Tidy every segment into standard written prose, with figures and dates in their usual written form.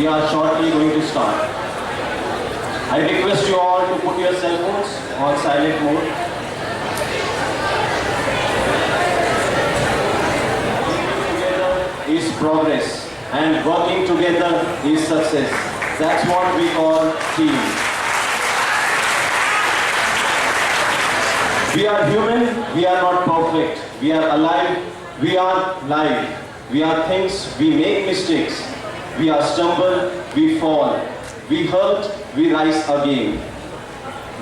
we are shortly going to start. I request you all to put your cell phones on silent mode. Working together is progress and working together is success. That's what we call team. We are human, we are not perfect. We are alive, we are live. We are things, we make mistakes. We are stumble, we fall. We hurt, we rise again.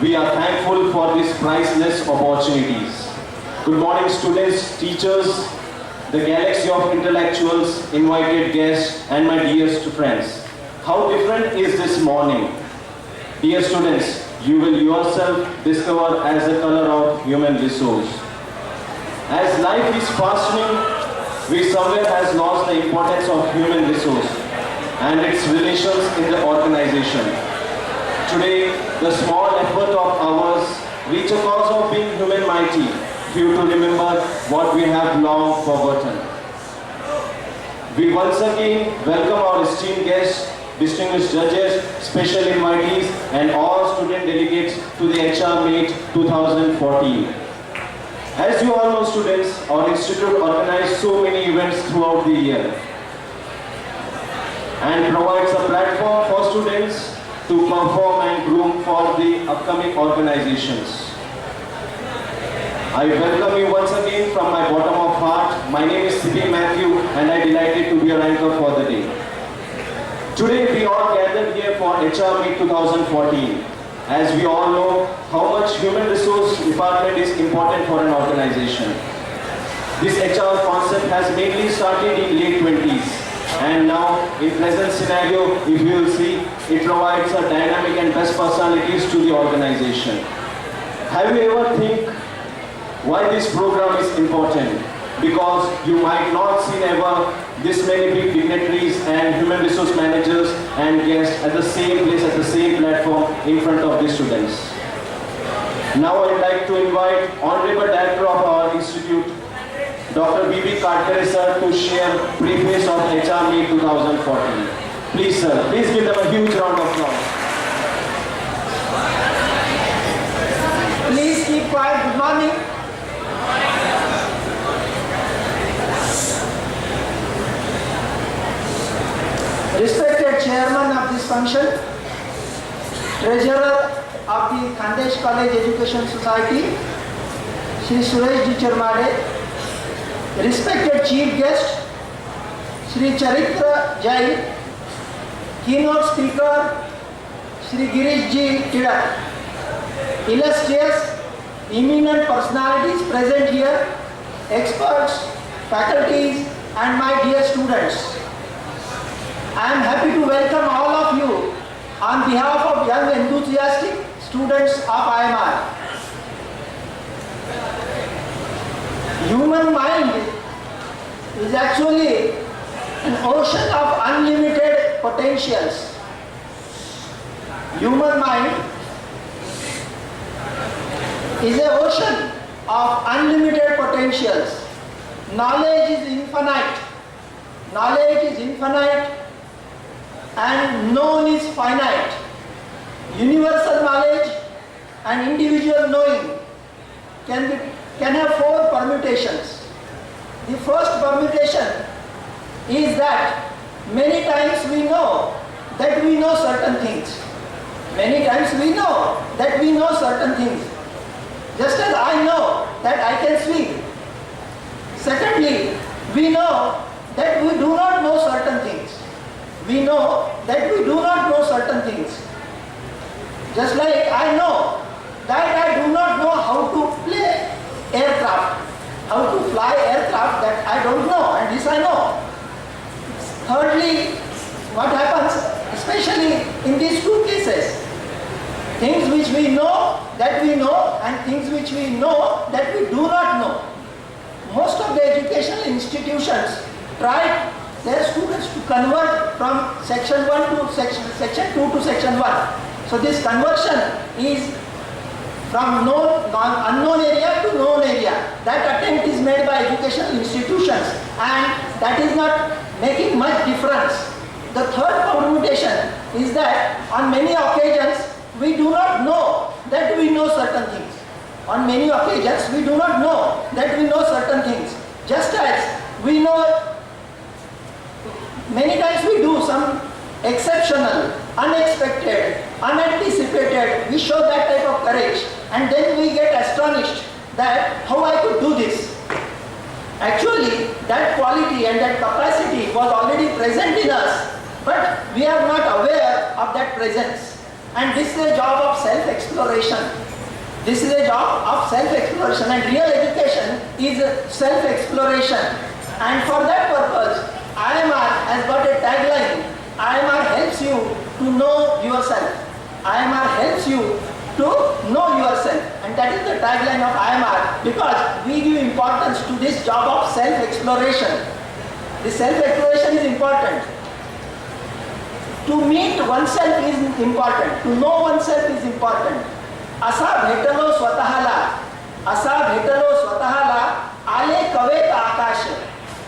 We are thankful for these priceless opportunities. Good morning, students, teachers, the galaxy of intellectuals, invited guests, and my dearest friends. How different is this morning? Dear students, you will yourself discover as the color of human resource. As life is fastening, we somewhere has lost the importance of human resource and its relations in the organization. Today, the small effort of ours reach a cause of being human mighty, due to remember what we have long forgotten. We once again welcome our esteemed guests, distinguished judges, special invitees, and all student delegates to the HR Meet 2014. As you all know, students, our institute organizes so many events throughout the year and provides a platform for students to perform and groom for the upcoming organizations. I welcome you once again from my bottom of heart. My name is C.P. Matthew and I am delighted to be your anchor for the day. Today we all gathered here for HR Meet 2014. As we all know how much human resource department is important for an organization. This HR concept has mainly started in late 20s and now in present scenario, if you will see, it provides a dynamic and best personalities to the organization. Have you ever think why this program is important? Because you might not see ever this many big dignitaries and human resource managers and guests at the same place, at the same platform in front of the students. Now I'd like to invite Honorable Director of our institute, Dr. B.B. Kadkare sir, to share preface of HR Meet 2014. Please sir, please give them a huge round of applause. Please keep quiet. Good morning. Respected chairman of this function, treasurer of the Khandesh College Education Society, Shri Suresh Ji Charmade, respected chief guest, Shri Charitra Jain, keynote speaker, Shri Girish Ji Tidak, illustrious, eminent personalities present here, experts, faculties, and my dear students. I am happy to welcome all of you on behalf of young enthusiastic students of IMR. Human mind is actually an ocean of unlimited potentials. Human mind is an ocean of unlimited potentials. Knowledge is infinite. Knowledge is infinite. And known is finite. Universal knowledge and individual knowing can have four permutations. The first permutation is that many times we know that we know certain things. Many times we know that we know certain things. Just as I know that I can swim. Secondly, we know that we do not know certain things. We know that we do not know certain things. Just like I know that I do not know how to play aircraft, how to fly aircraft, that I don't know, and this I know. Thirdly, what happens, especially in these two cases, things which we know that we know and things which we know that we do not know. Most of the educational institutions try their students to convert from section 1 to section 2 to section 1. So this conversion is from unknown area to known area. That attempt is made by educational institutions and that is not making much difference. The third permutation is that on many occasions we do not know that we know certain things. On many occasions we do not know that we know certain things. Just as we know, many times we do some exceptional, unexpected, unanticipated, we show that type of courage, and then we get astonished that how I could do this. Actually, that quality and that capacity was already present in us, but we are not aware of that presence. And this is a job of self-exploration. This is a job of self-exploration, and real education is self-exploration. And for that purpose, IMR has got a tagline. IMR helps you to know yourself. IMR helps you to know yourself, and that is the tagline of IMR, because we give importance to this job of self-exploration. The self-exploration is important. To meet oneself is important. To know oneself is important. असा भेटलो स्वतःला, असा भेटलो स्वतःला, आले कवेत आकाश.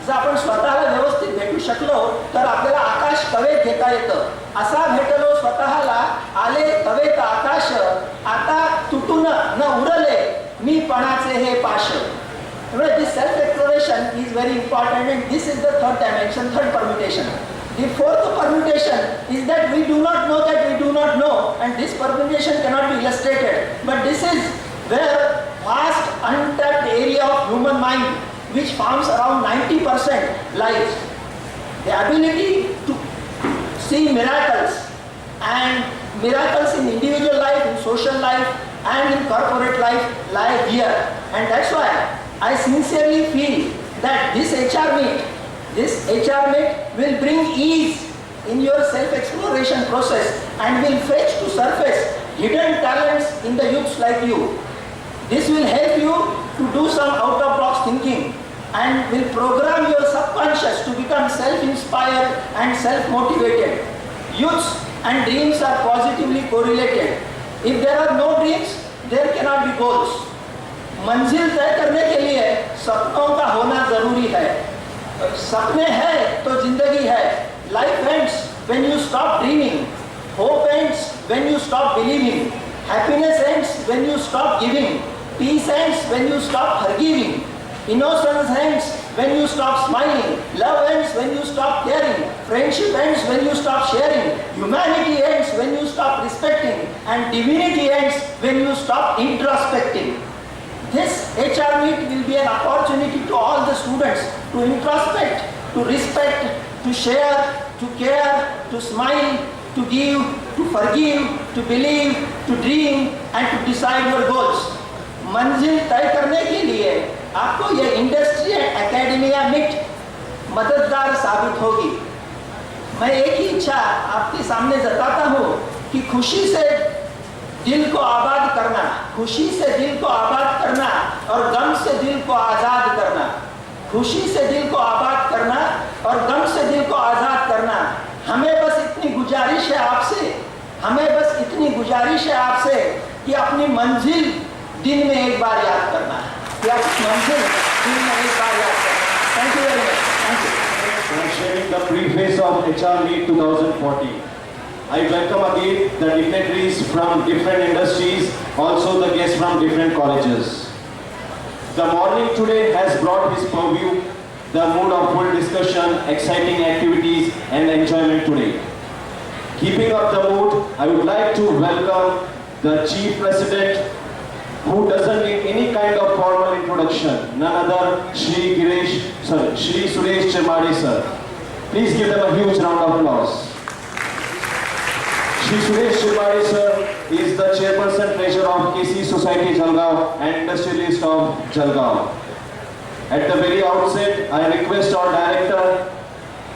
जर आपण स्वतःला व्यवस्थित भेटू शकलो तर आपल्याला आकाश कवेत घेता येतं. असा भेटलो स्वतःला, आले कवेत आकाश, आता तुटून न उरले मी पणाचे हे पाश. This self-exploration is very important, and this is the third dimension, third permutation. The fourth permutation is that we do not know that we do not know, and this permutation cannot be illustrated. But this is where vast untapped area of human mind, which forms around 90% lies. The ability to see miracles, and miracles in individual life, in social life, and in corporate life lie here. And that's why I sincerely feel that this HR meet will bring ease in your self-exploration process and will fetch to surface hidden talents in the youths like you. This will help you to do some out-of-box thinking and will program your subconscious to become self-inspired and self-motivated. Youths and dreams are positively correlated. If there are no dreams, there cannot be goals. मंजिल तय करने के लिए सपनों का होना जरूरी है. सपने हैं तो जिंदगी है. Life ends when you stop dreaming. Hope ends when you stop believing. Happiness ends when you stop giving. Peace ends when you stop forgiving. Innocence ends when you stop smiling. Love ends when you stop caring. Friendship ends when you stop sharing. Humanity ends when you stop respecting. And divinity ends when you stop introspecting. This HR meet will be an opportunity to all the students to introspect, to respect, to share, to care, to smile, to give, to forgive, to believe, to dream, and to decide your goals. मंजिल तय करने के लिए आपको ये industry end academia meet मददगार साबित होगी. मैं एक ही इच्छा आपके सामने जताता हूँ कि खुशी से दिल को आबाद करना, खुशी से दिल को आबाद करना और गम से दिल को आज़ाद करना. खुशी से दिल को आबाद करना और गम से दिल को आज़ाद करना. हमें बस इतनी गुजारिश है आपसे, हमें बस इतनी गुजारिश है आपसे कि अपनी मंजिल दिन में एक बार याद करना है. कि आप मंजिल दिन में एक बार याद करना. Thank you very much. Thank you. For sharing the preface of HR Meet 2014. I welcome again the dignitaries from different industries, also the guests from different colleges. The morning today has brought his purview, the mood of full discussion, exciting activities and enjoyment today. Keeping up the mood, I would like to welcome the Chief President, who doesn't need any kind of formal introduction, none other Shri Suresh Chirmadi sir. Please give them a huge round of applause. Shri Suresh Chirmadi sir is the Chairperson Treasurer of KC Society Jalgaon and Industrialist of Jalgaon. At the very outset, I request our Director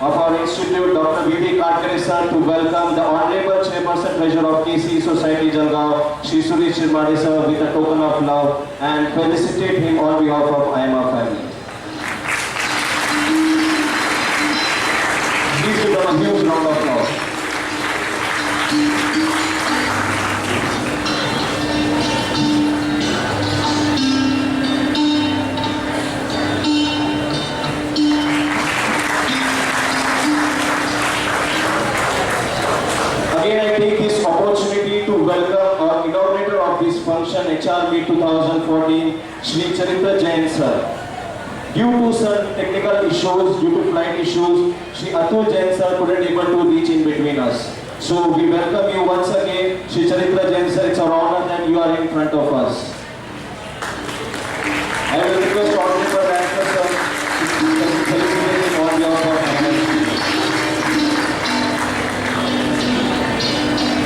of our institute, Dr. V.D. Katkare sir, to welcome the Honorable Chairperson Treasurer of KC Society Jalgaon, Shri Suresh Chirmadi sir, with a token of love and felicitate him on behalf of IMR family. Please give them a huge round of applause. to welcome our inaugurator of this function, HR Meet 2014, Shri Charitra Jain sir. Due to some technical issues, due to flight issues, Shri Atul Jain sir couldn't able to reach in between us. So we welcome you once again, Shri Charitra Jain sir. It's our honor that you are in front of us. I will request Honorable Director sir to celebrate on behalf of MSP.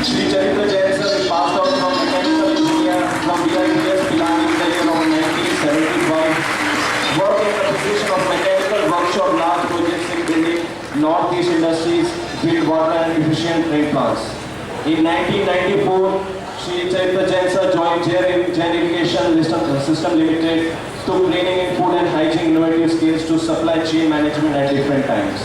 Shri Charitra Jain sir is passed out from mechanical engineer from BITS Pilani in the year of 1975. Worked in the position of mechanical workshop large projects in building Northeast Industries, build water and efficient train plants. In 1994, Shri Charitra Jain sir joined Jain Irrigation System Limited, took training in food and hygiene innovative skills to supply chain management at different times.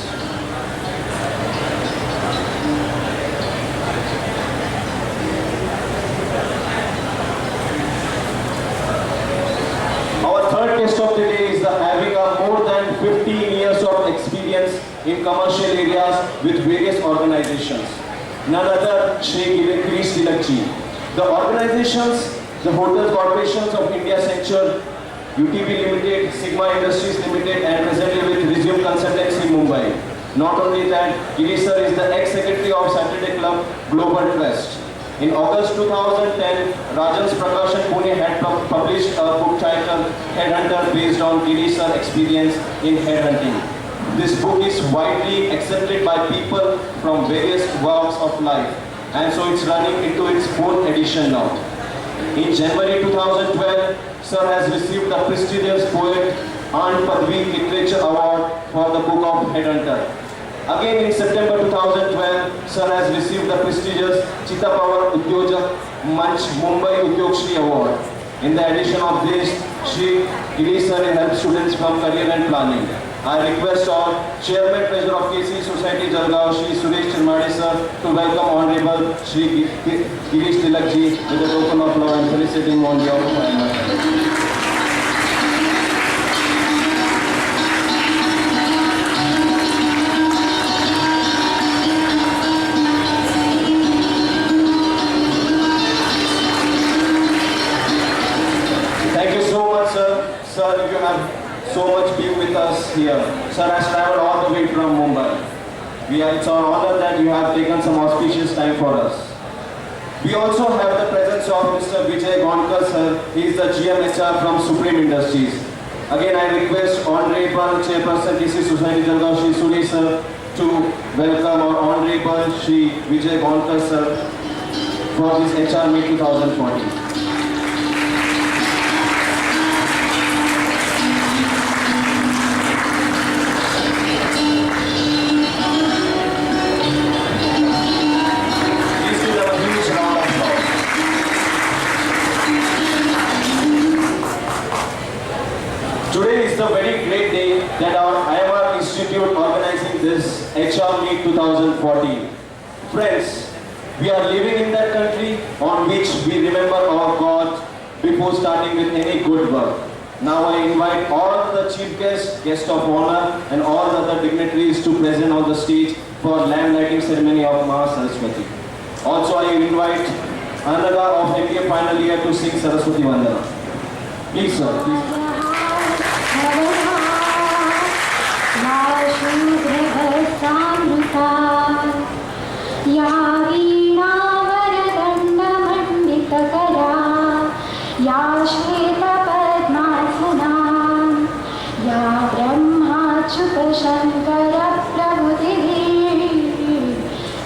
Our third guest of the day is having a more than 15 years of experience in commercial areas with various organizations. None other Shri Girish Tilakji. The organizations, the Hotel Corporations of India Central, UTB Limited, Sigma Industries Limited, and presently with Resume Consultancy Mumbai. Not only that, Girish sir is the ex-secretary of Saturday Club Global Trust. In August 2010, Rajans Prakashan Pune had published a book titled Headhunter based on Girish sir's experience in headhunting. This book is widely accepted by people from various walks of life, and so it's running into its fourth edition now. In January 2012, sir has received the prestigious poet and Padvi Literature Award for the book of Headhunter. Again in September 2012, sir has received the prestigious Chita Power Udyojak Manch Mumbai Udyogshri Award. In the edition of this, Shri Girish sir helps students from career and planning. I request our Chairman Treasurer of KC Society Jalgaon, Shri Suresh Chirmadi sir, to welcome Honorable Shri Girish Tilakji with a token of love and feliciting on behalf of IMA. Thank you so much, sir. Sir, you have so much been with us here. Sir has traveled all the way from Mumbai. It's our honor that you have taken some auspicious time for us. We also have the presence of Mr. Vijay Gonkar, sir. He is the GMHR from Supreme Industries. Again, I request Honorable Chairperson KC Society Jalgaon, Shri Suri sir, to welcome our Honorable Shri Vijay Gonkar, sir, for this HR Meet 2014. Today is the very great day that our IMR Institute organizing this HR Meet 2014. Friends, we are living in that country on which we remember our God before starting with any good work. Now I invite all the chief guests, guests of honor, and all the other dignitaries to present on the stage for lamp lighting ceremony of Maha Saraswati. Also I invite Anaga of MBA final year to sing Saraswati Vandana. Please sir, please. या वीणावरदण्डमण्डितकरा या श्वेतपद्मासना या ब्रह्माच्युतशङ्करप्रभृतिभिः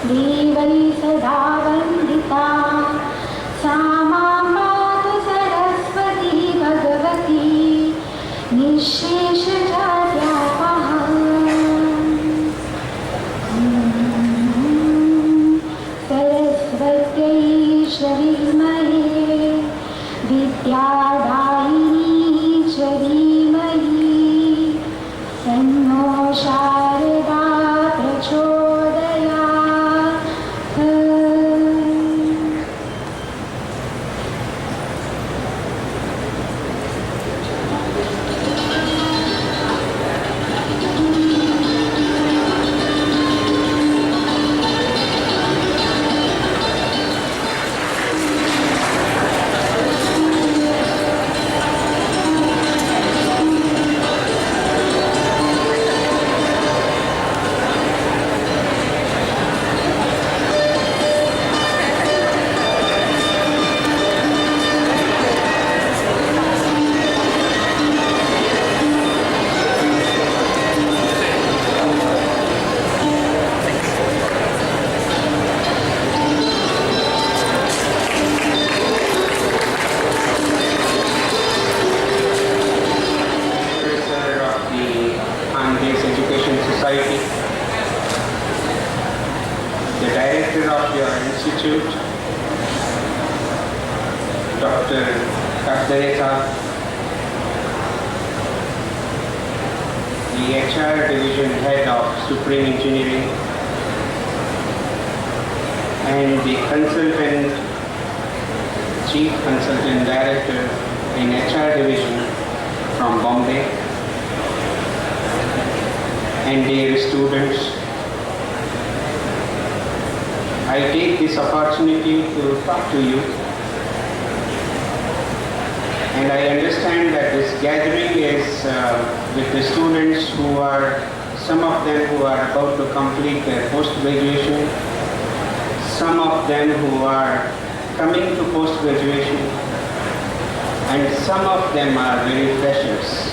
देवैः सदा वन्दिता सा मां पातु सरस्वती भगवती निःशेषजाड्यापहा धीमहि विद्यादायिनी च धीमहि तन्नो शारदा प्रचोदयात्। of your institute, Dr. Kakdareta, the HR Division Head of Supreme Engineering, and the Chief Consultant Director in HR Division from Bombay, and dear students, I take this opportunity to talk to you, and I understand that this gathering is with the students who are, some of them who are about to complete their post-graduation, some of them who are coming to post-graduation, and some of them are very freshers.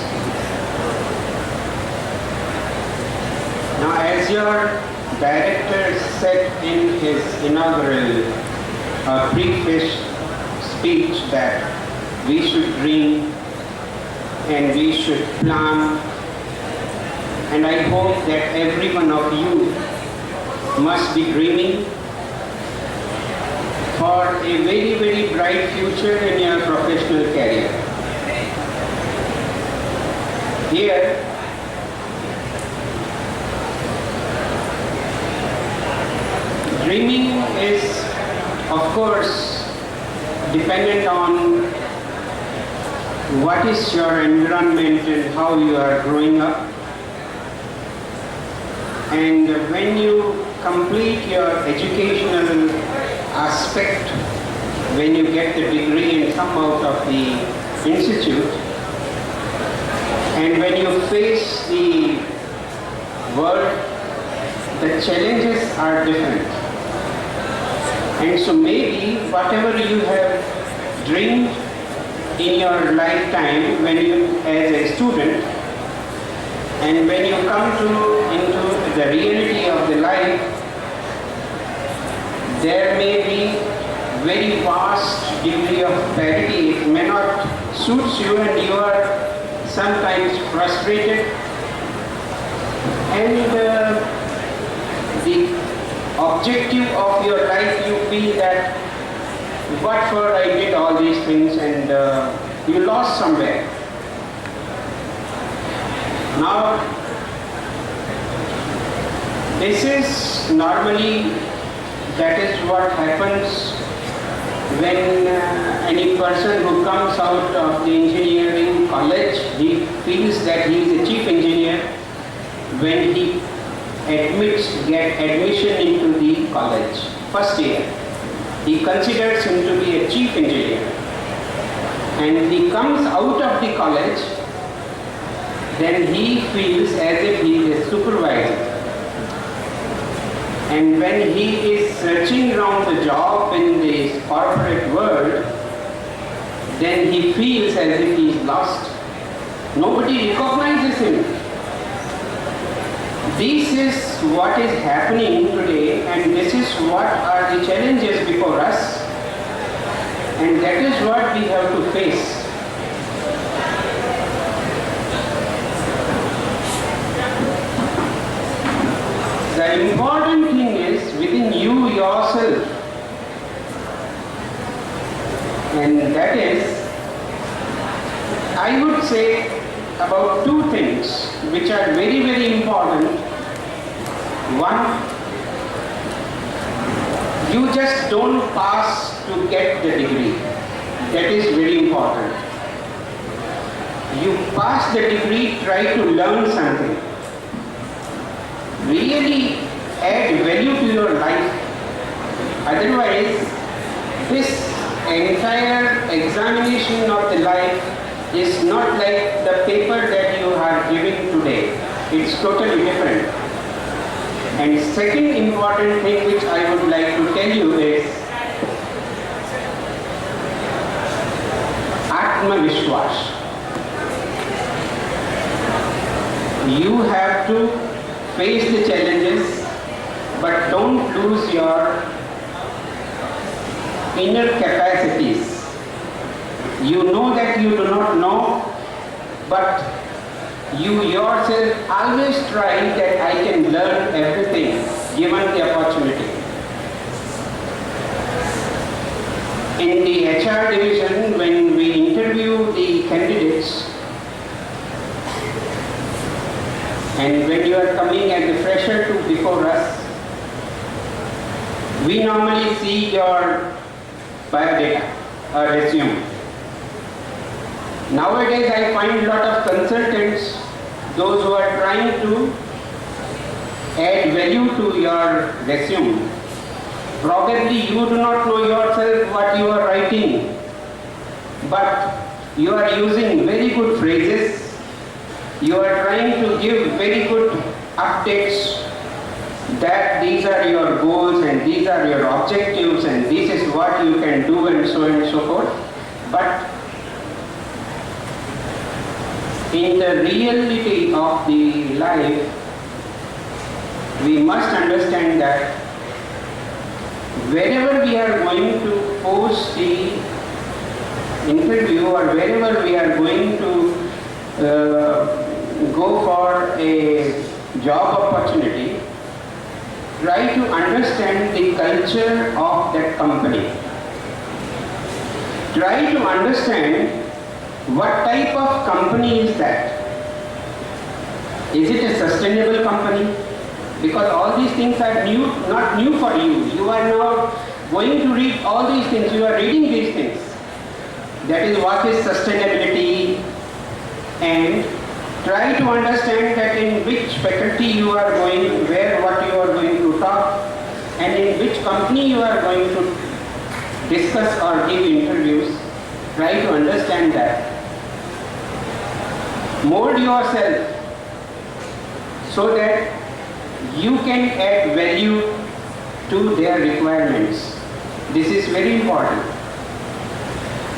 Now, as your director said in his inaugural preface speech that we should dream and we should plan, and I hope that every one of you must be dreaming for a very, very bright future in your professional career. Here, dreaming is, of course, dependent on what is your environment and how you are growing up. And when you complete your educational aspect, when you get the degree and come out of the institute, and when you face the world, the challenges are different. And so maybe whatever you have dreamed in your lifetime when you as a student, and when you come into the reality of the life, there may be very vast degree of parity. It may not suit you and you are sometimes frustrated, and the objective of your life you feel that what for I did all these things, and you lost somewhere. Now, this is normally, that is what happens when any person who comes out of the engineering college, he feels that he is a chief engineer when he get admission into the college, first year. He considers him to be a chief engineer. And he comes out of the college, then he feels as if he is a supervisor. And when he is searching around the job in the corporate world, then he feels as if he is lost. Nobody recognizes him. This is what is happening today, and this is what are the challenges before us, and that is what we have to face. The important thing is within you yourself, and that is, I would say about two things which are very, very important. One, you just don't pass to get the degree. That is very important. You pass the degree, try to learn something. Really add value to your life. Otherwise, this entire examination of the life is not like the paper that you are giving today. It's totally different. And second important thing which I would like to tell you is Atmavishwas. You have to face the challenges, but don't lose your inner capacities. You know that you do not know, but you yourself always try that I can learn everything given the opportunity. In the HR division, when we interview the candidates, and when you are coming as a fresher to before us, we normally see your biodata or resume. Nowadays, I find a lot of consultants, those who are trying to add value to your resume. Probably you do not know yourself what you are writing, but you are using very good phrases. You are trying to give very good updates that these are your goals and these are your objectives and this is what you can do and so on and so forth. But in the reality of the life, we must understand that wherever we are going to post the interview or wherever we are going to go for a job opportunity, try to understand the culture of that company. Try to understand what type of company is that. Is it a sustainable company? Because all these things are new, not new for you. You are now going to read all these things. You are reading these things. That is what is sustainability, and try to understand that in which faculty you are going, where what you are going to talk, and in which company you are going to discuss or give interviews. Try to understand that. Mold yourself so that you can add value to their requirements. This is very important.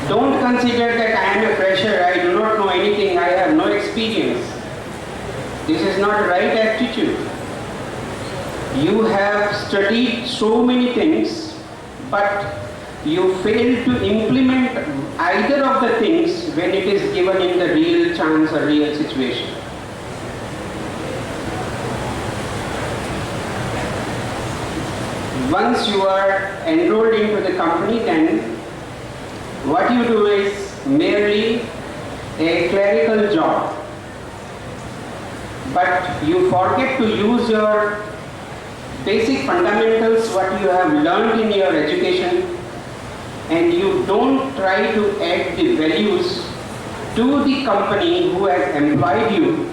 Don't consider that I am a fresher, I do not know anything, I have no experience. This is not right attitude. You have studied so many things, but you fail to implement either of the things when it is given in the real chance or real situation. Once you are enrolled into the company, then what you do is merely a clerical job. But you forget to use your basic fundamentals, what you have learned in your education, and you don't try to add the values to the company who has employed you,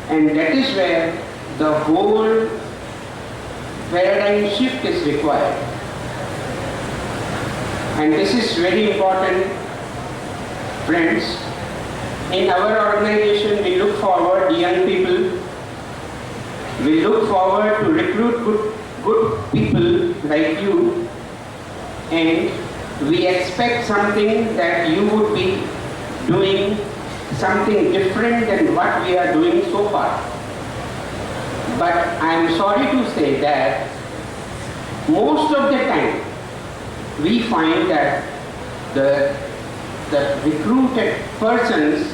and that is where the whole paradigm shift is required. And this is very important, friends. In our organization, we look forward young people. We look forward to recruit good people like you, and we expect something that you would be doing something different than what we are doing so far. But I am sorry to say that most of the time we find that the recruited persons,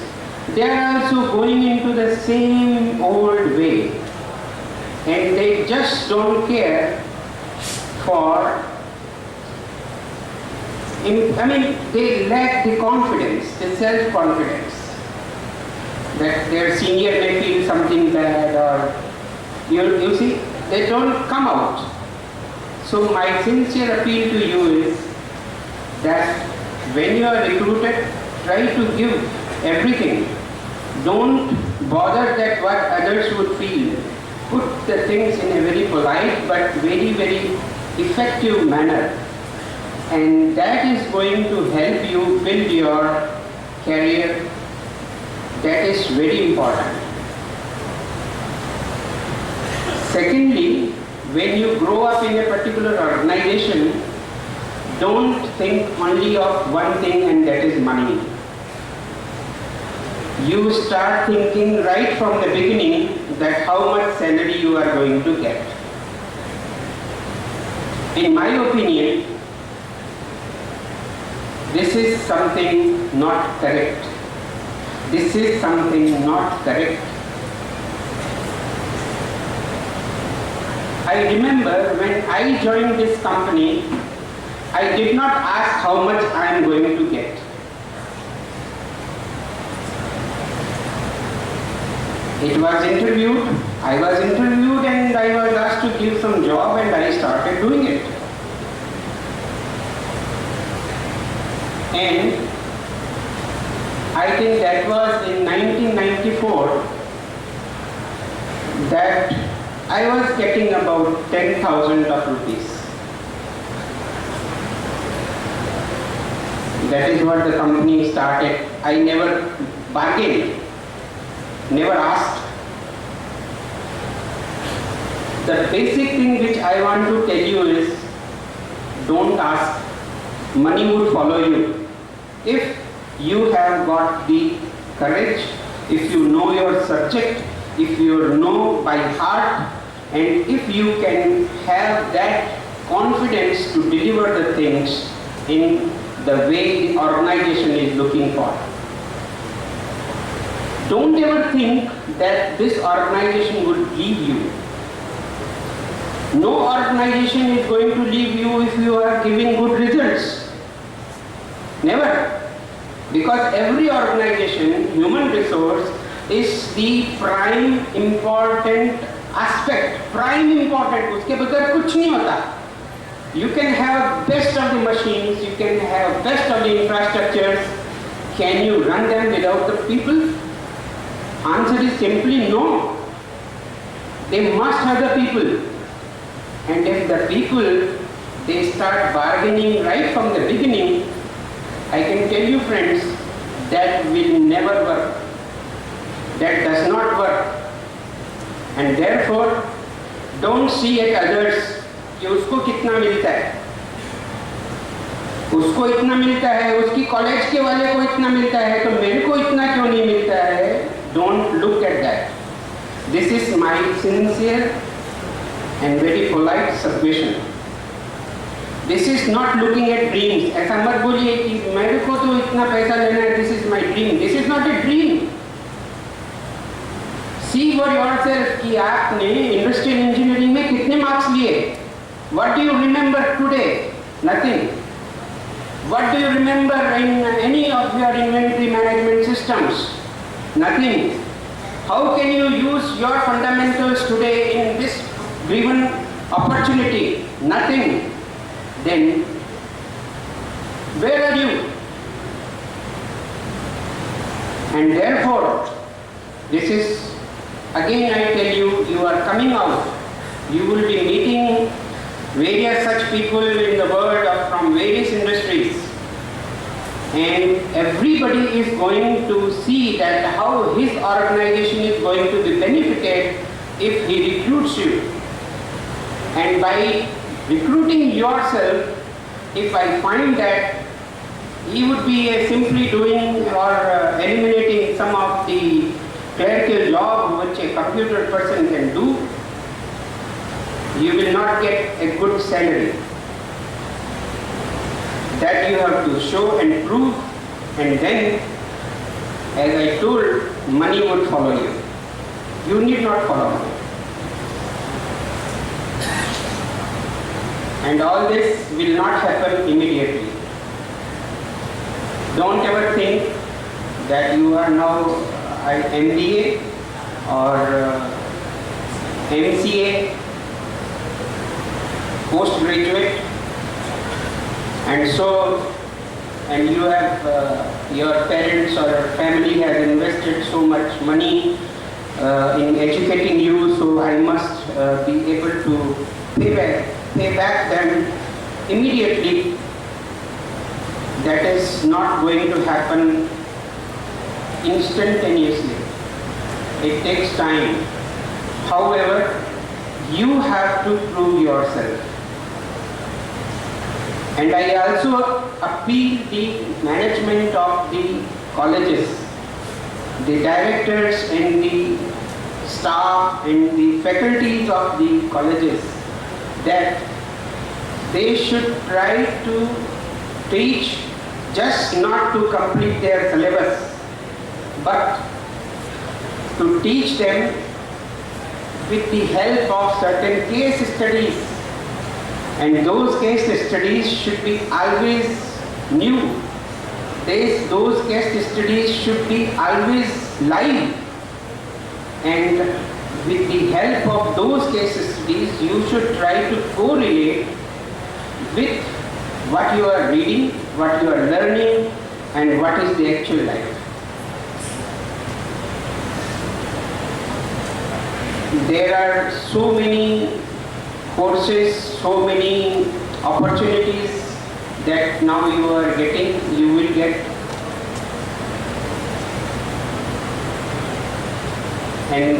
they are also going into the same old way, and they just don't care for, they lack the confidence, the self-confidence, that their senior may feel something bad, or you see, they don't come out. So my sincere appeal to you is that when you are recruited, try to give everything. Don't bother that what others would feel. Put the things in a very polite but very, very effective manner. And that is going to help you build your career. That is very important. Secondly, when you grow up in a particular organization, don't think only of one thing, and that is money. You start thinking right from the beginning that how much salary you are going to get. In my opinion, this is something not correct. This is something not correct. I remember when I joined this company, I did not ask how much I am going to get. It was interviewed, I was interviewed and I was asked to give some job and I started doing it. And I think that was in 1994 that I was getting about 10,000 of rupees. That is what the company started. I never bargained, never asked. The basic thing which I want to tell you is, don't ask. Money would follow you. If you have got the courage, if you know your subject, if you know by heart, and if you can have that confidence to deliver the things in the way the organization is looking for. Don't ever think that this organization will leave you. No organization is going to leave you if you are giving good results. Never. Because every organization, human resource, is the prime important aspect. Prime important. उसके बगैर कुछ नहीं होता. You can have best of the machines, you can have best of the infrastructures. Can you run them without the people? Answer is simply no. They must have the people. And if the people, they start bargaining right from the beginning, I can tell you friends, that will never work. That does not work. And therefore, don't see at others कि उसको कितना मिलता है, उसको इतना मिलता है, उसकी कॉलेज के वाले को इतना मिलता है, तो मेरे को इतना क्यों नहीं मिलता है. Don't look at that. This is my sincere and very polite submission. This is not looking at dreams. ऐसा मत बोलिए कि मेरे को तो इतना पैसा लेना है, this is my dream. This is not a dream. See for yourself कि आपने इंडस्ट्रियल इंजीनियरिंग में कितने मार्क्स लिए. What do you remember today? Nothing. What do you remember in any of your inventory management systems? Nothing. How can you use your fundamentals today in this given opportunity? Nothing. Then, where are you? And therefore, this is, again I tell you, you are coming out. You will be meeting various such people in the world from various industries. And everybody is going to see that how his organization is going to be benefited if he recruits you. And by recruiting yourself, if I find that he would be simply doing or eliminating some of the clerical job which a computer person can do, you will not get a good salary. That you have to show and prove, and then, as I told, money would follow you. You need not follow money. And all this will not happen immediately. Don't ever think that you are now an MBA or MCA, postgraduate, and you have your parents or family has invested so much money in educating you, so I must be able to pay back them immediately. That is not going to happen instantaneously. It takes time. However, you have to prove yourself. And I also appeal the management of the colleges, the directors and the staff and the faculties of the colleges, that they should try to teach just not to complete their syllabus, but to teach them with the help of certain case studies And those case studies should be always new. Those case studies should be always live. And with the help of those case studies, you should try to correlate with what you are reading, what you are learning, and what is the actual life. There are so many courses, so many opportunities that now you are getting, you will get. And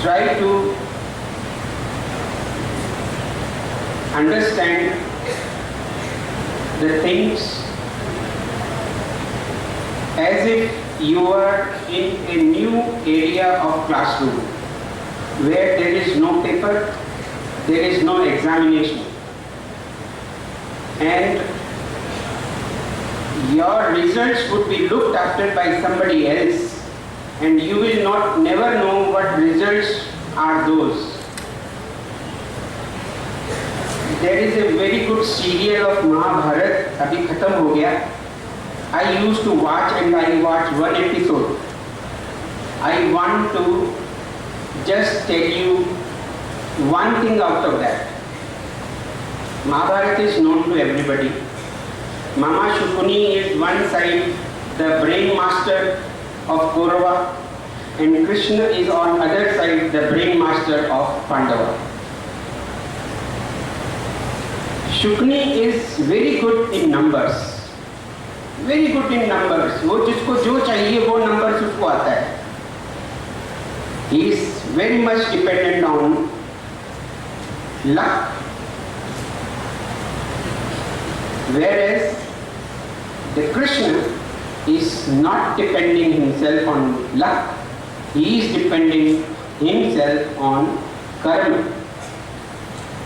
try to understand the things as if you are in a new area of classroom where there is no paper, there is no examination, and your results would be looked after by somebody else, and you will never know what results are those. There is a very good serial of Mahabharat, abhi khatam ho gaya. I used to watch, and I watched one episode. I want to just tell you one thing out of that. Mahabharata is known to everybody. Mama Shukuni is one side, the brain master of Kaurava, and Krishna is on other side, the brain master of Pandava. Shukni is very good in numbers. Very good in numbers. वो जिसको जो चाहिए वो numbers उसको आता है. He is very much dependent on luck. Whereas the Krishna is not depending himself on luck. He is depending himself on karma.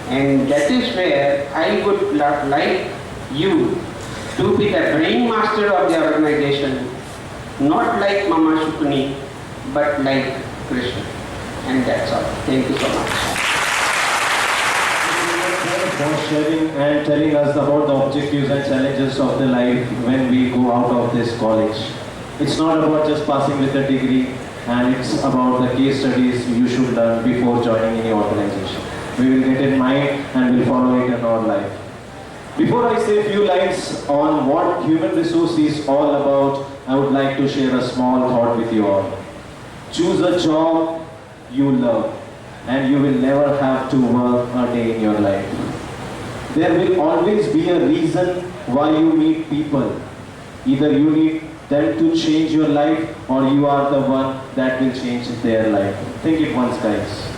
And that is where I would like you to be the brain master of the organization, not like Mama Shukuni, but like Krishna. And that's all. Thank you so much. For sharing and telling us about the objectives and challenges of the life when we go out of this college. It's not about just passing with a degree, and it's about the case studies you should learn before joining any organization. We will get in mind and will follow it in our life. Before I say a few lines on what human resource is all about, I would like to share a small thought with you all. Choose a job you love, and you will never have to work a day in your life. There will always be a reason why you meet people. Either you need them to change your life, or you are the one that will change their life. Think it once, guys.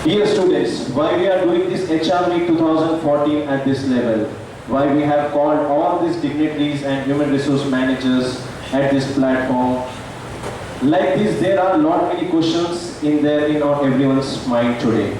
Dear students, why we are doing this HR Meet 2014 at this level, why we have called all these dignitaries and human resource managers at this platform. Like this, there are lot many questions in everyone's mind today.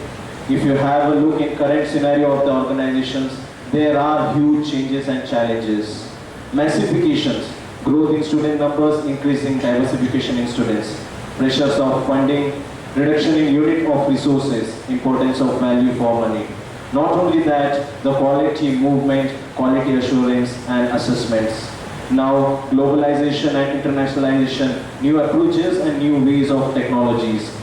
If you have a look in current scenario of the organizations, there are huge changes and challenges. Massifications, growth in student numbers, increasing diversification in students, pressures of funding, reduction in unit of resources, importance of value for money. Not only that, the quality movement, quality assurance and assessments. Now, globalization and internationalization, new approaches and new ways of technologies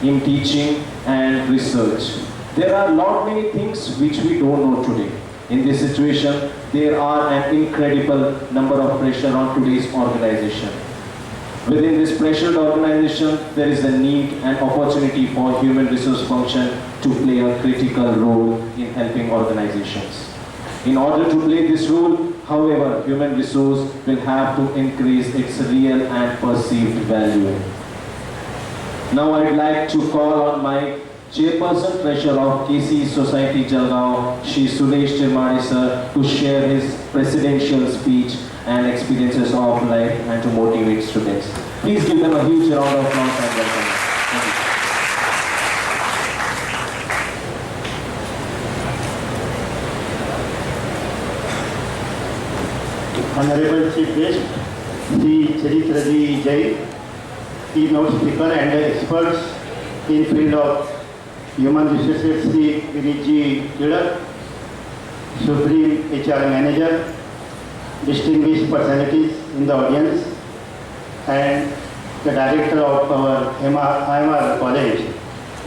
in teaching and research. There are lot many things which we don't know today. In this situation, there are an incredible number of pressure on today's organization. Within this pressured organization, there is a need and opportunity for human resource function to play a critical role in helping organizations. In order to play this role, however, human resource will have to increase its real and perceived value. Now I'd like to call on my Chairperson Treasurer of KC Society Jalgaon, Shri Suresh Tirmani sir, to share his presidential speech and experiences of life and to motivate students. Please give them a huge round of applause and welcome. Thank you. Honorable Chief Guest, Sri Charitra Jai, keynote speaker and experts in field of Human Resources Sri Vinitji Tirak, Supreme HR Manager, distinguished personalities in the audience, and the Director of our IMR College,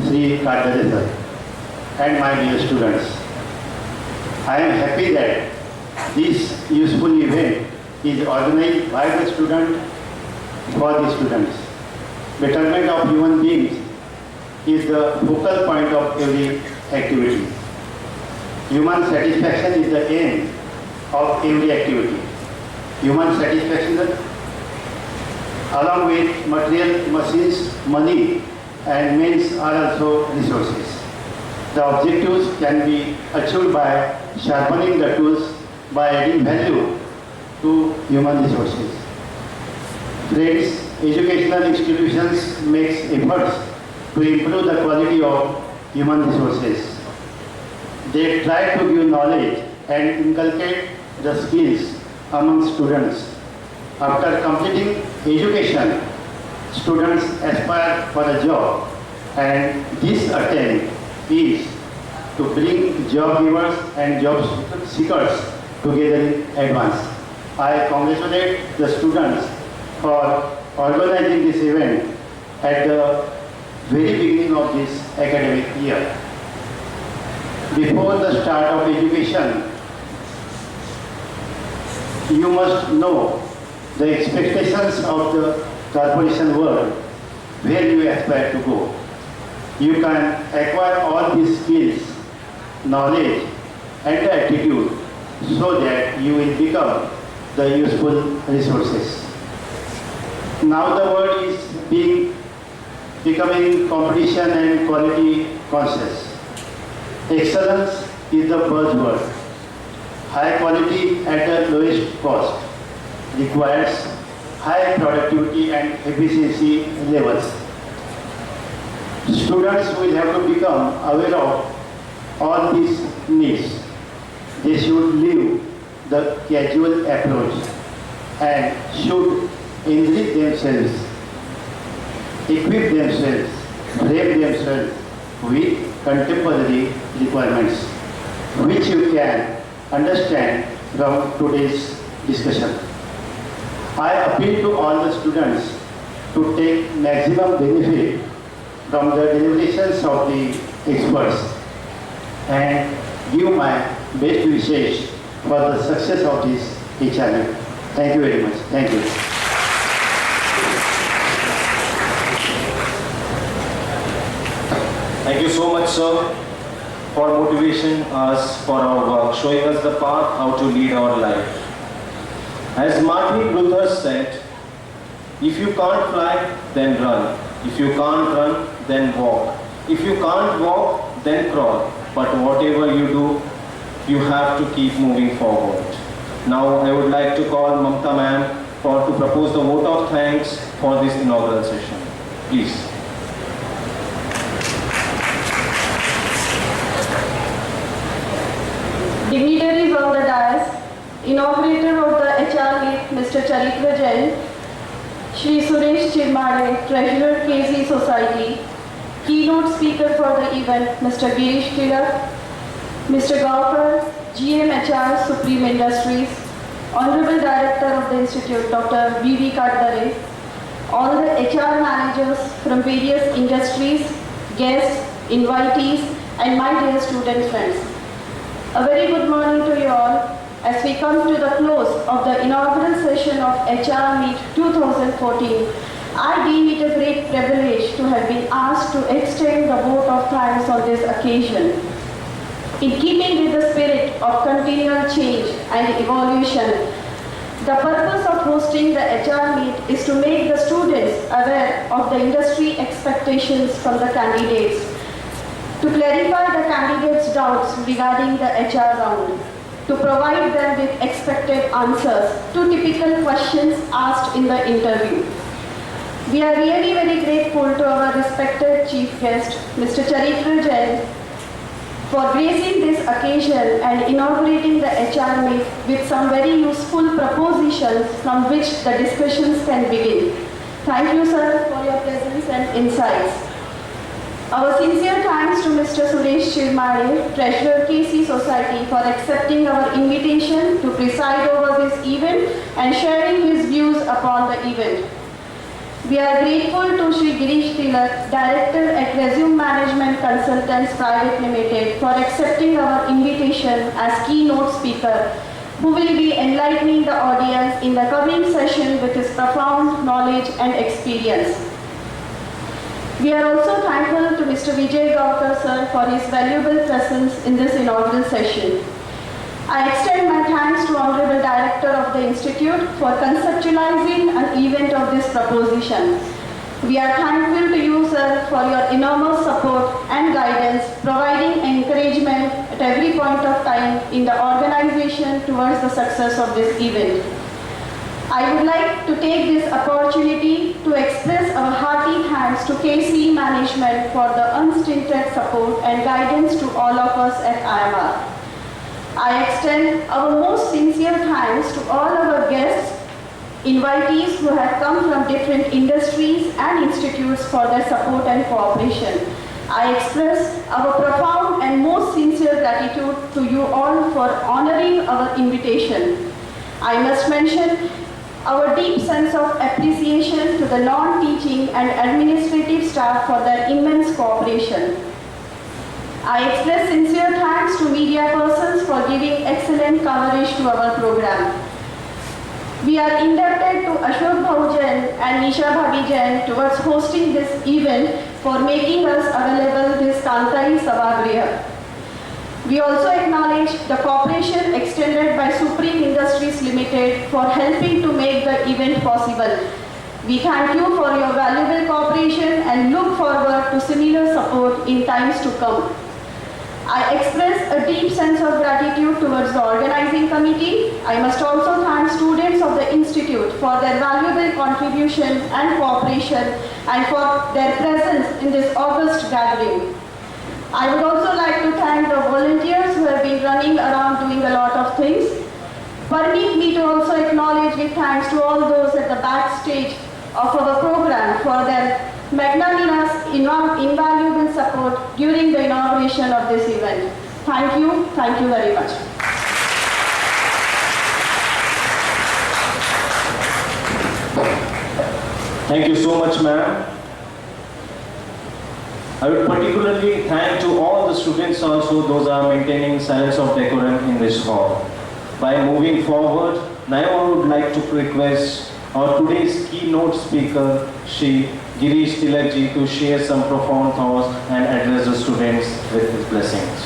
Sri Kadare sir, and my dear students. I am happy that this useful event is organized by the student for the students. Betterment of human beings is the focal point of every activity. Human satisfaction is the aim of every activity. Human satisfaction, along with material, machines, money, and means, are also resources. The objectives can be achieved by sharpening the tools by adding value to human resources. Friends, educational institutions make efforts to improve the quality of human resources. They try to give knowledge and inculcate the skills among students. After completing education, students aspire for a job, and this attempt is to bring job givers and job seekers together in advance. I congratulate the students for organizing this event at the very beginning of this academic year. Before the start of education, you must know the expectations of the corporation world where you aspire to go. You can acquire all these skills, knowledge, and attitude so that you will become the useful resources. Now the world is becoming competition and quality conscious. Excellence is the buzzword. High quality at the lowest cost requires high productivity and efficiency levels. Students will have to become aware of all these needs. They should leave the casual approach and should enrich themselves, equip themselves, frame themselves with contemporary requirements, which you can understand from today's discussion. I appeal to all the students to take maximum benefit from the deliberations of the experts and give my best wishes for the success of this HR. Thank you very much. Thank you. Thank you so much, sir, for motivation us for our work, showing us the path how to lead our life. As Martin Luther said, if you can't fly, then run. If you can't run, then walk. If you can't walk, then crawl. But whatever you do, you have to keep moving forward. Now I would like to call Mamta ma'am to propose the vote of thanks for this inaugural session. Please. Dignitaries on the dais, inaugurator of the HR meet, Mr. Charitra Jain, Shri Suresh Chirmade, Treasurer KC Society, keynote speaker for the event, Mr. Girish Tirak, Mr. Gaukar, GMHR Supreme Industries, Honorable Director of the Institute, Dr. V.V. Kadare, all the HR managers from various industries, guests, invitees, and my dear student friends. A very good morning to you all as we come to the close of the inaugural session of HR Meet 2014. I deem it a great privilege to have been asked to extend the vote of thanks on this occasion. In keeping with the spirit of continual change and evolution, the purpose of hosting the HR Meet is to make the students aware of the industry expectations from the candidates, to clarify the candidates' doubts regarding the HR round, to provide them with expected answers to typical questions asked in the interview. We are really very grateful to our respected chief guest, Mr. Charitra Jain, for gracing this occasion and inaugurating the HR Meet with some very useful propositions from which the discussions can begin. Thank you, sir, for your presence and insights. Our sincere thanks to Mr. Suresh Chirmade, Treasurer KC Society, for accepting our invitation to preside over this event and sharing his views upon the event. We are grateful to Shri Girish Tilak, Director at Resume Management Consultants Private Limited, for accepting our invitation as keynote speaker, who will be enlightening the audience in the coming session with his profound knowledge and experience. We are also thankful to Mr. Vijay Gaukar sir for his valuable presence in this inaugural session. I extend my thanks to Honorable Director of the Institute for conceptualizing an event of this proposition. We are thankful to you, sir, for your enormous support and guidance, providing encouragement at every point of time in the organization towards the success of this event. I would like to take this opportunity to express our hearty thanks to KC Management for the unstinted support and guidance to all of us at IMR. I extend our most sincere thanks to all our guests, invitees who have come from different industries and institutes for their support and cooperation. I express our profound and most sincere gratitude to you all for honoring our invitation. I must mention our deep sense of appreciation to the non-teaching and administrative staff for their immense cooperation. I express sincere thanks to media persons for giving excellent coverage to our program. We are indebted to Ashok Bhujan and Nisha Bhabijan towards hosting this event for making us available this Kantai Sabagriha. We also acknowledge the cooperation extended by Supreme Industries Limited for helping to make the event possible. We thank you for your valuable cooperation and look forward to similar support in times to come. I express a deep sense of gratitude towards the organizing committee. I must also thank students of the Institute for their valuable contribution and cooperation and for their presence in this august gathering. I would also like to thank the volunteers who have been running around doing a lot of things. Permit me to also acknowledge with thanks to all those at the backstage of our program for their magnanimous, invaluable support during the inauguration of this event. Thank you very much. Thank you so much, ma'am. I would particularly thank to all the students also, those are maintaining silence of decorum in this hall. By moving forward, now I would like to request our today's keynote speaker, Shri Girish Tilak ji, to share some profound thoughts and address the students with his blessings.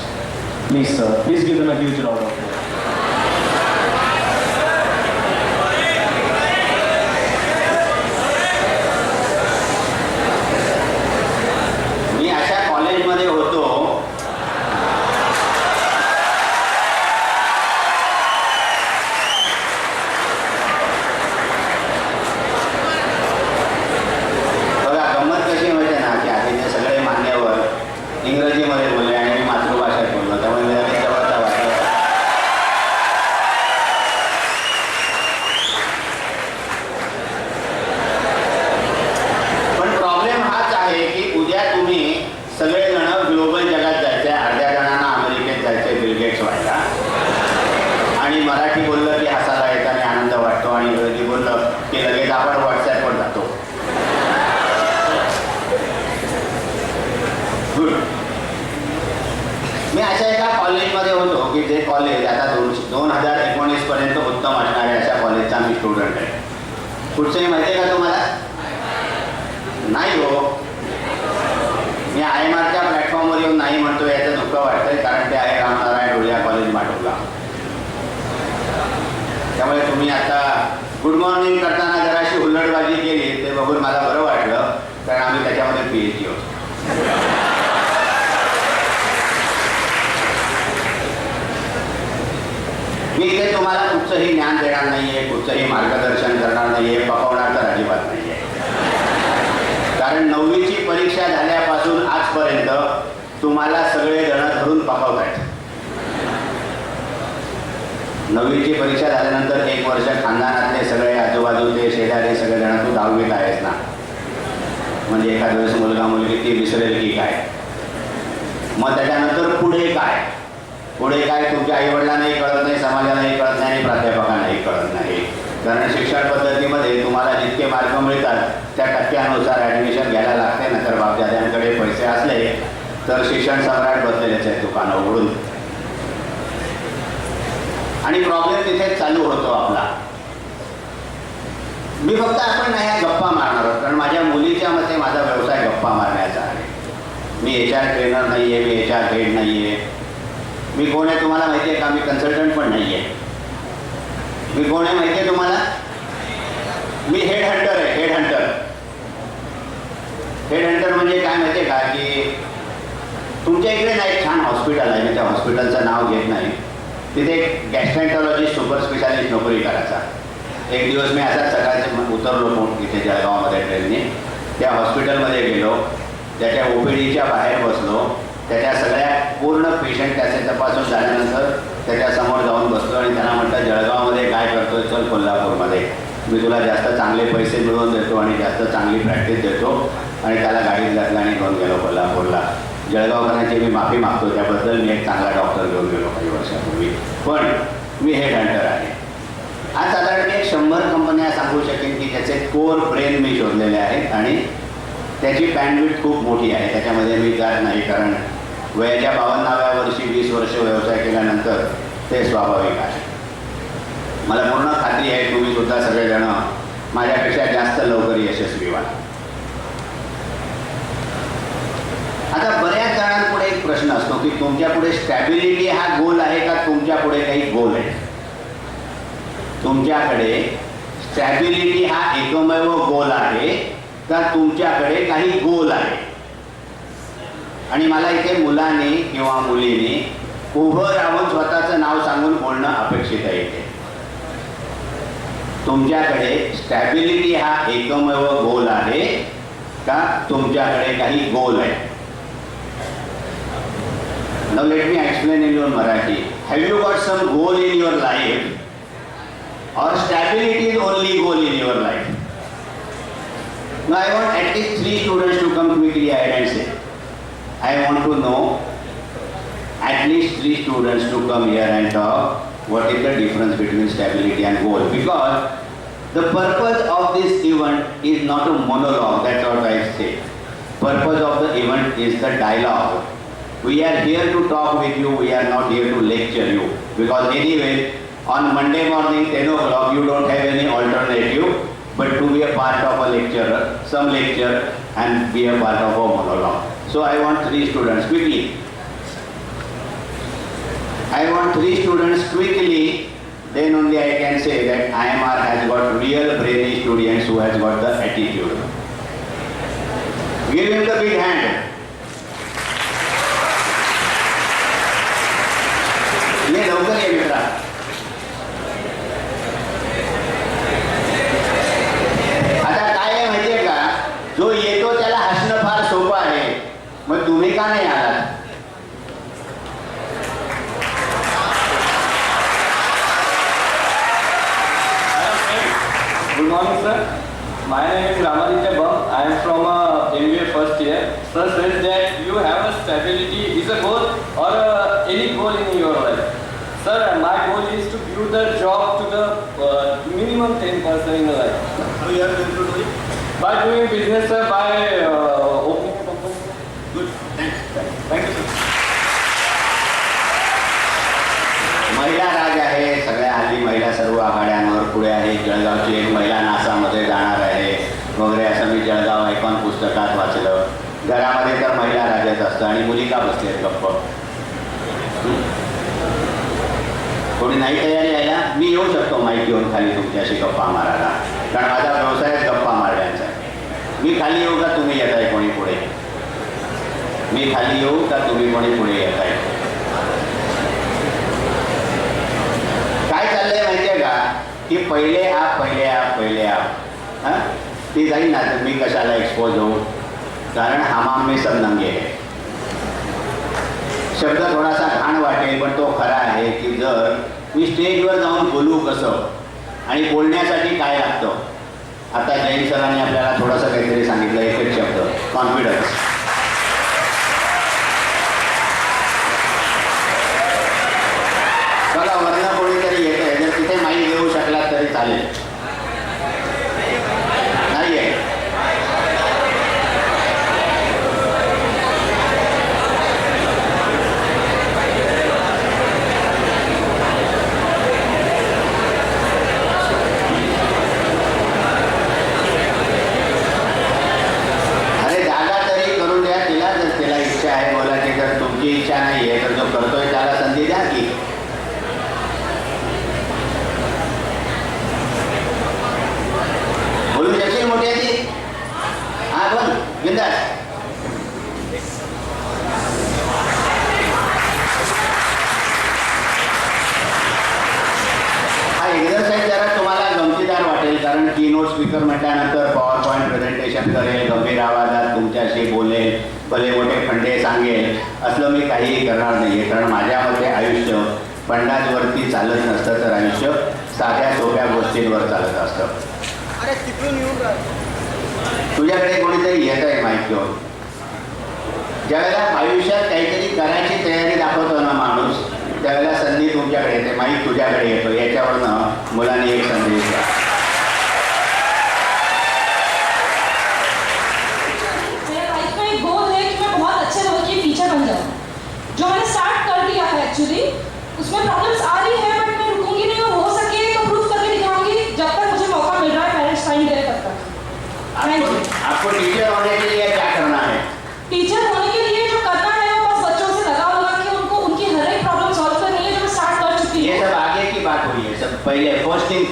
Please, sir, please give them a huge round of applause. मी अशा कॉलेजमध्ये होतो बघा, गंमत कशी माहिती ना की आधीचे सगळे मान्यवर इंग्रजीमध्ये बोलले आणि मी मातृभाषेत बोललो, त्यामुळे मला ते जवळचा वाटलं. पण प्रॉब्लेम हाच आहे की उद्या तुम्ही सगळेजण ग्लोबल जगात जायचे, अर्ध्या जणांना अमेरिकेत जायचे बिल गेट्स व्हायला, आणि मराठी बोललं की हसायला येतं आणि आनंद वाटतो, आणि इंग्रजी बोललं की लगेच आपण व्हॉट्सॲपवर जातो. गुड. मी अशा एका कॉलेजमध्ये होतो की जे कॉलेज आता 2019 पर्यंत उत्तम असणाऱ्या अशा कॉलेजचा मी स्टुडंट आहे. कुठचंही माहिती आहे का तुम्हाला? नाही हो. मी IMRच्या प्लॅटफॉर्मवर येऊन नाही म्हणतो याचं दुःख वाटतंय, कारण ते आहे रामनारायण ढोलिया कॉलेज माटुंगा. त्यामुळे तुम्ही आता गुड मॉर्निंग करताना जराशी हुल्लडबाजी केली ते बघून मला बरं वाटलं, कारण आम्ही त्याच्यामध्ये PhD होतो. मी इथे तुम्हाला कुठचंही ज्ञान देणार नाहीये, कुठचंही मार्गदर्शन करणार नाहीये, पकवणार तर अजिबात नाहीये. कारण 9वीची परीक्षा झाल्यापासून आजपर्यंत तुम्हाला सगळे जण धरून पकवतायत. 9वीची परीक्षा झाल्यानंतर 1 वर्ष खानदानातले सगळे आजूबाजूचे शेजारी सगळे जण तू 10वीत आहेस ना, म्हणजे एखाद्या वेळेस मुलगा मुलगी ती विसरेल की काय. मग त्याच्यानंतर पुढे काय, पुढे काय तुमच्या आईवडिलांनाही कळत नाही, समाजालाही कळत नाही आणि प्राध्यापकांनाही कळत नाही. कारण शिक्षण पद्धतीमध्ये तुम्हाला जितके मार्क मिळतात त्या टक्क्यानुसार ॲडमिशन घ्यायला लागते. नंतर बापदाद्यांकडे पैसे असले तर शिक्षण सम्राट बसलेलेच आहे दुकानं उघडून. आणि प्रॉब्लेम तिथे चालू होतो आपला. मी फक्त आपण नाही ह्या गप्पा मारणार आहोत, कारण माझ्या मुलीच्या मते माझा व्यवसाय गप्पा मारण्याचा आहे. मी HR ट्रेनर नाही आहे, मी HR हेड नाही आहे. मी कोण आहे तुम्हाला माहिती आहे का? मी कन्सल्टंट पण नाही आहे. मी कोण आहे माहिती आहे तुम्हाला? मी हेड हंटर आहे. Head Hunter. हेड हंटर म्हणजे काय माहिती आहे का, की तुमच्या इकडे ना एक छान हॉस्पिटल आहे, मी त्या हॉस्पिटलचं नाव घेत नाही. तिथे एक गॅस्ट्रेंटॉलॉजिस्ट सुपर स्पेशालिस्ट नोकरी करायचा. एक दिवस मी असाच सकाळचे उतरलो तिथे जळगावमध्ये ट्रेनने. त्या हॉस्पिटलमध्ये गेलो, त्याच्या OPDच्या बाहेर बसलो. त्याच्या सगळ्या पूर्ण पेशंट त्याचे तपासून झाल्यानंतर त्याच्यासमोर जाऊन बसलो आणि त्यांना म्हटलं, जळगावमध्ये काय करतोय, चल कोल्हापूरमध्ये, मी तुला जास्त चांगले पैसे मिळवून देतो आणि जास्त चांगली प्रॅक्टिस देतो. आणि त्याला गाडीत घातला आणि घेऊन गेलो कोल्हापूरला. जळगावकरांची मी माफी मागतो, त्याबद्दल मी एक चांगला डॉक्टर घेऊन गेलो काही वर्षापूर्वी. पण मी हेड हंटर आहे. आज साधारण मी 100 कंपन्या सांगू शकेन की त्याचे कोर ब्रेन मी शोधलेले आहेत आणि त्याची बँडविड्थ खूप मोठी आहे. त्याच्यामध्ये मी जात नाही, कारण वयाच्या 52व्या वर्षी 20 वर्ष व्यवसाय केल्यानंतर ते स्वाभाविक आहे. मला पूर्ण खात्री आहे तुम्ही सुद्धा सगळेजण माझ्यापेक्षा जास्त लवकर यशस्वी व्हाल. आता बऱ्याच जणांपुढे एक प्रश्न असतो की तुमच्यापुढे स्टॅबिलिटी हा गोल आहे का तुमच्यापुढे काही गोल आहे? तुमच्याकडे स्टॅबिलिटी हा एकमेव गोल आहे का तुमच्याकडे काही गोल आहे? आणि मला इथे मुलांनी किंवा मुलींनी उभं राहून स्वतःचं नाव सांगून बोलणं अपेक्षित आहे. इथे तुमच्याकडे स्टॅबिलिटी हा एकमेव गोल आहे का तुमच्याकडे काही गोल आहे? Now let me explain in your Marathi. Have you got some goal in your life, or stability is only goal in your life? Now I want at least 3 students to come quickly ahead and say, I want to know at least 3 students to come here and talk what is the difference between stability and goal. Because the purpose of this event is not a monologue, that's what I say. Purpose of the event is the dialogue. We are here to talk with you, we are not here to lecture you. Because anyway, on Monday morning 10 o'clock you don't have any alternative but to be a part of a lecture, some lecture and be a part of a monologue. So I want 3 students quickly. I want 3 students quickly, then only I can say that IMR has got real brainy students who has got the attitude. Give him the big hand. ये लवकर ये मित्रा. आता काय आहे माहितीये का, जो येतो त्याला हसणं फार सोपं आहे, मग तुम्ही का नाही आलात? Good morning, sir. My name is Ramaditya Bam. I am from MBA first year. Sir says that you have a stability is a goal or any goal in your life. Sir, my goal is to give the job to the minimum 10% in the life. How you are going to do it? By doing business, sir, by opening a company. Good. Thanks. Thank you, sir. महिला राज आहे. सगळ्या हल्ली महिला सर्व आघाड्यांवर पुढे आहे. जळगावची एक महिला नासामध्ये जाणार आहे वगैरे असं मी जळगाव आयकॉन पुस्तकात वाचलं. घरामध्ये तर महिला राजच असतं आणि मुली का बसलेत गप्प? कोणी नाही तयारी यायला? मी येऊ शकतो माईक घेऊन खाली तुमच्याशी गप्पा मारायला, कारण माझा व्यवसायच गप्पा मारण्याचा आहे. मी खाली येऊ का तुम्ही येत आहे कोणी पुढे? मी खाली येऊ का तुम्ही कोणी पुढे येत आहे? काय चाललंय माहितीये का की पहिले आप हां ती जाईल ना, तर मी कशाला एक्सपोज होऊ, कारण हमाम में सब नंगे है. शब्द थोडासा घाण वाटेल पण तो खरा आहे की जर मी स्टेजवर जाऊन बोलू कसं आणि बोलण्यासाठी काय लागतं. आता जैन सरांनी आपल्याला थोडंसं काहीतरी सांगितलं, एकच शब्द, कॉन्फिडन्स. कीनोट स्पीकर म्हटल्यानंतर पॉवर पॉईंट प्रेझेंटेशन करेल, गंभीर आवाजात तुमच्याशी बोलेल, भले मोठे फंडे सांगेल, असलं मी काहीही करणार नाही आहे. कारण माझ्यामध्ये आयुष्य फंडांवरती चालत नसतं, तर आयुष्य साध्या सोप्या गोष्टींवर चालत असतं. अरे तिकडून येऊन तुझ्याकडे कोणीतरी येत आहे माहीत घेऊन. ज्यावेळेला आयुष्यात काहीतरी करायची तयारी दाखवतो ना माणूस, त्यावेळेला संधी तुमच्याकडे येते, माहीत तुझ्याकडे येतो. याच्यावरनं मुलांनी एक संदेश द्या. मेरा लाइफ में एक गोल है कि मैं बहुत अच्छे लेवल की टीचर बन जाऊँ. जो मैंने स्टार्ट कर दिया है एक्चुअली, उसमें प्रॉब्लम्स आ रही है बट मैं रुकूंगी नहीं और हो सके तो प्रूफ करके दिखाऊंगी जब तक मुझे मौका मिल रहा है पेरेंट्स साइन करे तब तक. आपको टीचर होने के लिए क्या करना है? टीचर होने के लिए जो करना है वो बस बच्चों से लगा के उनको उनकी हर एक प्रॉब्लम सॉल्व करनी है, जो मैं स्टार्ट कर चुकी हूँ. ये सब आगे की बात हुई है. सब पहले फर्स्ट थिंग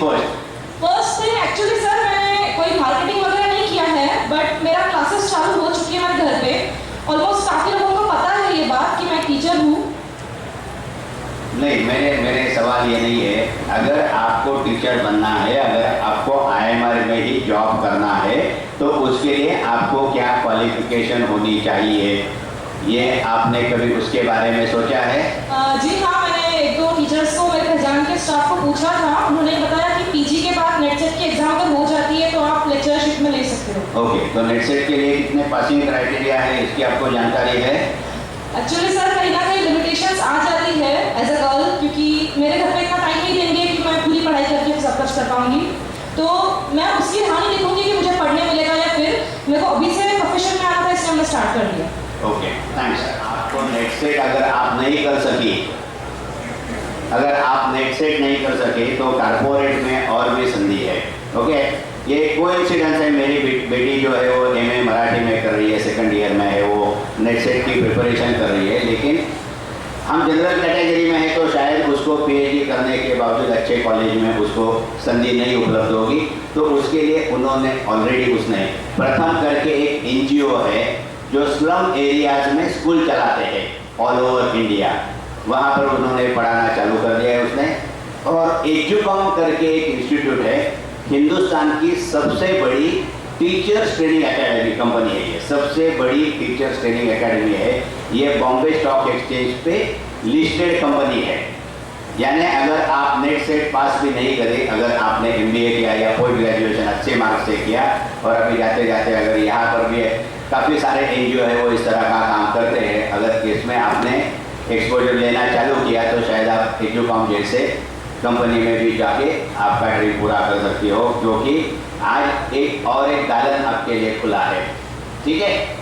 एक्चुअली सर मैंने कोई मार्केटिंग वगैरह नहीं किया है, बट मेरा क्लासेस चालू हो चुकी है मेरे घर पे. ऑलमोस्ट काफ़ी लोगों को पता है ये बात कि मैं टीचर हूँ. नहीं, मेरे सवाल ये नहीं है. अगर आपको टीचर बनना है, अगर आपको IMR में ही जॉब करना है, तो उसके लिए आपको क्या क्वालिफिकेशन होनी चाहिए, ये आपने कभी उसके बारे में सोचा है? जी हाँ, मैंने एक दो टीचर्स को, मेरे पहचान के स्टाफ को पूछा था. उन्होंने बताया कि पीजी के बाद नेट सेट की एग्जाम अगर हो जाती है तो आप लेक्चरशिप में ले सकते हो. ओके, तो नेट सेट के लिए कितने पासिंग क्राइटेरिया है, इसकी आपको जानकारी है? एक्चुअली सर कहीं ना कहीं लिमिटेशंस आ जाती है एज अ गर्ल, क्योंकि मेरे घर पे इतना टाइम नहीं देंगे कि मैं पूरी पढ़ाई करके सब कुछ कर पाऊंगी. तो मैं उसकी हानि देखूंगी कि मुझे पढ़ने मिलेगा या फिर मेरे को अभी से प्रोफेशन में आना था, इसलिए हमने स्टार्ट कर दिया. Okay, thanks. आपको नेट सेट अगर आप नहीं कर सकी, अगर आप नेट सेट नहीं कर सके तो कारपोरेट में और भी संधि है. ओके, ये कोइंसिडेंस है. मेरी बेटी जो है वो MA मराठी में कर रही है, सेकंड ईयर में है, वो नेट सेट की प्रिपरेशन कर रही है. लेकिन हम जनरल कैटेगरी में है तो शायद उसको PhD करने के बावजूद अच्छे कॉलेज में उसको संधि नहीं उपलब्ध होगी. तो उसके लिए उन्होंने ऑलरेडी उसने प्रथम करके एक NGO है जो स्लम एरियाज में स्कूल चलाते हैं ऑल ओवर इंडिया. वहाँ पर उन्होंने पढ़ाना चालू कर दिया है उसने. और एजुकॉम करके एक इंस्टीट्यूट है, हिंदुस्तान की सबसे बड़ी टीचर्स ट्रेनिंग एकेडमी कंपनी है. ये सबसे बड़ी टीचर्स ट्रेनिंग एकेडमी है. ये बॉम्बे स्टॉक एक्सचेंज पे लिस्टेड कंपनी है. यानी अगर आप नेट सेट पास भी नहीं करे, अगर आपने MBA किया या पोस्ट ग्रेजुएशन अच्छे मार्क्स से किया और अभी जाते जाते अगर यहाँ पर भी काफ़ी सारे NGO है वो इस तरह का काम करते हैं, अगर इसमें आपने एक्सपोजर लेना चालू किया तो शायद आप एजुकॉम जैसे कंपनी में भी जाके आपका ड्रीम पूरा कर सकती हो, क्योंकि आज एक गार्डन आपके लिए खुला है. ठीक है.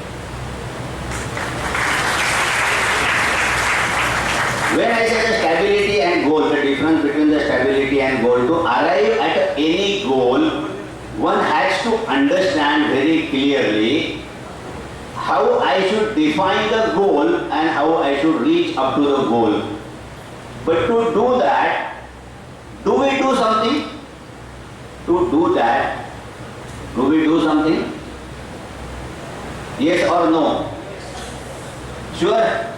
When I say the stability and goal, the difference between the stability and goal, to arrive at any goal, one has to understand very clearly how I should define the goal and how I should reach up to the goal. But to do that, do we do something? To do that, do we do something? Yes or no? Sure.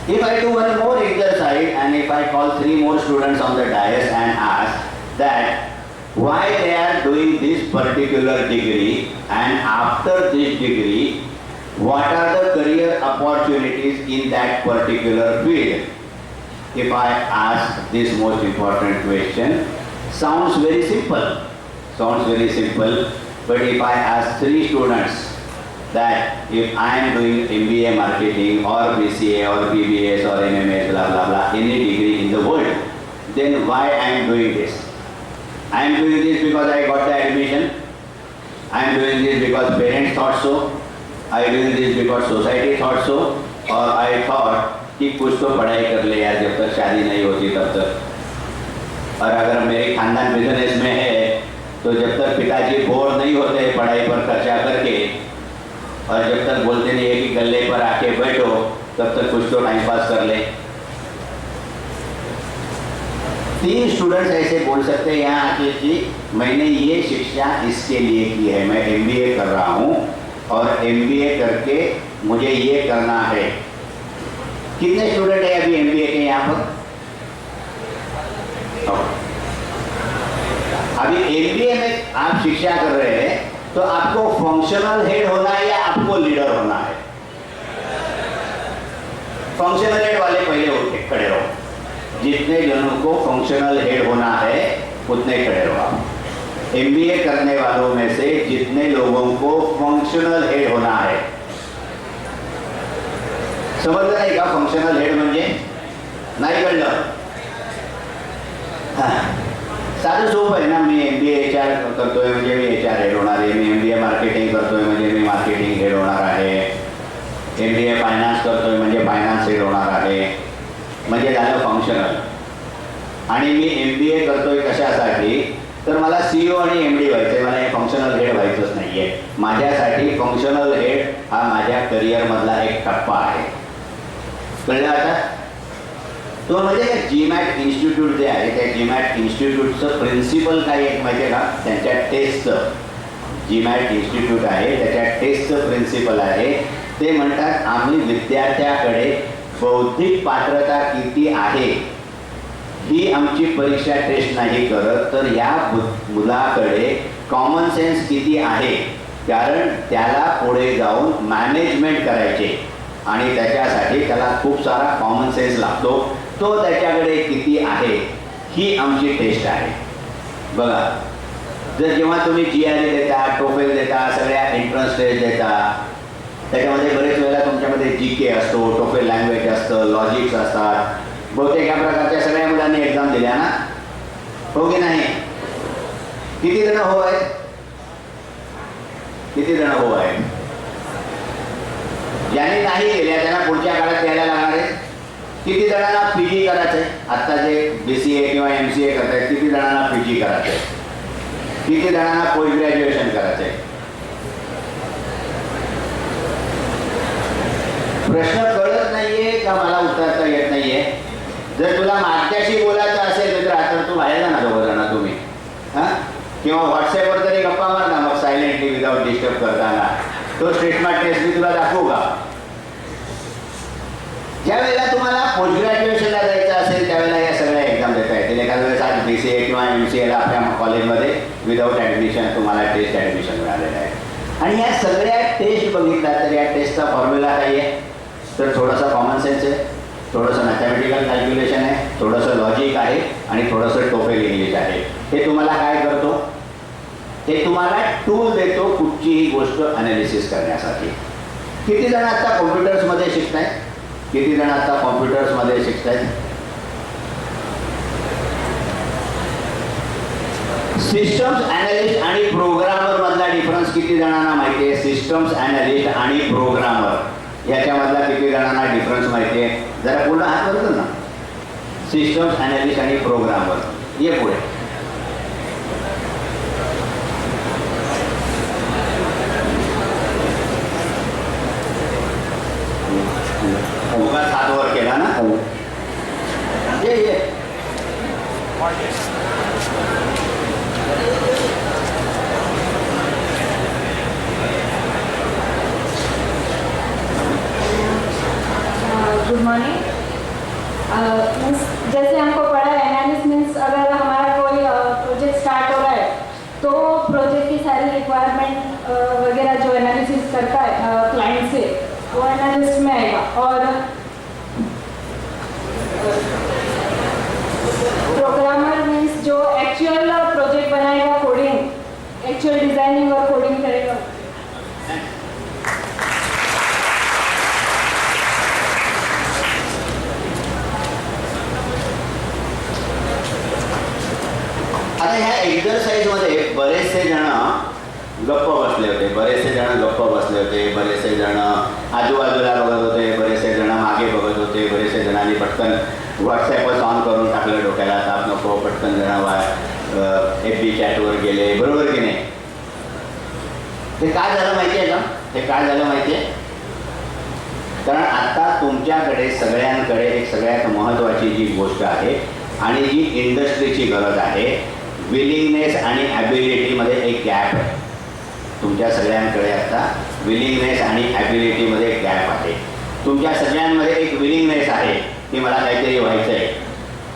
If I do one more exercise and if I call 3 more students on the dais and ask that why they are doing this particular degree and after this degree, what are the career opportunities in that particular field? If I ask this most important question, sounds very simple, but if I ask 3 students that if I am doing MBA marketing or BCA or BBS or MMS blah blah blah, any degree in the world, then why I am doing this? I am doing this because I got the admission. I am doing this because parents thought so. I am doing this because society thought so. और I thought कि कुछ तो पढ़ाई कर ले यार, जब तक शादी नहीं होती तब तक. और अगर मेरे खानदान बिजनेस में है तो जब तक पिताजी बोर नहीं होते पढ़ाई पर खर्चा करके, और जब तक बोलते नहीं है कि गले पर आके बैठो, तब तक कुछ तो टाइम पास कर ले. 3 स्टूडेंट्स ऐसे बोल सकते हैं यहाँ आके कि मैंने ये शिक्षा इसके लिए की है, मैं MBA कर रहा हूँ और MBA करके मुझे ये करना है. कितने स्टूडेंट है अभी MBA के यहाँ पर? अभी MBA में आप शिक्षा कर रहे हैं तो आपको फंक्शनल हेड होना है या आपको लीडर होना है? फंक्शनल हेड वाले पहले उठ के खड़े रहो। जितने जनों को फंक्शनल हेड होना है उतने खड़े रहो आप। MBA करने वालों में से जितने लोगों को फंक्शनल हेड होना है, समजलं नाही का? फंक्शनल हेड म्हणजे नाही कळलं? साधं सोपं आहे ना. मी MBA HR करतोय म्हणजे मी HR हेड होणार आहे. मी MBA मार्केटिंग करतोय म्हणजे मी मार्केटिंग हेड होणार आहे. MBA फायनान्स करतोय म्हणजे फायनान्स हेड होणार आहे. म्हणजे झालं फंक्शनल. आणि मी MBA करतोय कशासाठी? तर मला CEO आणि MD व्हायचंय. मला हे फंक्शनल हेड व्हायचंच नाहीये. माझ्यासाठी फंक्शनल हेड हा माझ्या करिअरमधला एक टप्पा आहे. कळलं आता? तो म्हणजे GMAT इन्स्टिट्यूट जे आहे त्या GMAT इन्स्टिट्यूटचं प्रिन्सिपल काय एक माहिती आहे का? त्यांच्या टेस्टचं GMAT इन्स्टिट्यूट आहे त्याच्या टेस्टचं प्रिन्सिपल आहे. ते म्हणतात आम्ही विद्यार्थ्याकडे बौद्धिक पात्रता किती आहे ही आमची परीक्षा टेस्ट नाही करत, तर या मुलाकडे कॉमन सेन्स किती आहे, कारण त्याला पुढे जाऊन मॅनेजमेंट करायचे आणि त्याच्यासाठी त्याला खूप सारा कॉमन सेन्स लागतो. तो त्याच्याकडे किती आहे ही आमची टेस्ट आहे. बघा, जर जेव्हा तुम्ही GRE देता, टोफेल देता, सगळ्या एंट्रन्स टेस्ट देता, त्याच्यामध्ये बरेच वेळेला तुमच्यामध्ये GK असतो, टोफेल लँग्वेज असतं, लॉजिक्स असतात. बहुतेक या प्रकारच्या सगळ्या मुलांनी एक्झाम दिल्या ना, हो की नाही? किती जण हो आहेत? किती जण हो आहेत? ज्यांनी नाही केल्या त्यांना पुढच्या काळात द्यायला लागणार आहे. किती जणांना PG करायचंय? आता जे BCA किंवा MCA करतायत किती जणांना PG करायचंय? किती जणांना पोस्ट ग्रॅज्युएशन करायचंय? प्रश्न कळत नाहीये का मला उत्तरता येत नाहीये? जर तुला माझ्याशी बोलायचं असेल तर आता तू बाहेर जा ना, दोघं जण तुम्ही, हां, किंवा व्हॉट्सअपवर तरी गप्पा मार ना मग सायलेंटली विदाउट डिस्टर्ब करताना. तो स्टेटमेंट टेस्ट मी तुला दाखवू का? ज्या वेळेला तुम्हाला पोस्ट ग्रॅज्युएशनला जायचं असेल त्यावेळेला या सगळ्या एक्झाम देता येतील. एखाद्या वेळेस आज BCA किंवा MCAला आपल्या कॉलेजमध्ये विदाउट ॲडमिशन तुम्हाला टेस्ट ॲडमिशन मिळालेलं आहे. आणि या सगळ्या टेस्ट बघितला तर या टेस्टचा फॉर्म्युला काय आहे? तर थोडासा कॉमन सेन्स आहे, थोडंसं मॅथमॅटिकल कॅल्क्युलेशन आहे, थोडंसं लॉजिक आहे आणि थोडंसं टोफेल इंग्लिश आहे. हे तुम्हाला काय करतो? हे तुम्हाला टूल देतो कुठचीही गोष्ट अनालिसिस करण्यासाठी. किती जण आता कॉम्प्युटर्समध्ये शिकतायत? किती जण आता कॉम्प्युटर्समध्ये शिकतायत? सिस्टम्स ॲनालिस्ट आणि प्रोग्रामर मधला डिफरन्स किती जणांना माहिती आहे? सिस्टम्स ॲनालिस्ट आणि प्रोग्रामर याच्यामधला किती जणांना डिफरन्स माहिती आहे? जरा पूर्ण हात करतो ना. सिस्टम्स ॲनालिस्ट आणि प्रोग्रामर. ये पुढे. उगाच हात वर केला ना. ये गुड मॉर्निंग. जैसे हमको पढ़ा है एनालिसिस मीन्स अगर हमारा कोई प्रोजेक्ट स्टार्ट हो रहा है तो प्रोजेक्ट की सारी रिक्वायरमेंट वगैरह जो एनालिसिस करता है क्लाइंट से वो एनालिस्ट में आएगा. और प्रोग्रामर मीन्स जो एक्चुअल प्रोजेक्ट बनाएगा, कोडिंग, एक्चुअल डिजाइनिंग और कोडिंग करेगा. आता ह्या एक्झरसाइजमध्ये बरेचसे जण गप्प बसले होते, बरेचसे जण आजूबाजूला बघत होते, बरेचसे जण मागे बघत होते, बरेचसे जणांनी पटकन व्हॉट्सॲपच ऑन करून टाकलं, डोक्याला ताप नको, पटकन जण FB चॅटवर गेले, बरोबर की नाही? हे काय झालं माहिती आहे का? हे काय झालं माहिती आहे? कारण आता तुमच्याकडे सगळ्यांकडे एक सगळ्यात महत्त्वाची जी गोष्ट आहे आणि जी इंडस्ट्रीची गरज आहे, विलिंगनेस आणि ॲबिलिटीमध्ये एक गॅप आहे. तुमच्या सगळ्यांकडे आता विलिंगनेस आणि ॲबिलिटीमध्ये एक गॅप आहे. तुमच्या सगळ्यांमध्ये एक विलिंगनेस आहे की मला काहीतरी व्हायचं आहे.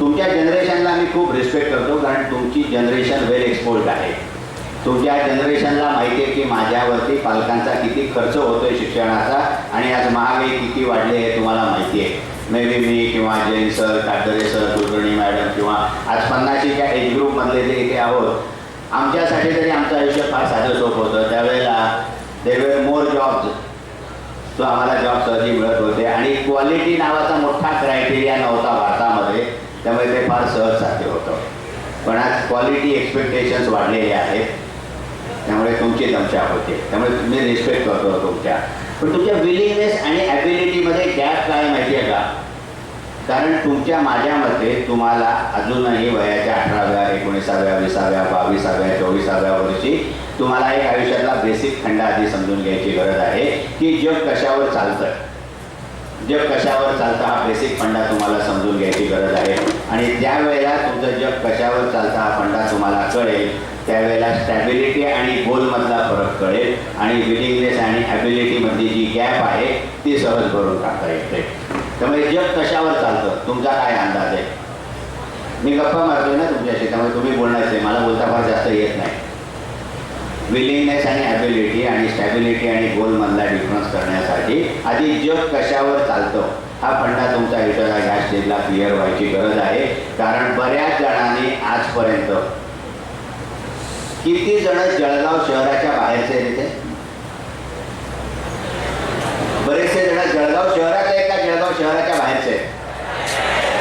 तुमच्या जनरेशनला मी खूप रिस्पेक्ट करतो, कारण तुमची जनरेशन वेल एक्सपोज्ड आहे. तुमच्या जनरेशनला माहिती आहे की माझ्यावरती पालकांचा किती खर्च होतोय शिक्षणाचा, आणि आज महागाई किती वाढली आहे तुम्हाला माहिती आहे. मे बी मी किंवा Jain sir, काटरे sir, Kulkarni madam किंवा आज 50च्या एज ग्रुपमधले जे इथे आहोत, आमच्यासाठी तरी आमचं आयुष्य फार साधं सोपं होतं. त्यावेळेला देर वर मोर जॉब्स, तो आम्हाला जॉब सहजी मिळत होते, आणि क्वालिटी नावाचा मोठा क्रायटेरिया नव्हता भारतामध्ये, त्यामुळे ते फार सहज साध्य होतं. पण आज क्वालिटी एक्सपेक्टेशन्स वाढलेले आहेत, त्यामुळे तुमची दमछाक होते. त्यामुळे मी रिस्पेक्ट करतो तुमच्या, पण तुमच्या विलिंगनेस आणि ॲबिलिटीमध्ये गॅप काय माहिती आहे का? कारण तुमच्या माझ्या मते तुम्हाला अजूनही वयाच्या 18व्या, 19व्या, 20व्या, 22व्या, 24व्या वर्षी तुम्हाला एक आयुष्यातला बेसिक खंड आधी समजून घ्यायची गरज आहे की जग कशावर चालतं. जग कशावर चालतं हा बेसिक फंडा तुम्हाला समजून घ्यायची गरज आहे. आणि त्यावेळेला तुमचं जग कशावर चालतं हा फंडा तुम्हाला कळेल, त्यावेळेला स्टॅबिलिटी आणि गोलमधला फरक कळेल, आणि विलिंगनेस आणि ॲबिलिटीमधली जी गॅप आहे ती सहज भरून टाकता येते. त्यामुळे जग कशावर चालतं तुमचा काय अंदाज आहे? मी गप्पा मारतोय ना तुमच्याशी, त्यामुळे तुम्ही बोलण्याचं आहे, मला बोलता फार जास्त येत नाही. विलिंगनेस आणि ॲबिलिटी आणि स्टॅबिलिटी आणि गोलमधला डिफरन्स करण्यासाठी आधी जग कशावर चालतं हा फंडा तुमच्या आयुष्याला ह्या स्टेजला क्लिअर व्हायची गरज आहे. कारण बऱ्याच जणांनी आजपर्यंत किती जण जळगाव शहराच्या बाहेरचे आहेत इथे? बरेचसे जण जळगाव शहरात आहे का जळगाव शहराच्या बाहेरचे?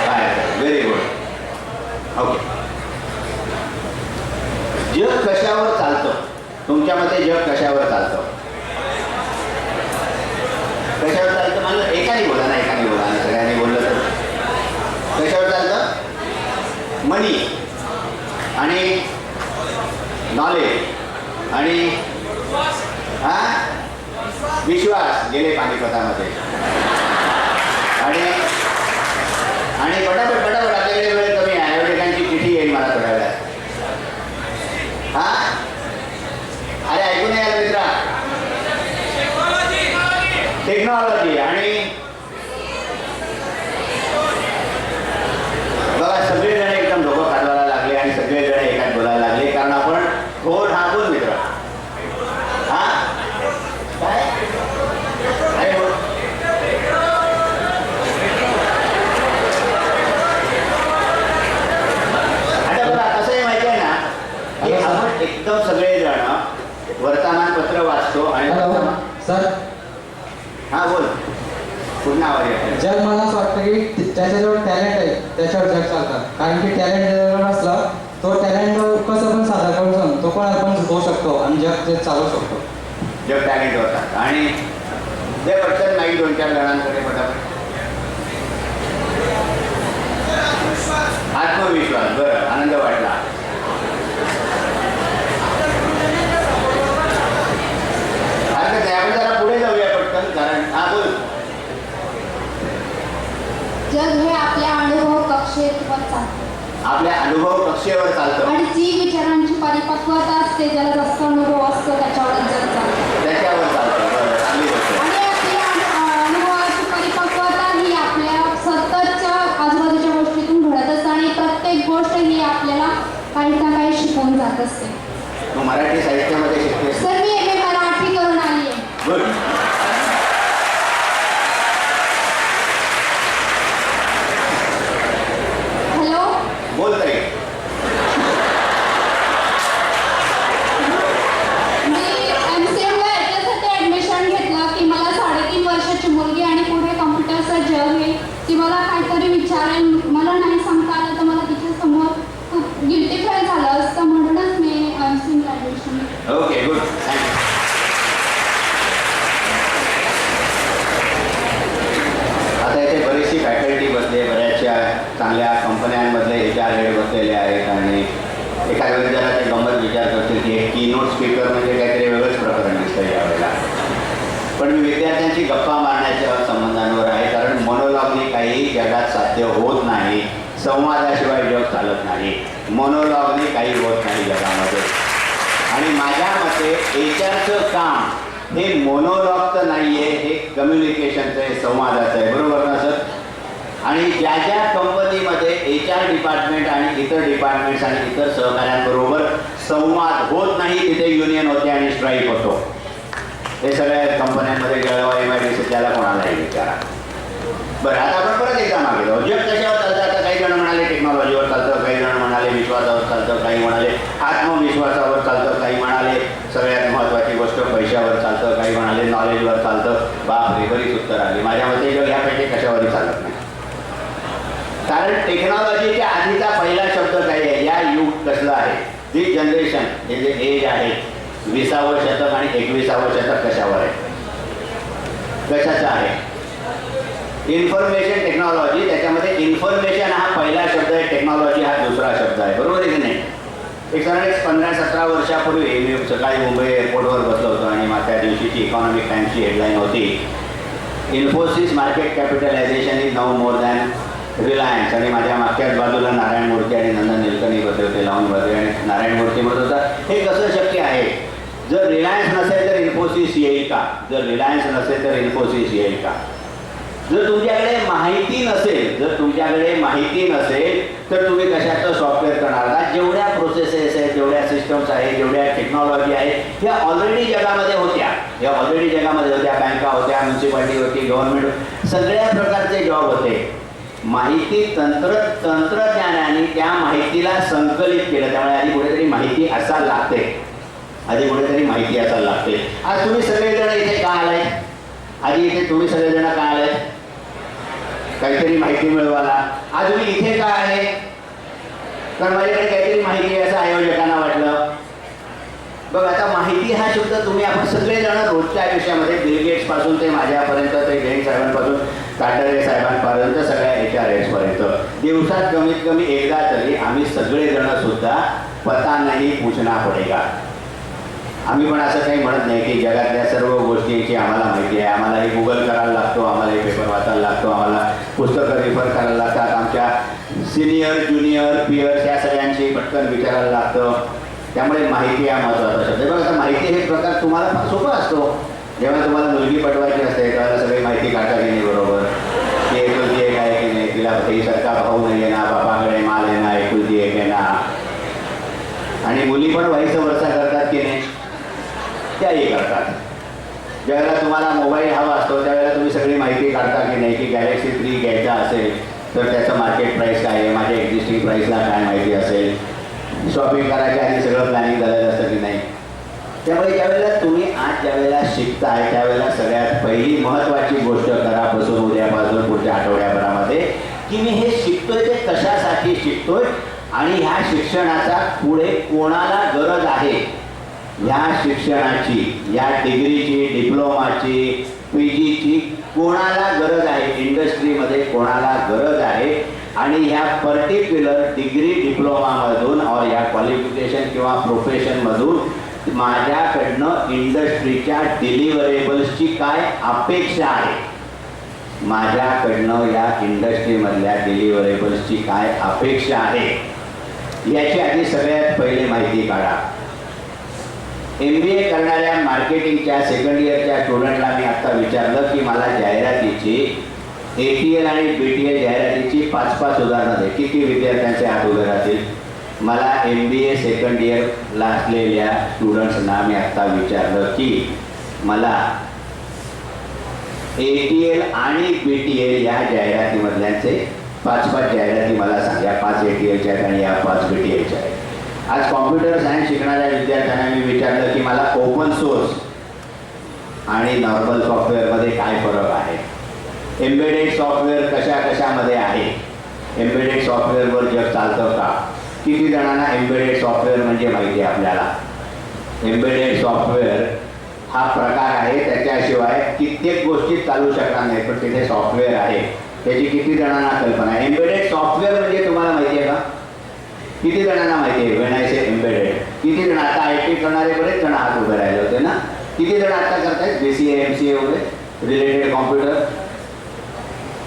बाहेरचे. Very good. ओके. जग कशावर चालतं तुमच्या मते? जग कशावर चालतं? कशावर चालतं मला एकाने बोला ना, एकाने बोला ना, सगळ्यांनी बोललं तर. कशावर चालतं? मनी आणि नॉलेज आणि विश्वास गेले पानिपतामध्ये, आणि पटापट आपल्याकडे वेळ कमी आहे, आयोजकांची चिठी येईल मला थोड्या वेळात. अरे ऐकून यायला मित्रा, टेक्नॉलॉजी. आणि बघा सगळेजण एकदम डोकं खाजवायला लागले आणि सगळेजण एकाच बोलायला लागले, कारण आपण थोड हा बोल मित्र. काय अरे बोल. आता बघा कसं आहे माहिती आहे ना की आपण एकदम सगळेजण वर्तमानपत्र वाचतो आणि सर हा बोल. पूर्ण आवाज येतो. जग मला असं वाटतं की त्याच्याजवळ टॅलेंट आहे त्याच्यावर जग चालतं. कारण की टॅलेंट जर असला तो टॅलेंट कसं पण सादर करू शकतो, तो कोणाला पण शिकवू शकतो आणि जग ते चालू शकतो. जग टॅलेंट होतात. आणि ते पटकन नाही 2-4 जणांकडे पटापट. आत्मविश्वास. बरं, आनंद वाटला. आपण जरा पुढे जाऊया पटकन, कारण हा बोल. जग हे आपल्या अनुभव कक्षेवर चालतं. आपल्या अनुभव कक्षेवर चालतं. आणि जी विचारांची परिपक्वता असते, ज्याला जास्त अनुभव असतो त्याच्यावर जग चालतं. त्याच्यावर चालतं. बरं, चांगली गोष्ट. आणि आपल्या अनुभवाची परिपक्वता ही आपल्या सततच्या आजूबाजूच्या गोष्टीतून घडत असते, आणि प्रत्येक गोष्ट ही आपल्याला काही ना काही शिकवून जात असते. तू मराठी साहित्यामध्ये शिकते? सर मी एम.ए. मराठी करून आली आहे. गुड. हॅलो बोल ताई. मी MCMला याच्यासाठी ॲडमिशन घेतलं की मला 3.5 वर्षाची मुलगी आणि पुढे कम्प्युटरचं जग आहे, ती मला काहीतरी विचारेल, मला नाही सांगता आलं तर मला तिच्यासमोर खूप गिल्टी फील झालं असतं, म्हणूनच मी MCMला ॲडमिशन घेतलं. Okay, good. आता इथे बरीचशी फॅकल्टी बसले, बऱ्याचशा चांगल्या कंपन्यांमधले HR हेड बसलेले आहेत, आणि एखाद्या वेळेस जरा ते गंमत विचार करतील की एक कीनोट स्पीकर म्हणजे काहीतरी वेगळंच प्रकरण दिसतं यावेळेला. पण मी विद्यार्थ्यांची गप्पा मारण्याच्या संबंधांवर आहे, कारण मोनोलॉगनी काही जगात साध्य होत नाही. संवादाशिवाय जग चालत नाही. मोनोलॉगनी काही होत नाही जगामध्ये. आणि माझ्या मते HRचं काम हे मोनोलॉगचं नाही आहे, हे कम्युनिकेशनचं आहे, संवादाचं आहे. बरोबर ना सर? आणि ज्या ज्या कंपनीमध्ये HR डिपार्टमेंट आणि इतर डिपार्टमेंट्स आणि इतर सहकाऱ्यांबरोबर संवाद होत नाही तिथे युनियन होते आणि स्ट्राईक होतो. हे सगळ्या कंपन्यांमध्ये जळगाव MIDC त्याला कोणालाही विचारा. बरं, आता आपण परत एकदा मागे जाऊ. जग कशावर चालतं? आता काही जण म्हणाले टेक्नॉलॉजीवर चालतं, काही जण म्हणाले विश्वासावर चालतं, काही म्हणाले आत्मविश्वासावर चालतं, काही म्हणाले सगळ्यात महत्त्वाची गोष्ट पैशावर चालतं, काही म्हणाले नॉलेजवर चालतं. बापरे, बरीच उत्तर आली. माझ्या मते जग ह्यापैकी कशावरही चालत नाही. कारण टेक्नॉलॉजीच्या आधीचा पहिला शब्द काय आहे? या युग कसलं आहे? दिस जनरेशन, हे जे एज आहे 20वे शतक आणि 21वे शतक कशावर आहे? कशाचं आहे? Information technology. त्याच्यामध्ये इन्फॉर्मेशन हा पहिला शब्द आहे, टेक्नॉलॉजी हा दुसरा शब्द आहे. बरोबर आहे की नाही? एक साधारण 15-17 वर्षापूर्वी मी सकाळी मुंबई एअरपोर्टवर बसलो होतो आणि त्या दिवशीची इकॉनॉमिक टाइम्सची हेडलाईन होती, Infosys market capitalisation is now more than Reliance. आणि माझ्या मागच्याच बाजूला नारायण मूर्ती आणि नंदन निलकणी बसले होते लावून बसले. आणि नारायण मूर्ती म्हणत होता, हे कसं शक्य आहे? जर रिलायन्स नसेल तर इन्फोसिस येईल का? जर रिलायन्स नसेल तर इन्फोसिस येईल का? जर तुमच्याकडे माहिती नसेल तर तुम्ही कशाचं सॉफ्टवेअर करणार का? जेवढ्या प्रोसेसेस आहेत, जेवढ्या सिस्टम्स आहेत, जेवढ्या टेक्नॉलॉजी आहे, ह्या ऑलरेडी जगामध्ये होत्या. बँका होत्या, म्युन्सिपालिटी होती, गव्हर्नमेंट, सगळ्या प्रकारचे जॉब होते. माहिती तंत्रज्ञानाने त्या माहितीला संकलित केलं. त्यामुळे आधी कुठेतरी माहिती असायला लागते. आज तुम्ही सगळेजण इथे का आलाय? आधी इथे तुम्ही सगळेजण का आलाय? काहीतरी माहिती मिळवायला. आज तुम्ही इथे का आहे? कारण माझ्याकडे काहीतरी माहिती आहे असं आयोजकांना वाटलं. बघ, आता माहिती हा शब्द आपण सगळेजण रोजच्या आयुष्यामध्ये, बिल गेट्स पासून ते माझ्यापर्यंत, ते जैन साहेबांपासून काटरे साहेबांपर्यंत, सगळ्या HRS पर्यंत दिवसात कमीत कमी एकदा तरी आम्ही सगळेजण सुद्धा पता नाही पूछना पडेगा. आम्ही पण असं काही म्हणत नाही की जगातल्या सर्व गोष्टींची आम्हाला माहिती आहे, आम्हाला हे गुगल करायला लागतो, आम्हाला हे पेपर वाचायला लागतो, आम्हाला पुस्तकं रेफर करायला लागतात, आमच्या सिनियर ज्युनियर पियर्स या सगळ्यांशी पटकन विचारायला लागतं. त्यामुळे माहिती हा महत्त्वाचा शब्द आहे. बघा, आता माहिती हे प्रकार तुम्हाला फार सोपा असतो. जेव्हा तुम्हाला मुलगी पटवायची असते तेव्हा सगळी माहिती काढता की नाही? बरोबर. ती एकुलती एक आहे की नाही? तिला सारखा भाऊ नाही आहे ना, बापाकडे माल आहे ना, एकुलती एक आहे ना. आणि मुली पण व्हायचं वर्षा करतात की नाही? त्याही करतात. ज्यावेळेला तुम्हाला मोबाईल हवा असतो त्यावेळेला तुम्ही सगळी माहिती काढता की नाही? की गॅलेक्सी 3 घ्यायचा असेल तर त्याचं मार्केट प्राईस काय आहे, माझ्या एक्झिस्टिंग प्राईसला काय माहिती असेल, शॉपिंग करायच्या आधी सगळं प्लॅनिंग झालेलं असतं की नाही? त्यामुळे ज्यावेळेला तुम्ही ज्यावेळेला शिकताय त्यावेळेला सगळ्यात पहिली महत्त्वाची गोष्ट करा, बसून उद्यापासून पुढच्या आठवड्याभरामध्ये, की मी हे शिकतोय ते कशासाठी शिकतोय आणि ह्या शिक्षणाचा पुढे कोणाला गरज आहे. ह्या शिक्षणाची, या डिग्रीची, डिप्लोमाची, PGची कोणाला गरज आहे, इंडस्ट्रीमध्ये कोणाला गरज आहे. आणि ह्या पर्टिक्युलर डिग्री डिप्लोमामधून और या क्वालिफिकेशन किंवा प्रोफेशनमधून माझ्याकडनं इंडस्ट्रीच्या डिलिव्हरेबल्सची काय अपेक्षा आहे, माझ्याकडनं या इंडस्ट्रीमधल्या डिलिव्हरेबल्सची काय अपेक्षा आहे, याची आधी सगळ्यात पहिले माहिती काढा. MBA करणाऱ्या मार्केटिंगच्या सेकंड इयरच्या स्टुडंटला मी आत्ता विचारलं की मला जाहिरातीची ATL आणि BTL जाहिरातीची 5-5 उदाहरणं दे. किती विद्यार्थ्यांचे हात उभे राहतील? मला MBA सेकंड इयरला असलेल्या स्टुडंट्सना मी आत्ता विचारलं की मला ATL आणि BTL या जाहिरातीमधल्यांचे 5-5 जाहिराती मला सांगा. 5 ATLच्या आहेत आणि या 5 BTLच्या आहेत. आज कॉम्प्युटर सायन्स शिकणाऱ्या विद्यार्थ्यांना मी विचारलं की मला ओपन सोर्स आणि नॉर्मल सॉफ्टवेअरमध्ये काय फरक आहे, एम्बेडेड सॉफ्टवेअर कशामध्ये आहे, एम्बेडेड सॉफ्टवेअरवर जग चालतं का, किती जणांना एम्बेडेड सॉफ्टवेअर म्हणजे माहिती आहे आपल्याला. एम्बेडेड सॉफ्टवेअर हा प्रकार आहे, त्याच्याशिवाय कित्येक गोष्टी चालू शकणार नाही, पण तिथे सॉफ्टवेअर आहे, त्याची किती जणांना कल्पना आहे. एम्बेडेड सॉफ्टवेअर म्हणजे तुम्हाला माहिती आहे का? किती जणांना माहिती आहे? व्हेन आय से एम्बेडेड, किती जण आता IT करणारे बरेच जण हात उभे राहिले होते ना, किती जण आता करतायत BCA MCA वगैरे रिलेटेड कॉम्प्युटर?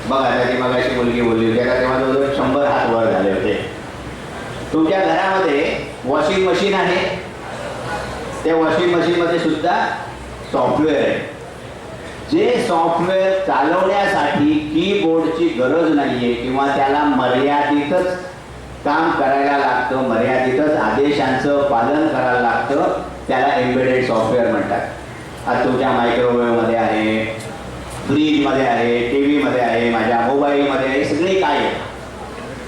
बघा, त्याची मगाशी मुलगी बोलली होती, आता तेव्हा जवळजवळ 100 हात वर झाले होते. तुमच्या घरामध्ये वॉशिंग मशीन आहे, त्या वॉशिंग मशीनमध्ये सुद्धा सॉफ्टवेअर आहे. जे सॉफ्टवेअर चालवण्यासाठी कीबोर्डची गरज नाहीये किंवा त्याला मर्यादितच काम करायला लागतं, मर्यादितच आदेशांचं पालन करायला लागतं, त्याला एम्बेडेड सॉफ्टवेअर म्हणतात. आज तुमच्या मायक्रोवेव्हमध्ये आहे, फ्रीजमध्ये आहे, टी व्हीमध्ये आहे, माझ्या मोबाईलमध्ये आहे, सगळी काय आहे,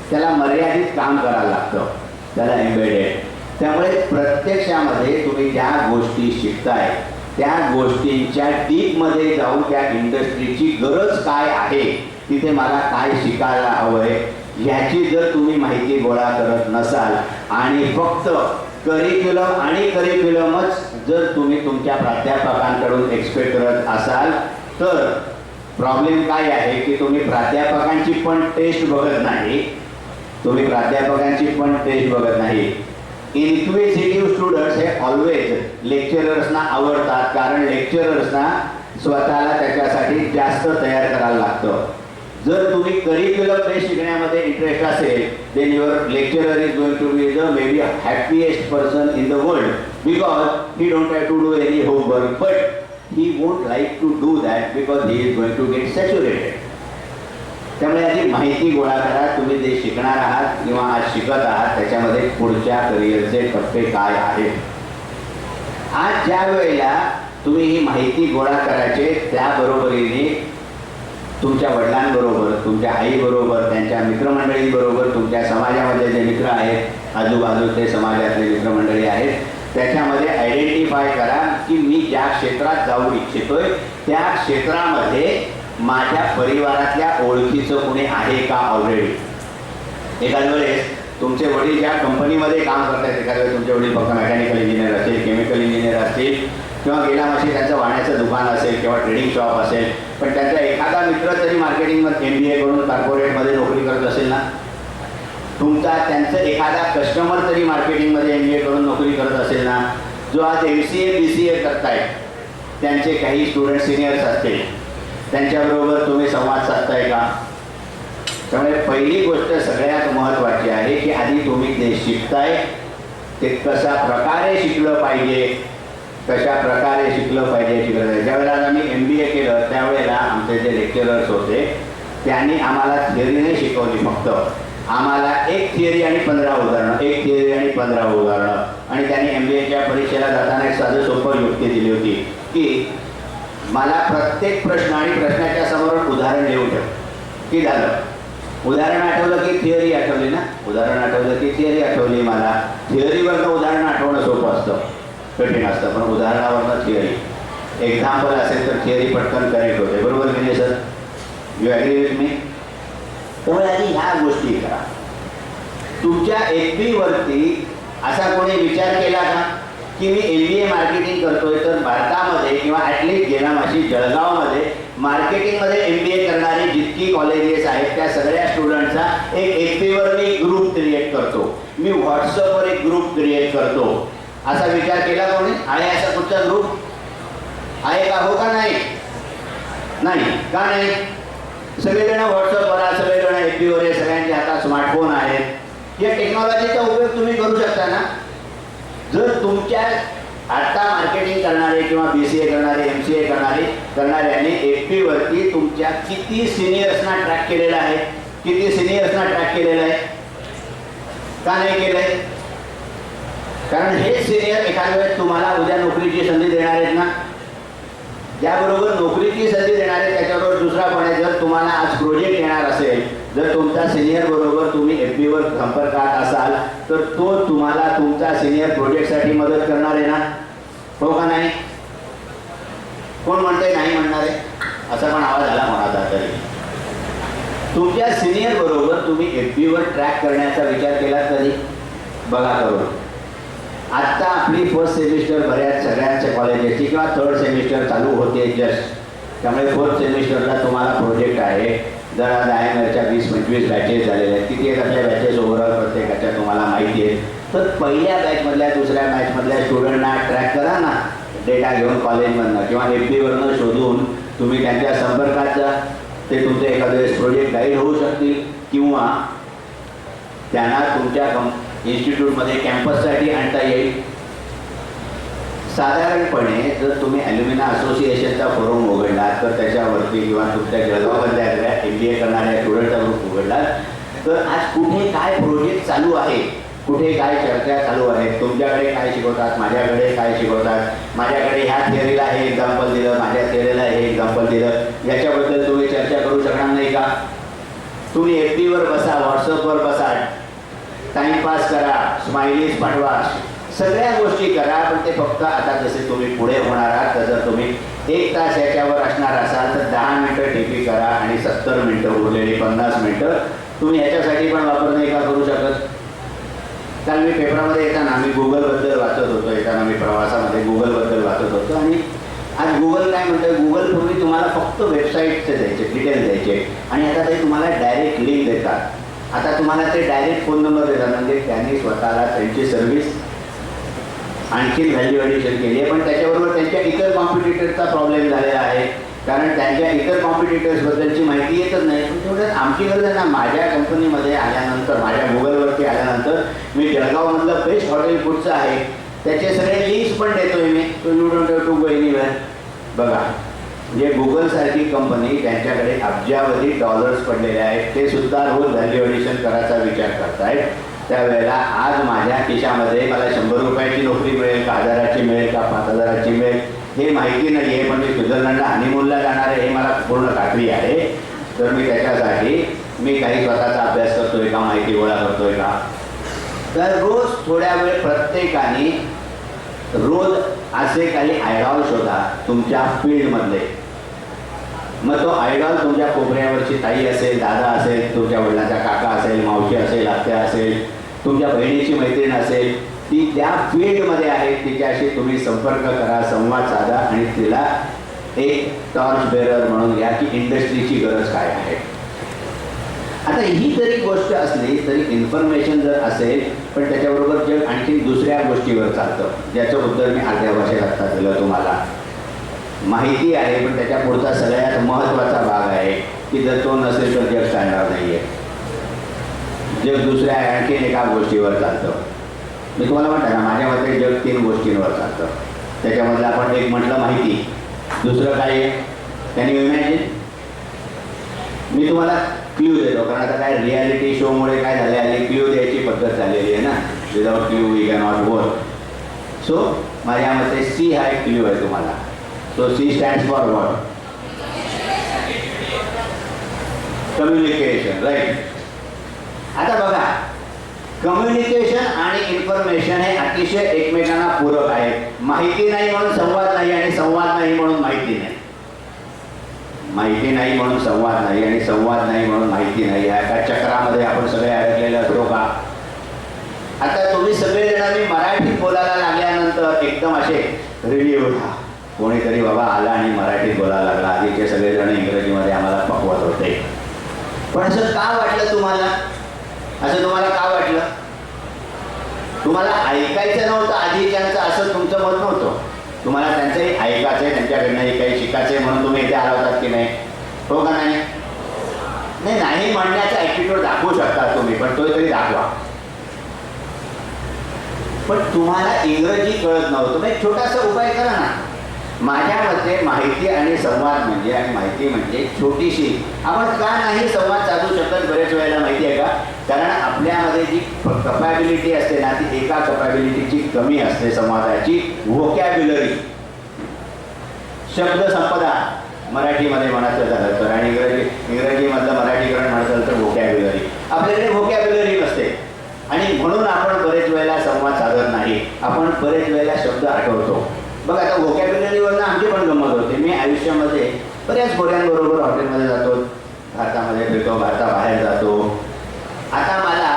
त्याला मर्यादित काम करायला लागतं, त्याला एम्बेडेड. त्यामुळे प्रत्यक्षामध्ये तुम्ही ज्या गोष्टी शिकताय त्या गोष्टींच्या डीपमध्ये जाऊन त्या इंडस्ट्रीची गरज काय आहे, तिथे मला काय शिकायला हवंय ह्याची जर तुम्ही माहिती गोळा करत नसाल आणि फक्त करिक्युलम आणि करिक्युलमच जर तुम्ही तुमच्या प्राध्यापकांकडून एक्सपेक्ट करत असाल तर प्रॉब्लेम काय आहे की तुम्ही प्राध्यापकांची पण टेस्ट बघत नाही, तुम्ही प्राध्यापकांची पण टेस्ट बघत नाही. इन्क्विजिटिव्ह स्टुडंट्स हे ऑलवेज लेक्चरर्सना आवडतात, कारण लेक्चरर्सना स्वतःला त्याच्यासाठी जास्त तयार करायला लागतं. जर तुम्ही करिक्युलम बेस शिकण्यामध्ये इंटरेस्ट असेल then your lecturer is going to be the may be happiest person in the world because he don't have to do any homework but he won't like to do that because he is going to get saturated. त्यामुळे याची माहिती गोळा करा, तुम्ही जे शिकणार आहात किंवा आज शिकत आहात त्याच्यामध्ये पुढच्या करिअरचे टप्पे काय आहेत. आज ज्या वेळेला तुम्ही ही माहिती गोळा करायचे त्याबरोबरीने तुमच्या वडिलांबरोबर, तुमच्या आईबरोबर, त्यांच्या मित्रमंडळींबरोबर, तुमच्या समाजामध्ये जे मित्र आहेत, आजूबाजूचे समाजातले मित्रमंडळी आहेत, त्याच्यामध्ये आयडेंटिफाय करा की मी ज्या क्षेत्रात जाऊ इच्छितोय त्या क्षेत्रामध्ये माझ्या परिवारातल्या ओळखीचं कोणी आहे का ऑलरेडी. एखाद्या वेळेस तुमचे वडील ज्या कंपनीमध्ये काम करतात, एखाद्या वेळेस तुमचे वडील फक्त मेकॅनिकल इंजिनियर असतील, केमिकल इंजिनियर असतील किंवा गेल्या वर्षी त्यांचं वाण्याचं दुकान असेल किंवा ट्रेडिंग शॉप असेल, पण त्यांचा एखादा मित्र तरी मार्केटिंगमध्ये MBA करून कॉर्पोरेटमध्ये नोकरी करत असेल ना, तुमचा त्यांचं एखादा कस्टमर तरी मार्केटिंगमध्ये MBA करून नोकरी करत असेल ना, जो आज MCA BCA करतायत त्यांचे काही स्टुडंट सिनियर्स असतील, त्यांच्याबरोबर तुम्ही संवाद साधताय का. त्यामुळे पहिली गोष्ट सगळ्यात महत्त्वाची आहे की आधी तुम्ही जे शिकताय ते कशा प्रकारे शिकलं पाहिजे, कशा प्रकारे शिकलं पाहिजे शिकलं. ज्यावेळेला आम्ही MBA केलं त्यावेळेला आमचे जे लेक्चरर्स होते त्यांनी आम्हाला थिअरी नाही शिकवली, फक्त आम्हाला एक थिअरी आणि 15 उदाहरणं, एक थिअरी आणि 15 उदाहरणं. आणि त्यांनी MBAच्या परीक्षेला जाताना एक साधं सोपं युक्ती दिली होती की मला प्रत्येक प्रश्न आणि प्रश्नाच्या समोर उदाहरण लिहून ठेव. की झालं, उदाहरण आठवलं की थिअरी आठवली ना, उदाहरण आठवलं की थिअरी आठवली. मला थिअरीवरनं उदाहरण आठवणं सोपं असतं, कठीण असतं, पण उदाहरणावरनं थिअरी. एक्झाम्पल असेल तर थिअरी पटकन करेक्ट होते. बरोबर की नाही sir? You agree with me? त्यामुळे आधी ह्या गोष्टी करा. तुमच्या FB वरती असा कोणी विचार केला का की मी MBA मार्केटिंग करतोय तर भारतामध्ये किंवा ॲटलिस्ट गेल्या वर्षी जळगावमध्ये मार्केटिंगमध्ये MBA करणारी जितकी कॉलेजेस आहेत त्या सगळ्या स्टुडंटचा एक FB मी ग्रुप क्रिएट करतो, मी व्हॉट्सअपवर एक ग्रुप क्रिएट करतो. असा विचार केला कोणी? आहे असा कुठचा ग्रुप आहे का? हो का नाही? नाही का नाही? सगळेजण व्हॉट्सअपवर आहे, सगळेजण FBवर आहे, सगळ्यांच्या हातात स्मार्टफोन आहेत. या टेक्नॉलॉजीचा उपयोग तुम्ही करू शकता ना. जर तुमच्या आता मार्केटिंग करणारे किंवा BCA करणारे, MCA करणाऱ्यांनी FB वरती तुमच्या किती सिनियर्सना ट्रॅक केलेला आहे, किती सिनियर्सना ट्रॅक केलेलं आहे? का नाही केलंय? कारण हे सिनियर एखाद्या वेळेस तुम्हाला उद्या नोकरीची संधी देणार आहेत ना. ज्याबरोबर नोकरीची संधी देणार आहे त्याच्याबरोबर दुसरा पण आहे, जर तुम्हाला आज प्रोजेक्ट येणार असेल, जर तुमच्या सिनियर बरोबर तुम्ही FBवर संपर्कात असाल तर तो तुम्हाला तुमचा सिनियर प्रोजेक्टसाठी मदत करणार आहे ना. हो का नाही? कोण म्हणते नाही म्हणणार आहे? असा पण आवाज आला म्हणाला तरी. तुमच्या सिनियर बरोबर तुम्ही FBवर ट्रॅक करण्याचा विचार केला कधी? बघा करून. आत्ता आपली फर्स्ट सेमिस्टर बऱ्याच सगळ्यांच्या कॉलेजेसची किंवा थर्ड सेमिस्टर चालू होते जस्ट. त्यामुळे फोर्थ सेमिस्टरला तुम्हाला प्रोजेक्ट आहे. जर आज IMLच्या 20-25 बॅचेस झालेल्या आहेत, किती आहेत आपल्या बॅचेस ओव्हरऑल प्रत्येकाच्या तुम्हाला माहिती आहे. तर पहिल्या बॅचमधल्या दुसऱ्या बॅचमधल्या स्टुडंटना ट्रॅक करा ना, डेटा घेऊन कॉलेजमधनं किंवा FBवरनं शोधून तुम्ही त्यांच्या संपर्कात जा. ते तुमचे एखाद्या वेळेस प्रोजेक्ट गाईड होऊ शकतील किंवा त्यांना तुमच्या इन्स्टिट्यूटमध्ये कॅम्पससाठी आणता येईल. साधारणपणे जर तुम्ही ॲल्युमिना असोसिएशनचा फोरम उघडलात तर त्याच्यावरती किंवा तुमच्या जळगावमधल्या MBA करणाऱ्या स्टुडंटचा ग्रुप उघडलात तर आज कुठे काय प्रोजेक्ट चालू आहे, कुठे काय चर्चा चालू आहेत, तुमच्याकडे काय शिकवतात, माझ्याकडे काय शिकवतात, माझ्याकडे ह्या थिअरीला हे एक्झाम्पल दिलं, माझ्या थिअरीला हे एक्झाम्पल दिलं, याच्याबद्दल तुम्ही चर्चा करू शकणार नाही का? तुम्ही FB वर बसा, व्हॉट्सअपवर बसा, टाइमपास करा, स्माइलीज पाठवा, सगळ्या गोष्टी करा, पण ते फक्त आता जसे तुम्ही पुढे होणार आहात तर जर तुम्ही 1 तास याच्यावर असणार असाल तर 10 मिनिटं TP करा आणि 70 मिनिटं उरलेली 50 मिनिटं तुम्ही ह्याच्यासाठी पण वापर नाही का करू शकत? काल मी पेपरामध्ये येताना मी गुगलबद्दल वाचत होतो, येताना मी प्रवासामध्ये गुगलबद्दल वाचत होतो आणि आज गुगल काय म्हणतं, गुगल पूर्वी तुम्हाला फक्त वेबसाईटचे द्यायचे, डिटेल द्यायचे आणि आता ते तुम्हाला डायरेक्ट लिंक देतात. आता तुम्हाला ते डायरेक्ट फोन नंबर देतात, म्हणजे त्यांनी स्वतःला त्यांची सर्व्हिस आणखी व्हॅल्यू ॲडिशन केली आहे. पण त्याच्याबरोबर त्यांच्या इतर कॉम्पिटिटरचा प्रॉब्लेम झालेला आहे, कारण त्यांच्या इतर कॉम्पिटिटर्सबद्दलची माहिती येतच नाही. पण तेवढं आमची गरज आहे ना. माझ्या कंपनीमध्ये आल्यानंतर, माझ्या गुगलवरती आल्यानंतर मी जळगावमधलं बेस्ट हॉटेल फूडचं आहे त्याचे सगळे लिंक्स पण देतोय मी. तो you don't have to go anywhere. बघा, म्हणजे गुगलसारखी कंपनी त्यांच्याकडे अब्जावधी डॉलर्स पडलेले आहेत, ते सुद्धा रोज व्हॅल्यू ॲडिशन करायचा विचार करतायत. त्यावेळेला आज माझ्या खिशामध्ये मला 100 रुपयाची नोकरी मिळेल का, 1000ची मिळेल का, 5000ची मिळेल हे माहिती नाही आहे. पण मी स्वित्झर्लंडला हनीमूनला जाणार आहे हे मला पूर्ण खात्री आहे. तर मी त्याच्यासाठी मी काही स्वतःचा अभ्यास करतोय का, माहिती गोळा करतोय का. तर रोज थोड्या वेळ प्रत्येकाने रोज असे काही आयडॉल शोधा तुमच्या फील्डमधले. मग तो आयडॉल तुमच्या कोपऱ्यावरची ताई असेल, दादा असेल, तुमच्या वडिलांचा काका असेल, मावशी असेल, आत्या असेल, तुमच्या बहिणीची मैत्रीण असेल, ती त्या फील्डमध्ये आहे, तिच्याशी तुम्ही संपर्क करा, संवाद साधा आणि तिला एक टॉर्च बेरर म्हणून घ्या की इंडस्ट्रीची गरज काय आहे. आता ही जरी गोष्ट असली तरी इन्फॉर्मेशन जर असेल पण त्याच्याबरोबर जग आणखी दुसऱ्या गोष्टीवर चालतं, ज्याचं उत्तर मी अर्ध्या भाषेत आत्ता दिलं तुम्हाला. माहिती आहे पण त्याच्या पुढचा सगळ्यात महत्त्वाचा भाग आहे की जर तो नसेल तर जग चालणार नाही आहे. जग दुसऱ्या आणखीन एका गोष्टीवर चालतं. मी तुम्हाला म्हणतो ना, माझ्या मते जग 3 गोष्टींवर चालतं. त्याच्यामधलं आपण एक म्हटलं माहिती, दुसरं काय आहे, कॅन यू इमॅजिन. मी तुम्हाला क्ल्यू देतो, कारण आता काय रियालिटी शोमुळे काय झाले आहे, क्ल्यू द्यायची पद्धत झालेली आहे ना. Without clue we can not work. So माझ्या मते C हा एक क्ल्यू आहे तुम्हाला. So C stands for what? Communication, right. आता बघा, कम्युनिकेशन आणि इन्फॉर्मेशन हे अतिशय एकमेकांना पूरक आहेत. माहिती नाही म्हणून संवाद नाही आणि संवाद नाही म्हणून माहिती नाही. माहिती नाही म्हणून संवाद नाही आणि संवाद नाही म्हणून माहिती नाही. या एका चक्रामध्ये आपण सगळे अडकलेले असतो का? आता तुम्ही सगळेजण मी मराठीत बोलायला लागल्यानंतर एकदम असे रिलीव होता, कोणीतरी बाबा आला आणि मराठीत बोलायला लागला. आधीचे सगळेजण इंग्रजीमध्ये आम्हाला पकवत होते. पण असं का वाटलं तुम्हाला? असं तुम्हाला का वाटलं? तुम्हाला ऐकायचं नव्हतं आधीच्यांचं असं तुमचं मत नव्हतं. तुम्हाला त्यांचंही ऐकायचं आहे, त्यांच्याकडनंही काही शिकायचं आहे म्हणून तुम्ही इथे आला होतात की नाही? हो का नाही? नाही म्हणण्याचा ॲटिट्यूड दाखवू शकता तुम्ही, पण तो तरी दाखवा. पण तुम्हाला इंग्रजी कळत नव्हतं, मग एक छोटासा उपाय करा ना. माझ्या मते माहिती आणि संवाद म्हणजे, आणि माहिती म्हणजे छोटीशी, आपण का नाही संवाद साधू शकत बरेच वेळेला माहिती आहे का? कारण आपल्यामध्ये जी कपॅबिलिटी असते ना, ती एका कपॅबिलिटीची कमी असते संवादाची, व्होकॅब्युलरी, शब्दसंपदा मराठीमध्ये म्हणायचं झालं तर, आणि इंग्रजीमधलं मराठीकरण म्हणायचं तर व्होकॅब्युलरी. आपल्याकडे व्होकॅब्युलरी नसते आणि म्हणून आपण बरेच वेळेला संवाद साधत नाही. आपण बरेच वेळेला शब्द आठवतो. बघ आता व्होकॅब्युलरीवरनं आमची पण गंमत होते. मी आयुष्यामध्ये बऱ्याच गोऱ्यांबरोबर हॉटेलमध्ये जातो, भारतामध्ये फिरतो, भारताबाहेर जातो. आता मला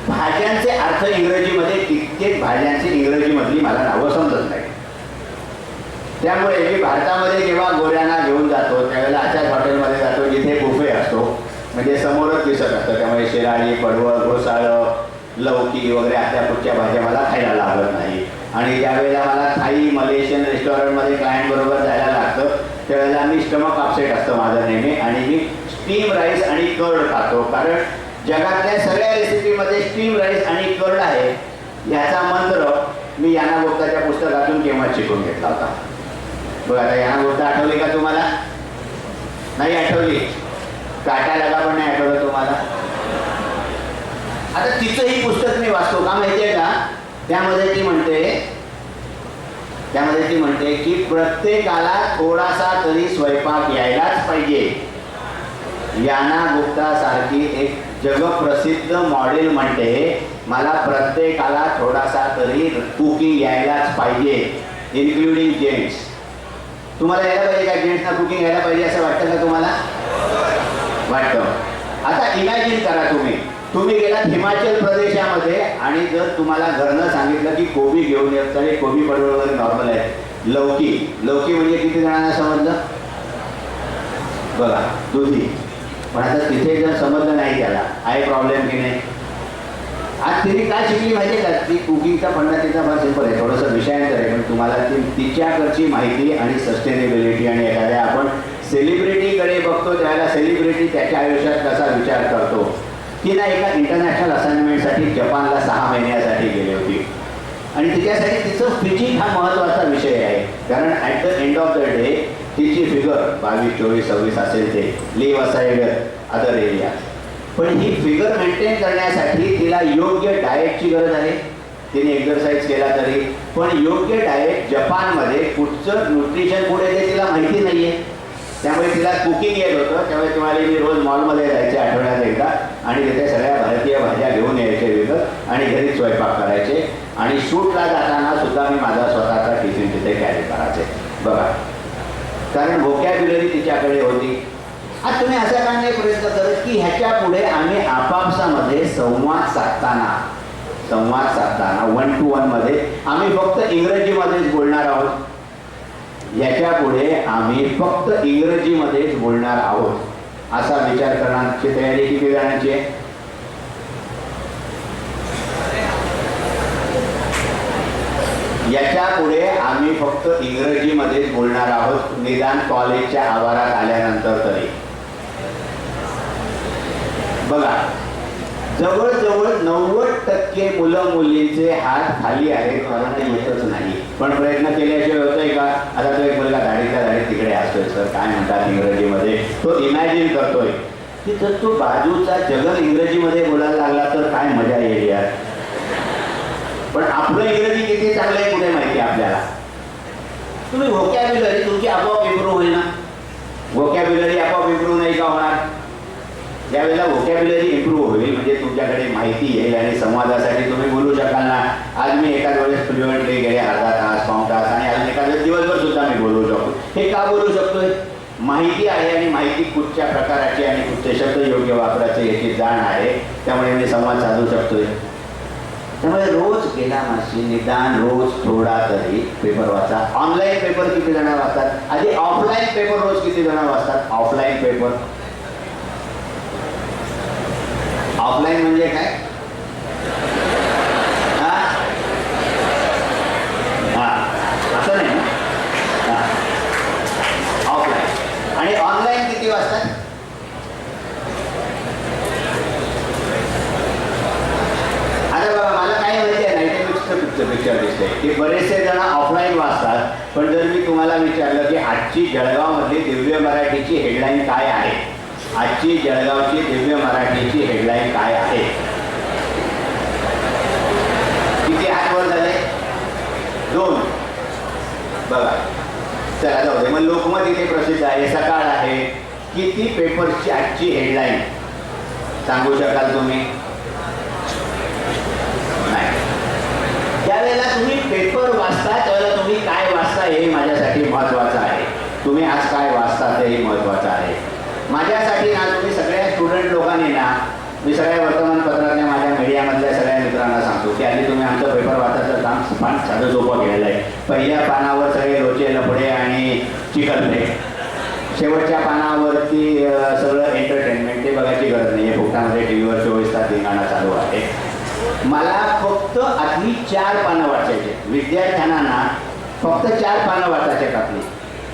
भाज्यांचे अर्थ इंग्रजीमध्ये, कित्येक भाज्यांची इंग्रजीमधली मला नावं समजत नाही. त्यामुळे मी भारतामध्ये जेव्हा गोऱ्यांना घेऊन जातो त्यावेळेला अशाच हॉटेलमध्ये जातो जिथे बुफे असतो, म्हणजे समोरच दिसत असतं. त्यामुळे शिराळी, पडवळ, घोसाळं, लौकी वगैरे अशा पुढच्या भाज्या मला खायला लागत नाही. आणि ज्यावेळेला मला थाई मलेशियन रेस्टॉरंटमध्ये क्लायंटबरोबर जायला लागतं त्यावेळेला मी स्टमक अपसेट असतं माझं नेहमी, आणि मी स्टीम राईस आणि कर्ड खातो. कारण जगातल्या सगळ्या रेसिपीमध्ये स्टीम राईस आणि कर्ड आहे. याचा मंत्र मी याना गुप्ताच्या पुस्तकातून केव्हा शिकून घेतला होता. बघ आता याना गुप्ता आठवली का तुम्हाला? नाही आठवली. काटा लगा पण नाही आठवलं तुम्हाला. आता तिचंही पुस्तक मी वाचतो का माहितीये का? त्यामध्ये ती म्हणते की प्रत्येकाला थोडासा तरी स्वयंपाक यायलाच पाहिजे. याना गुप्ता सारखी एक जगप्रसिद्ध मॉडेल म्हणते मला प्रत्येकाला थोडासा तरी कुकिंग यायलाच पाहिजे, इन्क्लुडिंग जेंट्स. तुम्हाला यायला पाहिजे का? जेंट्सना कुकिंग यायला पाहिजे असं वाटतं का तुम्हाला? वाटतं. आता इमॅजिन करा तुम्ही गेलात हिमाचल प्रदेशामध्ये आणि जर तुम्हाला घरनं सांगितलं की कोबी घेऊन येत, तर कोबी पडवळ वगैरे नॉर्मल आहे. लौकी म्हणजे किती जणांना समजलं? बघा दुधी. पण आता तिथे जर समजलं नाही त्याला आहे प्रॉब्लेम की नाही? आज तिने काय शिकली माहिती का? ती कुकिंगचा फंडा तिचा फार सिंपल आहे, थोडंसं विषयांतर आहे, पण तुम्हाला ती तिच्याकडची माहिती आणि सस्टेनेबिलिटी आणि एखाद्या आपण सेलिब्रिटीकडे बघतो त्यावेळेला सेलिब्रिटी त्याच्या आयुष्यात कसा विचार करतो. ती ना एका इंटरनॅशनल असाइनमेंटसाठी जपानला 6 महिन्यासाठी गेली होती आणि तिच्यासाठी तिचं फिजिक हा महत्त्वाचा विषय आहे. कारण at the end of the day तिची फिगर 22, 24, 26 असेल ते लिव्ह असाइड अदर एरिया. पण ही फिगर मेंटेन करण्यासाठी तिला योग्य डाएटची गरज आहे. तिने एक्झरसाईज केला तरी पण योग्य डाएट जपानमध्ये कुठचं न्यूट्रिशन फूड येते तिला माहिती नाही आहे. त्यामुळे तिला कुकिंग येत होतं. त्यामुळे तुम्हाला मी रोज मॉलमध्ये जायचे आठवड्यात एकदा आणि तिथे सगळ्या भारतीय भाज्या घेऊन यायचे विकत आणि घरी स्वयंपाक करायचे आणि शूटला जाताना सुद्धा मी माझा स्वतःचा टिफिन तिथे कॅरी करायचे. बघा कारण व्होकॅब्युलरी तिच्याकडे होती. आज तुम्ही असा का नाही प्रयत्न करत की ह्याच्या पुढे आम्ही आपापसामध्ये संवाद साधताना 1 to 1 मध्ये आम्ही फक्त इंग्रजीमध्येच बोलणार आहोत. याच्या पुढे आम्ही फक्त इंग्रजीमध्येच बोलणार आहोत असा विचार करण्याची तयारी किती जणांची आहे? याच्या पुढे आम्ही फक्त इंग्रजीमध्येच बोलणार आहोत, निदान कॉलेजच्या आवारात आल्यानंतर तरी. बघा जवळजवळ 90% मुलं मुलींचे हात खाली आहेत, मला येतच नाही. पण प्रयत्न केल्याशिवाय होतोय का? आता तो एक मुलगा दाढीच्या दाढीत तिकडे असतोय, सर काय म्हणतात इंग्रजीमध्ये, तो इमॅजिन करतोय की जर तो बाजूचा जगन इंग्रजीमध्ये बोलायला लागला तर काय मजा येईल यार. पण आपलं इंग्रजी किती चांगलं आहे कुठे माहिती आपल्याला. तुम्ही व्होकॅब्युलरी तुमची आपोआप इम्प्रूव्ह होईल ना. व्होकॅब्युलरी आपोआप इम्प्रूव्ह नाही का होणार? ज्यावेळेला व्होकॅब्युलरी इम्प्रूव्ह होईल म्हणजे तुमच्याकडे माहिती येईल आणि संवादासाठी तुम्ही बोलू शकाल ना. आज मी एकाच वेळेस फ्लुएंटली गेले अर्धा तास, पाऊण तास आणि अजून एखाद वेळेस दिवसभर सुद्धा मी बोलू शकतो. हे का बोलू शकतोय? माहिती आहे आणि माहिती कुठच्या प्रकाराची आणि कुठचे शब्द योग्य वापरायचे याची जाण आहे. त्यामुळे मी संवाद साधू शकतोय. त्यामुळे रोज गेला माशी निदान रोज थोडा तरी पेपर वाचा. ऑनलाईन पेपर किती जण वाचतात? आधी ऑफलाईन पेपर रोज किती जण वाचतात? Offline paper. ऑफलाईन म्हणजे काय? असं नाही ना. ऑफलाईन. आणि ऑनलाईन किती वाजतात? आता बघा मला काय माहिती आहे, 90% पिक्चर दिसते की बरेचसे जण ऑफलाईन वाचतात. पण जर मी तुम्हाला विचारलं की आजची जळगावमधली दिव्य मराठीची हेडलाईन काय आहे, आजची जळगावची दिव्य मराठीची हेडलाईन काय आहे, किती हात वर झाले? 2. बघा चला जाऊ दे. मग लोकमत इथे प्रसिद्ध आहे, सकाळ आहे. किती पेपर्सची आजची हेडलाईन सांगू शकाल तुम्ही? नाही. त्यावेळेला तुम्ही पेपर वाचता त्यावेळेला तुम्ही काय वाचता हे माझ्यासाठी महत्त्वाचं आहे. तुम्ही आज काय वाचता तेही महत्त्वाचं आहे माझ्यासाठी ना. तुम्ही सगळ्या स्टुडंट लोकांनी ना, मी सगळ्या वर्तमानपत्रातल्या माझ्या मीडियामधल्या सगळ्या मित्रांना सांगतो की आधी तुम्ही आमचं पेपर वाचायचं काम फार साधं सोपं केलेलं आहे. पहिल्या पानावर सगळे लोचे लफडे आणि चिकलफे, शेवटच्या पानावरती सगळं एंटरटेनमेंट, ते बघायची गरज नाही आहे. फुकटामध्ये टी व्हीवर 24 तास धिंगाणा चालू आहे. मला फक्त आतली 4 पानं वाचायचे. विद्यार्थ्यांना ना फक्त 4 पानं वाचायचे आपली.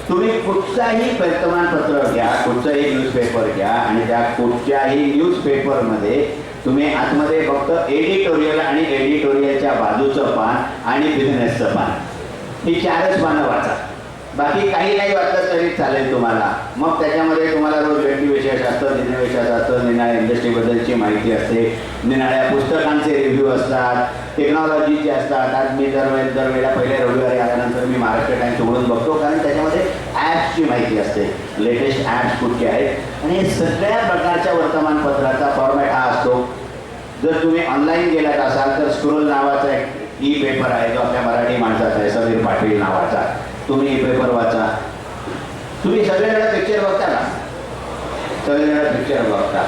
तुम्ही कुठचाही वर्तमानपत्र घ्या, कुठचाही न्यूजपेपर घ्या आणि त्या कुठच्याही न्यूजपेपरमध्ये तुम्ही आतमध्ये फक्त एडिटोरियल आणि एडिटोरियलच्या बाजूचं पान आणि बिझनेसचं पान ही 4च पानं वाचा. बाकी काही नाही वाटलं तरी चालेल तुम्हाला. मग त्याच्यामध्ये तुम्हाला रोज व्यक्तिविशेषशास्त्र, दिनविशेषशास्त्र, निनाळ्या इंडस्ट्रीबद्दलची माहिती असते, निनाळ्या पुस्तकांचे रिव्ह्यू असतात, टेक्नॉलॉजीचे असतात. आज मी दरवेळेला पहिल्या रविवारी आल्यानंतर मी महाराष्ट्र टाइम्स उघडून बघतो, कारण त्याच्यामध्ये ॲप्सची माहिती असते, लेटेस्ट ॲप्स कुठचे आहेत. आणि हे सगळ्या प्रकारच्या वर्तमानपत्राचा फॉर्मॅट हा असतो. जर तुम्ही ऑनलाईन गेलात असाल तर स्क्रोल नावाचा एक ई पेपर आहे, जो आपल्या मराठी माणसाचा आहे, समीर पाटील नावाचा. तुम्ही ई पेपर वाचा. तुम्ही सगळेजण पिक्चर बघता का? सगळेजण पिक्चर बघता.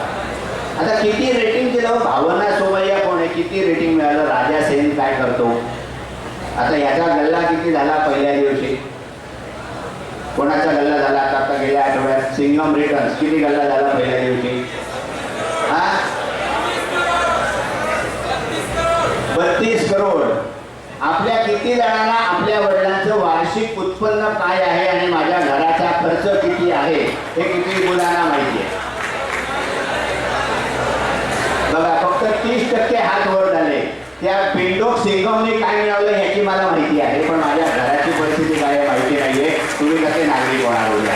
आता किती रेटिंग दिलं? भावना सोमय्या कोण आहे? किती रेटिंग मिळालं? राजा सेन काय करतो? आता ह्याचा गल्ला किती झाला पहिल्या दिवशी? कोणाचा गल्ला झाला? आता गेल्या आठवड्यात सिंगम रिटर्न्स किती गल्ला झाला पहिल्या दिवशी? 32 करोड. आपल्या किती जणांना आपल्या वडिलांचं वार्षिक उत्पन्न काय आहे आणि माझ्या घराचा खर्च किती आहे हे किती मुलांना माहिती आहे? बघा, फक्त 30% हात वर झाले. त्या बिंडोक सिंगमने काय मिळवलं याची मला माहिती आहे, पण माझ्या घराची परिस्थिती काय आहे माहिती नाहीये. तुम्ही कसे नागरिक होणार बोलला?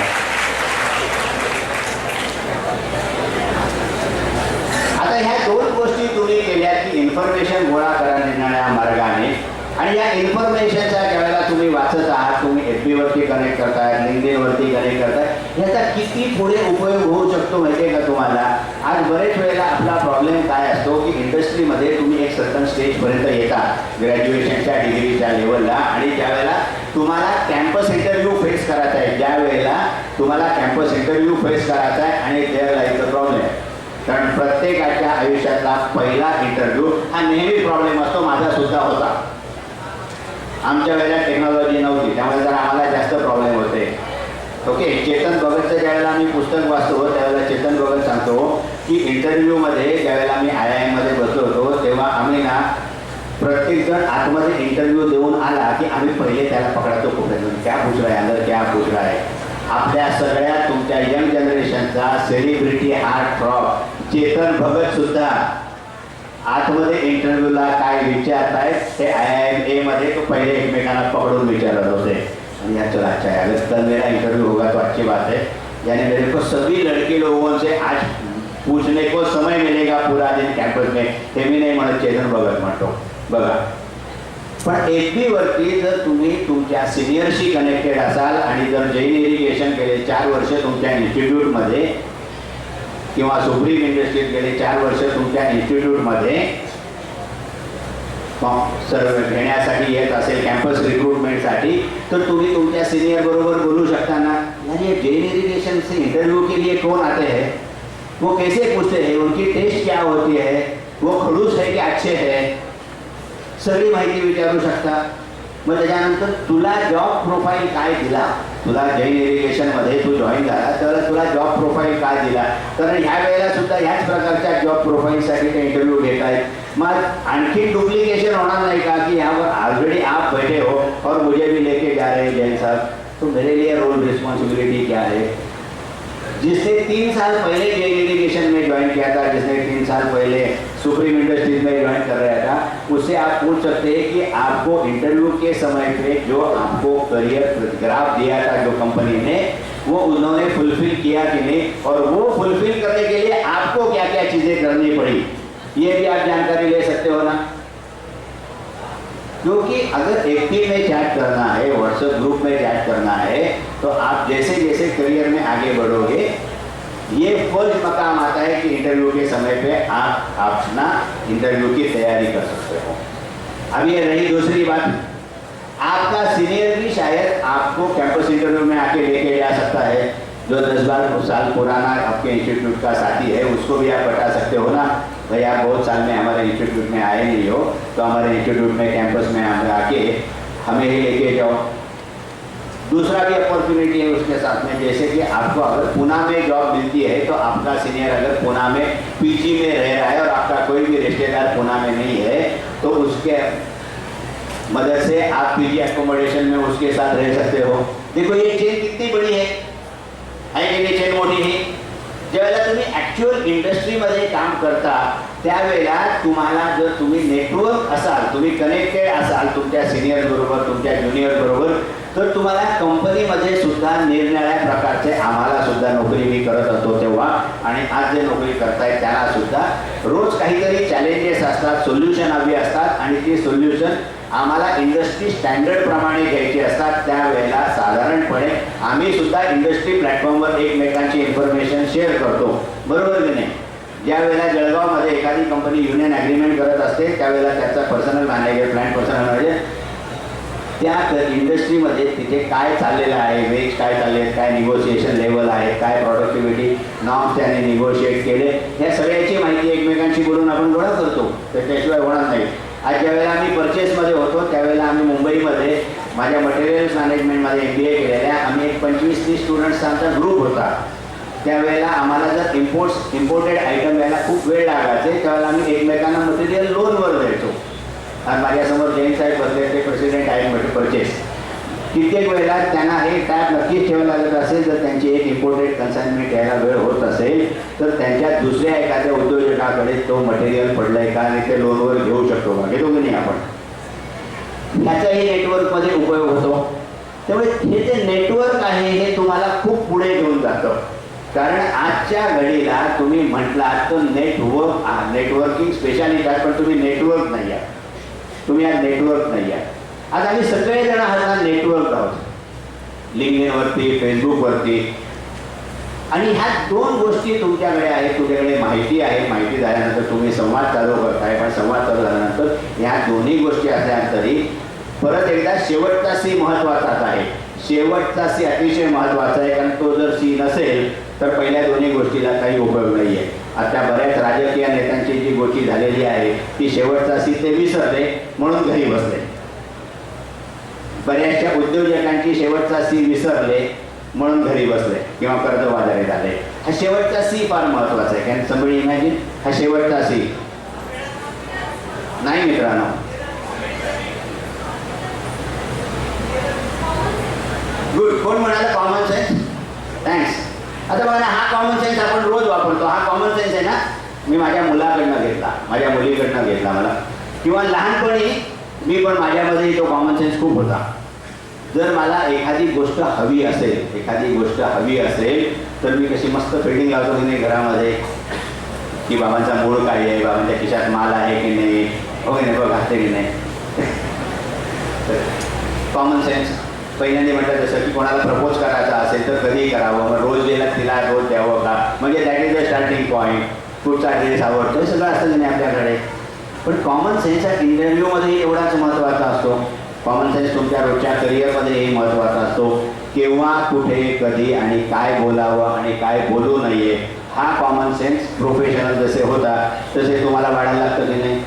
आता ह्या 2 गोष्टी तुम्ही केल्या की इन्फॉर्मेशन गोळा करा निनाळ्या मार्गाने. आणि या इन्फॉर्मेशनचा ज्यावेळेला तुम्ही वाचत आहात, तुम्ही FB वरती कनेक्ट करताय, लिंक्डइन वरती कनेक्ट करताय, याचा किती पुढे उपयोग होऊ शकतो माहिती आहे का तुम्हाला? आज बरेच वेळेला आपला प्रॉब्लेम काय असतो की इंडस्ट्रीमध्ये तुम्ही एक सर्टन स्टेजपर्यंत येता ग्रॅज्युएशनच्या डिग्रीच्या लेवलला, आणि त्यावेळेला तुम्हाला कॅम्पस इंटरव्ह्यू फेस करायचा आहे. ज्या वेळेला तुम्हाला कॅम्पस इंटरव्ह्यू फेस करायचा आहे आणि देअर लाईक द प्रॉब्लेम. कारण प्रत्येकाच्या आयुष्यातला पहिला इंटरव्ह्यू हा नेहमी प्रॉब्लेम असतो. माझा सुद्धा होता. आमच्या वेळेला टेक्नॉलॉजी नव्हती, त्यामुळे जरा आम्हाला जास्त प्रॉब्लेम होते. ओके, चेतन भगतचं ज्यावेळेला आम्ही पुस्तक वाचतो त्यावेळेला चेतन भगत सांगतो की इंटरव्ह्यूमध्ये ज्यावेळेला मी IIM मध्ये बसलो होतो तेव्हा आम्ही ना प्रत्येकजण आतमध्ये इंटरव्ह्यू देऊन आला की आम्ही पहिले त्याला पकडायचो कुठे क्या पूछ रहा है अंदर, क्या पूछ रहा है. आपल्या सगळ्या तुमच्या यंग जनरेशनचा celebrity heart throb Chetan Bhagat सुद्धा आतमध्ये इंटरव्ह्यूला काय विचारतायत हे IIM मध्ये तो पहिले एकमेकांना पकडून विचारत होते. आणि या चला अच्छा है, कल मेरा इंटरव्यू होगा तो अच्छी बात है, यानी मेरे को सभी लड़के लोगों से आज पूछने को समय मिलेगा पूरा दिन कैंपस में. हे मी नाही म्हणत, चेतन भगत म्हणतो. बघा, पण FB वरती जर तुम्ही तुमच्या सिनियरशी कनेक्टेड असाल आणि जर जैन इरिगेशन केले 4 वर्ष तुमच्या इन्स्टिट्यूटमध्ये किंवा सुप्रीम इंडस्ट्रीत गेले 4 वर्ष तुमच्या इन्स्टिट्यूटमध्ये सर्व घेण्यासाठी येत असेल कॅम्पस रिक्रूटमेंटसाठी, तर तुम्ही तुमच्या सिनियर बरोबर बोलू शकता ना, यानी जैन इरिगेशन से इंटरव्यू के लिए कौन आते हैं, वो कैसे पूछते हैं, उनकी टेस्ट क्या होती है, वो खडूस है कि अच्छे है, सगळी माहिती विचारू शकता. मग त्याच्यानंतर तुला जॉब प्रोफाईल काय दिला, तुला जैन इरिगेशनमध्ये तू जॉईन झाला तर तुला जॉब प्रोफाईल काय दिला, कारण ह्या वेळेला सुद्धा ह्याच प्रकारच्या जॉब प्रोफाईलसाठी ते इंटरव्ह्यू घेत आहेत. मग आणखी डुप्लिकेशन होणार नाही का की यहाँ पर ऑलरेडी आप बैठे हो और मुझे भी लेके जा रहे हैं जैन साहब, तो मेरे लिए रोल रिस्पॉन्सिबिलिटी क्या है. जिसने 3 साल पहले जैन इरिगेशन में ज्वाइन किया था, जिसने 3 साल पहले सुप्रीम इंडस्ट्रीज में ज्वाइन कर रहा था, उससे आप पूछ सकते हैं कि आपको इंटरव्यू के समय पे जो आपको करियर ग्राफ दिया था जो कंपनी ने, वो उन्होंने फुलफिल किया कि नहीं, और वो फुलफिल करने के लिए आपको क्या क्या चीज़ें करनी पड़ी, ये भी आप जानकारी ले सकते हो ना. क्योंकि अगर FB में चैट करना है, व्हाट्सएप ग्रुप में चैट करना है, तो आप जैसे जैसे करियर में आगे बढ़ोगे ये फर्ज मकाम आता है कि इंटरव्यू के समय पे आप अपना इंटरव्यू की तैयारी कर सकते हो. अब ये रही दूसरी बात, आपका सीनियर भी शायद आपको कैंपस इंटरव्यू में आके लेके जा सकता है. जो 10-12 साल पुराना आपके इंस्टीट्यूट का साथी है उसको भी आप बता सकते हो ना, भाई आप बहुत साल में हमारे इंस्टीट्यूट में आए नहीं हो, तो हमारे इंस्टीट्यूट में कैंपस में आके हमें ही लेके जाओ. दूसरा भी अपॉर्चुनिटी है उसके साथ में, जैसे कि आपको अगर पुणे में जॉब मिलती है तो आपका सीनियर अगर पुणे में PG में रह रहा है और आपका कोई भी रिश्तेदार पुणे में नहीं है, तो उसके मदद से आप PG एकोमोडेशन में उसके साथ रह सकते हो. देखो ये चेन कितनी बड़ी है कि नहीं, चेन मोटी है. ज्यावेळेला तुम्ही ॲक्च्युअल इंडस्ट्रीमध्ये काम करता त्यावेळेला तुम्हाला जर तुम्ही नेटवर्क असाल, तुम्ही कनेक्टेड असाल तुमच्या सिनियर बरोबर, तुमच्या ज्युनियर बरोबर, तर तुम्हाला कंपनीमध्ये सुद्धा निरनिराळ्या प्रकारचे, आम्हाला सुद्धा नोकरी मी करत होतो तेव्हा आणि आज जे नोकरी करतायत त्याला सुद्धा रोज काहीतरी चॅलेंजेस असतात, सोल्युशन हवी असतात आणि ती सोल्युशन आम्हाला इंडस्ट्री स्टँडर्ड प्रमाणे घ्यायची असतात. त्यावेळेला साधारणपणे आम्ही सुद्धा इंडस्ट्री प्लॅटफॉर्मवर एकमेकांची इन्फॉर्मेशन शेअर करतो, बरोबर की नाही. ज्या वेळेला जळगावमध्ये एखादी कंपनी युनियन ॲग्रीमेंट करत असते त्यावेळेला त्याचा personal manager, plant personal manager त्या इंडस्ट्रीमध्ये तिथे काय चाललेलं आहे, वेज काय चालले आहेत, काय निगोशिएशन लेवल आहे, काय प्रॉडक्टिव्हिटी नॉर्म्स त्याने निगोशिएट केले, ह्या सगळ्याची माहिती एकमेकांशी बोलून आपण गोळा करतो. तर त्याशिवाय होणार नाही. आज ज्यावेळेला आम्ही परचेसमध्ये होतो त्यावेळेला आम्ही मुंबईमध्ये माझ्या मटेरियल्स मॅनेजमेंटमध्ये MBA केलेल्या आम्ही एक 25-30 स्टुडंट्सचा आमचा ग्रुप होता. त्यावेळेला आम्हाला जर इम्पोर्टेड आयटम यायला खूप वेळ लागायचे त्यावेळेला आम्ही एकमेकांना मटेरियल लोनवर द्यायचो. आणि माझ्यासमोर जैन साहेब बसले, ते प्रेसिडेंट आहेत म्हणजे परचेस. कित्येक वेळेला त्यांना हे टॅप नक्कीच ठेवायला लागत असेल, जर त्यांची एक इम्पोर्टेड कन्साइनमेंट यायला वेळ होत असेल तर त्यांच्या दुसऱ्या एखाद्या उद्योजकाकडे तो मटेरियल पडलंय का आणि ते लोनवर घेऊ शकतो का, घेतो की नाही आपण. ह्याचाही नेटवर्कमध्ये उपयोग होतो. त्यामुळे हे जे नेटवर्क आहे हे तुम्हाला खूप पुढे घेऊन जातं. कारण आजच्या घडीला तुम्ही म्हटलात तर नेटवर्किंग स्पेशालिस्ट आहात, पण तुम्ही नेटवर्क नाही आहात. तुम्ही आज नेटवर्क नाही आहात. आज आम्ही सगळेजण आहात नेटवर्क आहोत, लिंक्डइनवरती, फेसबुकवरती. आणि ह्या दोन गोष्टी तुमच्याकडे आहेत. तुमच्याकडे माहिती आहे, माहिती झाल्यानंतर तुम्ही संवाद चालू करताय, पण संवाद चालू झाल्यानंतर ह्या दोन्ही गोष्टी असल्या तरी परत एकदा शेवटचा सी महत्त्वाचाच आहे. शेवटचा सी अतिशय महत्त्वाचा आहे, कारण तो जर सी नसेल तर पहिल्या दोन्ही गोष्टीला काही उपयोग नाही आहे. आता बऱ्याच राजकीय नेत्यांची जी गोष्टी झालेली आहे ती शेवटचा सी ते विसरले म्हणून घरी बसले. बऱ्याचशा उद्योजकांची शेवटचा सी विसरले म्हणून घरी बसले किंवा कर्जबाजारी झाले. हा शेवटचा सी फार महत्त्वाचा आहे. कॅन समबडी इमॅजिन हा शेवटचा सी नाही मित्रांनो. गुड. कोण म्हणाला कॉमन सेन्स? थँक्स. आता बघा ना, हा कॉमन सेन्स आपण रोज वापरतो. हा कॉमन सेन्स आहे ना, मी माझ्या मुलाकडनं घेतला, माझ्या मुलीकडनं घेतला मला, किंवा लहानपणी मी पण माझ्यामध्ये तो कॉमन सेन्स खूप होता. जर मला एखादी गोष्ट हवी असेल तर मी कशी मस्त फिल्डिंग लावतो की नाही घरामध्ये, की बाबांचा मूळ काय आहे, बाबांच्या खिशात माल आहे की नाही, हो की नाही, बघ घातले की नाही. Common sense. पहिल्यांदा म्हटलं जसं की कोणाला प्रपोज करायचा असेल तर कधीही करावं, मग रोज गेला तिला रोज द्यावं का, म्हणजे that is the starting point. कुठचा ड्रेस आवडतो हे सगळं असतं की नाही आपल्याकडे. पण कॉमन सेन्स हा इंटरव्ह्यूमध्येही एवढाच महत्त्वाचा असतो. कॉमन सेन्स तुमच्या रोजच्या करिअरमध्येही महत्त्वाचा असतो. केव्हा, कुठे, कधी आणि काय बोलावं आणि काय बोलू नये हा कॉमन सेन्स प्रोफेशनल जसे होता तसे तुम्हाला वाढायला लागतं की नाही.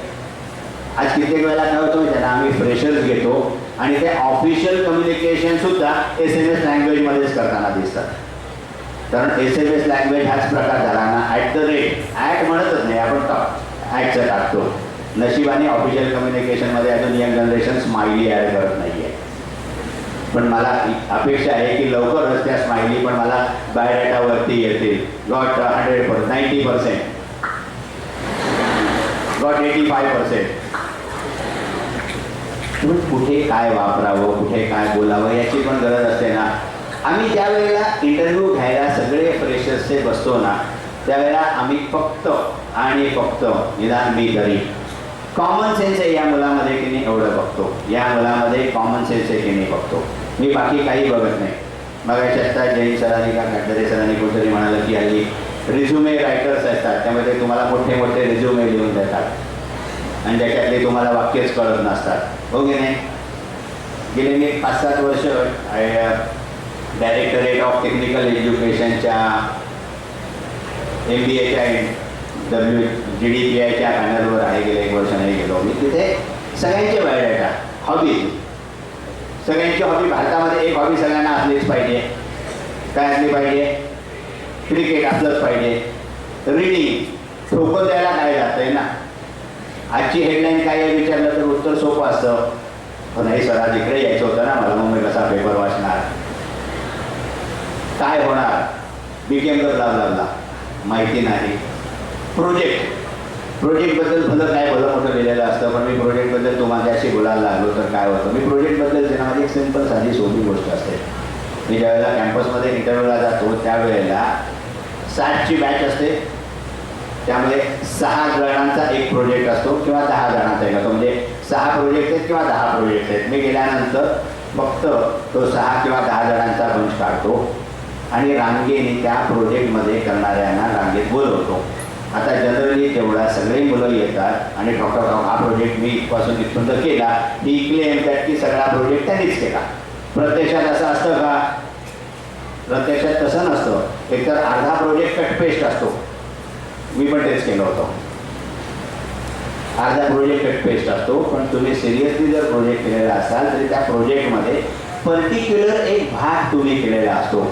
आज कित्येक वेळेला काय होतं त्यांना आम्ही फ्रेशर्स घेतो आणि ते ऑफिशियल कम्युनिकेशन सुद्धा SMS लँग्वेजमध्येच करताना दिसतात. कारण SMS लँग्वेज हाच प्रकार झाला ना, @ म्हणतच नाही आपण, ॲटचं टाकतो. नशिबाने ऑफिशियल कम्युनिकेशनमध्ये अजून यंग जनरेशन स्माइली ॲड करत नाही आहे. पण मला अपेक्षा आहे की लवकरच त्या स्माइली पण मला बायोडेटावरती येतील. Got 100%, 90%, got 85%. कुठे काय वापरावं, कुठे काय बोलावं याची पण गरज असते ना. आम्ही ज्या वेळेला इंटरव्ह्यू घ्यायला सगळे फ्रेशर्सचे बसतो ना त्यावेळेला आम्ही फक्त आणि फक्त निदान मी तरी कॉमन सेन्स आहे या मुलामध्ये की नाही एवढं बघतो, या मुलामध्ये कॉमन सेन्स आहे की नाही बघतो. मी बाकी काही बघत नाही. मग आता जैन सरांनी का काटरे सरांनी कोणतरी म्हणालं की हल्ली रिझ्युमे रायटर्स असतात, त्यामध्ये तुम्हाला मोठे मोठे रिझ्युमे लिहून देतात आणि त्याच्यातले तुम्हाला वाक्यच कळत नसतात, हो की नाही. गेले मी 5-7 वर्ष डायरेक्टरेट ऑफ टेक्निकल एज्युकेशनच्या MBAच्या GDPIच्या पॅनलवर आहे. गेले 1 वर्ष नाही गेलो मी. तिथे सगळ्यांचे बायोडेटा, हॉबीज, सगळ्यांची हॉबी. भारतामध्ये एक हॉबी सगळ्यांना असलीच पाहिजे. काय असली पाहिजे? क्रिकेट असलंच पाहिजे. रीडिंग, ठोकून द्यायला काय जातंय ना. आजची हेडलाईन काय आहे विचारलं तर उत्तर सोपं असतं, पण हे सर आज इकडे यायचं होतं ना मला, मग मी कसा पेपर वाचणार, काय होणार, BKM जर लागला माहिती नाही. प्रोजेक्टबद्दल भलं काय भलं मोठं लिहिलेलं असतं, पण मी प्रोजेक्टबद्दल तुम्हाला बोलायला लागलो तर काय होतं. मी प्रोजेक्टबद्दल माझी एक सिंपल साधी सोपी गोष्ट असते. मी ज्यावेळेला कॅम्पसमध्ये इंटरव्ह्यूला जातो त्यावेळेला 60ची बॅच असते, त्यामध्ये 6 जणांचा एक प्रोजेक्ट असतो किंवा 10 जणांचा एक असतो. म्हणजे 6 प्रोजेक्ट आहेत किंवा 10 प्रोजेक्ट आहेत. मी गेल्यानंतर फक्त तो 6 किंवा 10 जणांचा बंच काढतो आणि रांगेने त्या प्रोजेक्टमध्ये करणाऱ्यांना रांगेत बोलवतो. आता जनरली जेवढा सगळे मुलं येतात आणि डॉक्टर हा प्रोजेक्ट मी इथपासून इथपर्यंत केला, ही क्लेम म्हणतात की सगळा प्रोजेक्ट त्यांनीच केला. प्रत्यक्षात असं असतं का? प्रत्यक्षात तसं नसतं. एकतर अर्धा प्रोजेक्ट कटपेस्ट असतो. मी पण तेच केलं होतं. अर्धा प्रोजेक्ट कटपेस्ट असतो, पण तुम्ही सिरियसली जर प्रोजेक्ट केलेला असाल तरी त्या प्रोजेक्टमध्ये पर्टिक्युलर एक भाग तुम्ही केलेला असतो.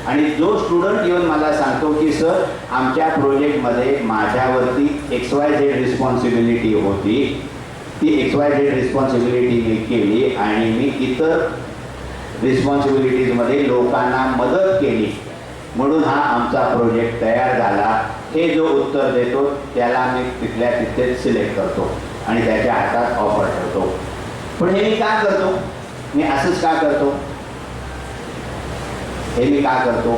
आणि जो स्टुडंट येऊन मला सांगतो की सर आमच्या प्रोजेक्टमध्ये माझ्यावरती XYZ रिस्पॉन्सिबिलिटी होती, ती XYZ रिस्पॉन्सिबिलिटी मी केली आणि मी इतर रिस्पॉन्सिबिलिटीजमध्ये लोकांना मदत केली म्हणून हा आमचा प्रोजेक्ट तयार झाला, हे जो उत्तर देतो त्याला मी तिथल्या तिथेच सिलेक्ट करतो आणि त्याच्या हातात ऑफर ठेवतो. पण हे मी का करतो? मी असंच का करतो? हे मी का करतो?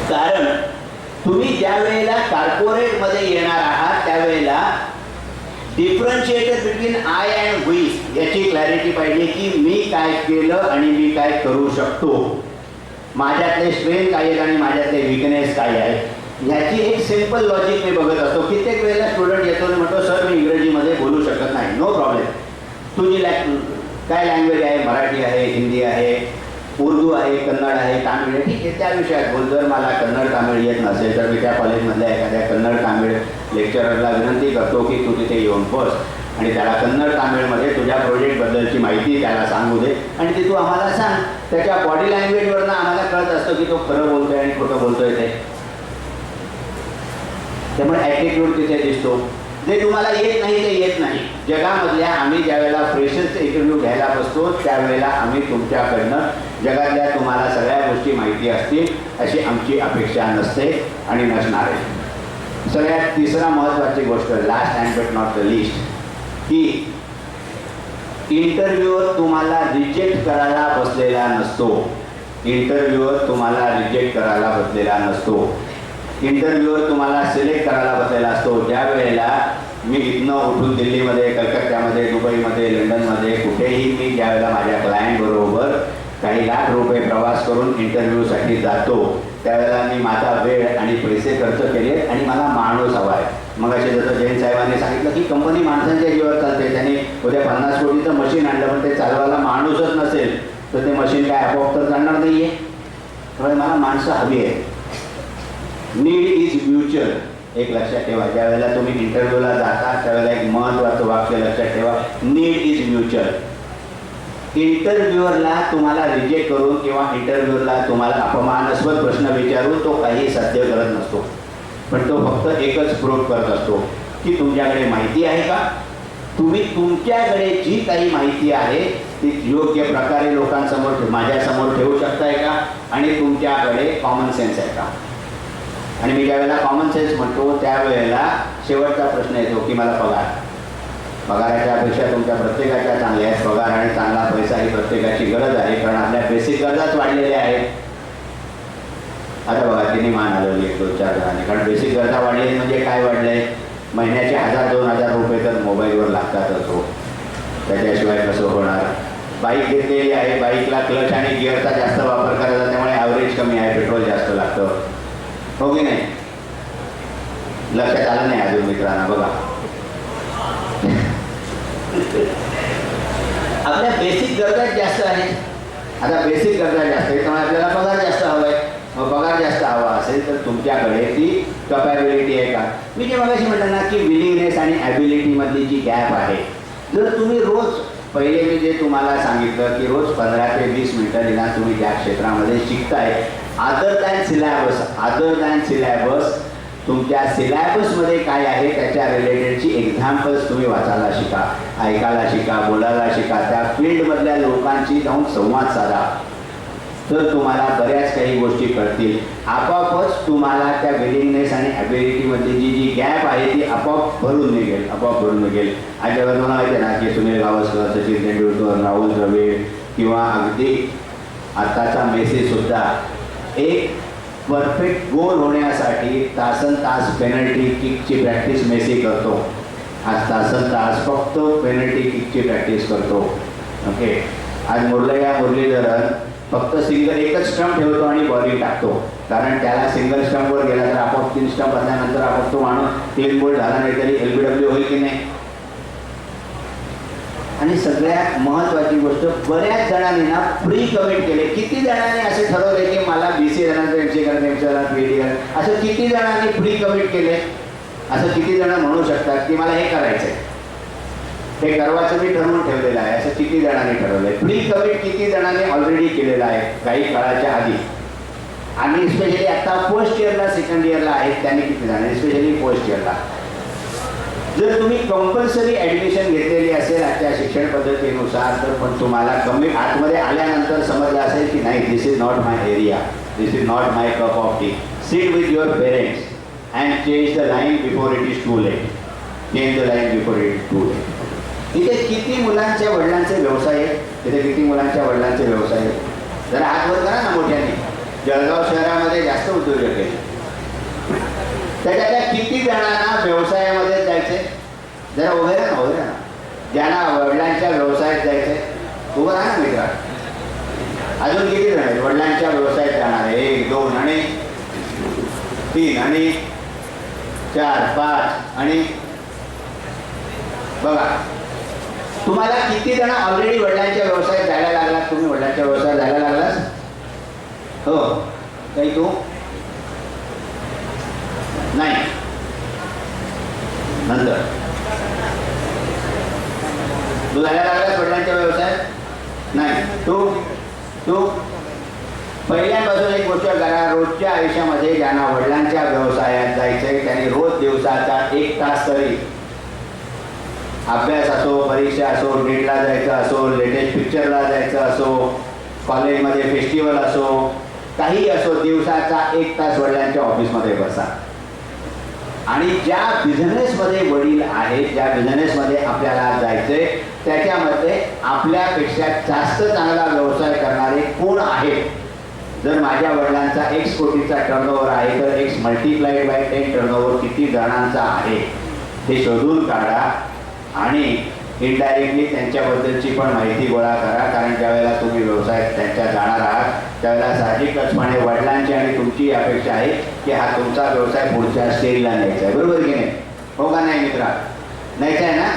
कारण तुम्ही ज्या वेळेला कॉर्पोरेटमध्ये येणार आहात त्यावेळेला डिफरन्शिएटर बिटवीन आय अँड वी याची क्लॅरिटी पाहिजे की मी काय केलं आणि मी काय करू शकतो, माझ्यातले स्ट्रेंथ काय आहेत आणि माझ्यातले विकनेस काय आहेत. ह्याची एक सिंपल लॉजिक मी बघत असतो. कित्येक वेळेला स्टुडंट येतो आणि म्हणतो सर मी इंग्रजीमध्ये बोलू शकत नाही. No problem. तुझी काय लँग्वेज आहे? मराठी आहे, हिंदी आहे, उर्दू आहे, कन्नड आहे, तामिळ आहे, ठीक आहे त्या विषयात बोल. जर मला कन्नड तामिळ येत नसेल तर मी त्या कॉलेजमधल्या एखाद्या कन्नड तामिळ लेक्चररला विनंती करतो की तू तिथे येऊन बस आणि त्याला कन्नड तामिळमध्ये तुझ्या प्रोजेक्टबद्दलची माहिती त्याला सांगू दे आणि ती तू आम्हाला सांग. त्याच्या बॉडी लँग्वेजवरनं आम्हाला कळत असतं की तो खरं बोलतोय आणि खोटं बोलतोय ते. त्यामुळे ॲटिट्यूड तिथे दिसतो. जे तुम्हाला येत नाही ते येत नाही. जगामधल्या आम्ही ज्यावेळेला फ्रेशर्स इंटरव्ह्यू घ्यायला बसतो त्यावेळेला आम्ही तुमच्याकडनं जगातल्या तुम्हाला सगळ्या गोष्टी माहिती असतील अशी आमची अपेक्षा नसते आणि नसणार आहे. सगळ्यात तिसरा महत्त्वाची गोष्ट, last and but not the list, की इंटरव्ह्यूवर तुम्हाला रिजेक्ट करायला बसलेला नसतो. इंटरव्ह्यूवर तुम्हाला रिजेक्ट करायला बसलेला नसतो. इंटरव्ह्यूवर तुम्हाला सिलेक्ट करायला बसलेला असतो. ज्या वेळेला मी इथनं उठून दिल्लीमध्ये, कलकत्त्यामध्ये, दुबईमध्ये, लंडनमध्ये कुठेही मी ज्यावेळेला माझ्या क्लायंटबरोबर काही लाख रुपये प्रवास करून इंटरव्ह्यूसाठी जातो त्यावेळेला मी माझा वेळ आणि पैसे खर्च केले आणि मला माणूस हवा आहे. मग असे जसं जैन साहेबांनी सांगितलं की कंपनी माणसांच्या जीवावर चालते. त्यांनी उद्या 50 कोटीचं मशीन आणलं पण ते चालवायला माणूसच नसेल तर ते मशीन काय आपोआप तर चालणार नाही आहे. त्यामुळे मला माणसं हवी आहे. Need is mutual. एक लक्षात ठेवा, ज्या वेळेला तुम्ही इंटरव्ह्यूला जाता त्यावेळेला एक महत्त्वाचं वाक्य लक्षात ठेवा, नीड इज म्युच्युअल. इंटरव्ह्यूअरला तुम्हाला रिजेक्ट करून किंवा इंटरव्ह्यूअरला तुम्हाला अपमानास्पद प्रश्न विचारून तो काही साध्य करत नसतो, पण तो फक्त एकच प्रूव्ह करत असतो की तुमच्याकडे माहिती आहे का, तुम्ही तुमच्याकडे जी काही माहिती आहे ती योग्य प्रकारे लोकांसमोर माझ्यासमोर ठेवू शकताय का आणि तुमच्याकडे कॉमन सेन्स आहे का. आणि मी ज्यावेळेला कॉमन सेन्स म्हणतो त्यावेळेला शेवटचा प्रश्न येतो की मला पगाराच्या अपेक्षा तुमच्या प्रत्येकाच्या चांगल्या आहेत. पगार आणि चांगला पैसा ही प्रत्येकाची गरज आहे, कारण आपल्या बेसिक गरजाच वाढलेल्या आहेत. आता बघा तिने मान हलवली 1-2-4 जणांनी, कारण बेसिक गरजा वाढले म्हणजे काय वाढले, महिन्याचे 1000-2000 रुपये तर मोबाईलवर लागतातच हो, त्याच्याशिवाय कसं होणार. बाईक घेतलेली आहे, बाईकला क्लच आणि गिअरचा जास्त वापर करायचा, त्यामुळे ॲव्हरेज कमी आहे, पेट्रोल जास्त लागतं, हो की नाही. लक्षात आलं नाही अजून मित्रांना. बघा आपल्या बेसिक गरजा जास्त आहेत. आता बेसिक गरजा जास्त आहे त्यामुळे आपल्याला पगार जास्त हवा आहे. मग पगार जास्त हवा असेल तर तुमच्याकडे ती कपॅबिलिटी आहे का. मी जे मगाशी म्हटलं ना की विलिंगनेस आणि ॲबिलिटीमधली जी गॅप आहे, जर तुम्ही रोज पहिले मी जे तुम्हाला सांगितलं की रोज 15 ते 20 मिनिटं निदान तुम्ही ज्या क्षेत्रामध्ये शिकताय अदर दॅन सिलॅबस तुमच्या सिलॅबसमध्ये काय आहे त्याच्या रिलेटेडची एक्झाम्पल्स तुम्ही वाचायला शिका, ऐकायला शिका, बोलायला शिका, त्या फील्डमधल्या लोकांशी जाऊन संवाद साधा, तर तुम्हाला बऱ्याच काही गोष्टी कळतील. आपोआपच तुम्हाला त्या विलिंगनेस आणि ॲबिलिटीमधली जी गॅप आहे ती आपोआप भरून निघेल. आणि जेव्हा तुम्हाला माहिती आहे ना की सुनील गावस्कर, सचिन तेंडुलकर, राहुल द्रविड किंवा अगदी आत्ताचा मेसीसुद्धा एक परफेक्ट गोल होण्यासाठी तासन तास पेनल्टी किकची प्रॅक्टिस मेसी करतो. आज तासन तास फक्त पेनल्टी किकची प्रॅक्टिस करतो. ओके, आज मुरलीधरन फक्त एकच स्टंप ठेवतो आणि बॉलिंग टाकतो, कारण त्याला सिंगल स्टंपवर गेला तर आपोआप 3 स्टंप असल्यानंतर आपोआप तो माणूस क्लीन बोल्ड झाला नाही तरी LBW होईल की नाही. आणि सगळ्यात महत्त्वाची गोष्ट, बऱ्याच जणांनी ना प्री कमिट केले. किती जणांनी असे ठरवले की मला BCA जणांचं MCA करायचं, MCA जणांचं PhD करायचं, असं किती जणांनी प्री कमिट केले? असं किती जण म्हणू शकतात की मला हे करायचंय, हे करवाचं मी ठरवून ठेवलेलं आहे, असं किती जणांनी ठरवलंय? प्री कमिट किती जणांनी ऑलरेडी केलेलं आहे काही काळाच्या आधी? आणि स्पेशली आता फर्स्ट इयरला, सेकंड इयरला आहेत त्यांनी किती जणांनी, स्पेशली फर्स्ट इयरला. जर तुम्ही कंपल्सरी ॲडमिशन घेतलेली असेल आजच्या शिक्षण पद्धतीनुसार, तर पण तुम्हाला कमी आतमध्ये आल्यानंतर समजलं असेल की नाही, this is not my area, this is not my cup of tea. Sit with your parents and change the line before it is too late. Change the line before it is too late. इथे किती मुलांच्या वडिलांचे व्यवसाय आहेत? तिथे किती मुलांच्या वडिलांचे व्यवसाय आहेत? जरा हात वर करा ना मोठ्याने. जळगाव शहरामध्ये जास्त उद्योजक आहेत. त्याच्यातल्या किती जणांना व्यवसायामध्ये जायचे? जरा उभे राहा ना. ज्यांना वडिलांच्या व्यवसायात जायचे उभं राहा ना मित्रा. अजून किती जण आहेत वडिलांच्या व्यवसायात जाणार? 1, 2 आणि 3 आणि 4, 5 आणि बघा, तुम्हाला किती जण ऑलरेडी वडिलांच्या व्यवसायात जायला लागलात? तुम्ही वडिलांच्या व्यवसायात जायला लागलास? हो, काही तू नाही, नंतर तू जायला लागलास वडिलांच्या व्यवसायात? नाही. तू पहिल्यापासून एक गोष्ट करा, रोजच्या आयुष्यामध्ये ज्यांना वडिलांच्या व्यवसायात जायचंय त्यांनी रोज दिवसाचा 1 तास तरी अभ्यास असो, परीक्षा असो, नीटला जायचं असो, लेटेस्ट पिक्चरला जायचं असो, कॉलेजमध्ये फेस्टिवल असो, काही असो, दिवसाचा 1 तास वडिलांच्या ऑफिसमध्ये बसा. आणि ज्या बिझनेसमध्ये वडील आहेत, ज्या बिझनेसमध्ये आपल्याला जायचंय त्याच्यामध्ये आपल्यापेक्षा जास्त चांगला व्यवसाय करणारे कोण आहेत? जर माझ्या वडिलांचा X कोटीचा टर्नओव्हर आहे तर X मल्टिप्लाइड बाय 10 टर्नओव्हर किती जणांचा आहे ते शोधून काढा आणि इनडायरेक्टली त्यांच्याबद्दलची पण माहिती गोळा करा. कारण ज्यावेळेला तुम्ही व्यवसायात त्यांच्या जाणार आहात त्यावेळेला साहजिकचपणे वडिलांची आणि तुमची अपेक्षा आहे की हा तुमचा व्यवसाय पुढच्या स्टेजला न्यायचा आहे. बरोबर की नाही? हो का नाही मित्रा? न्यायचा आहे ना?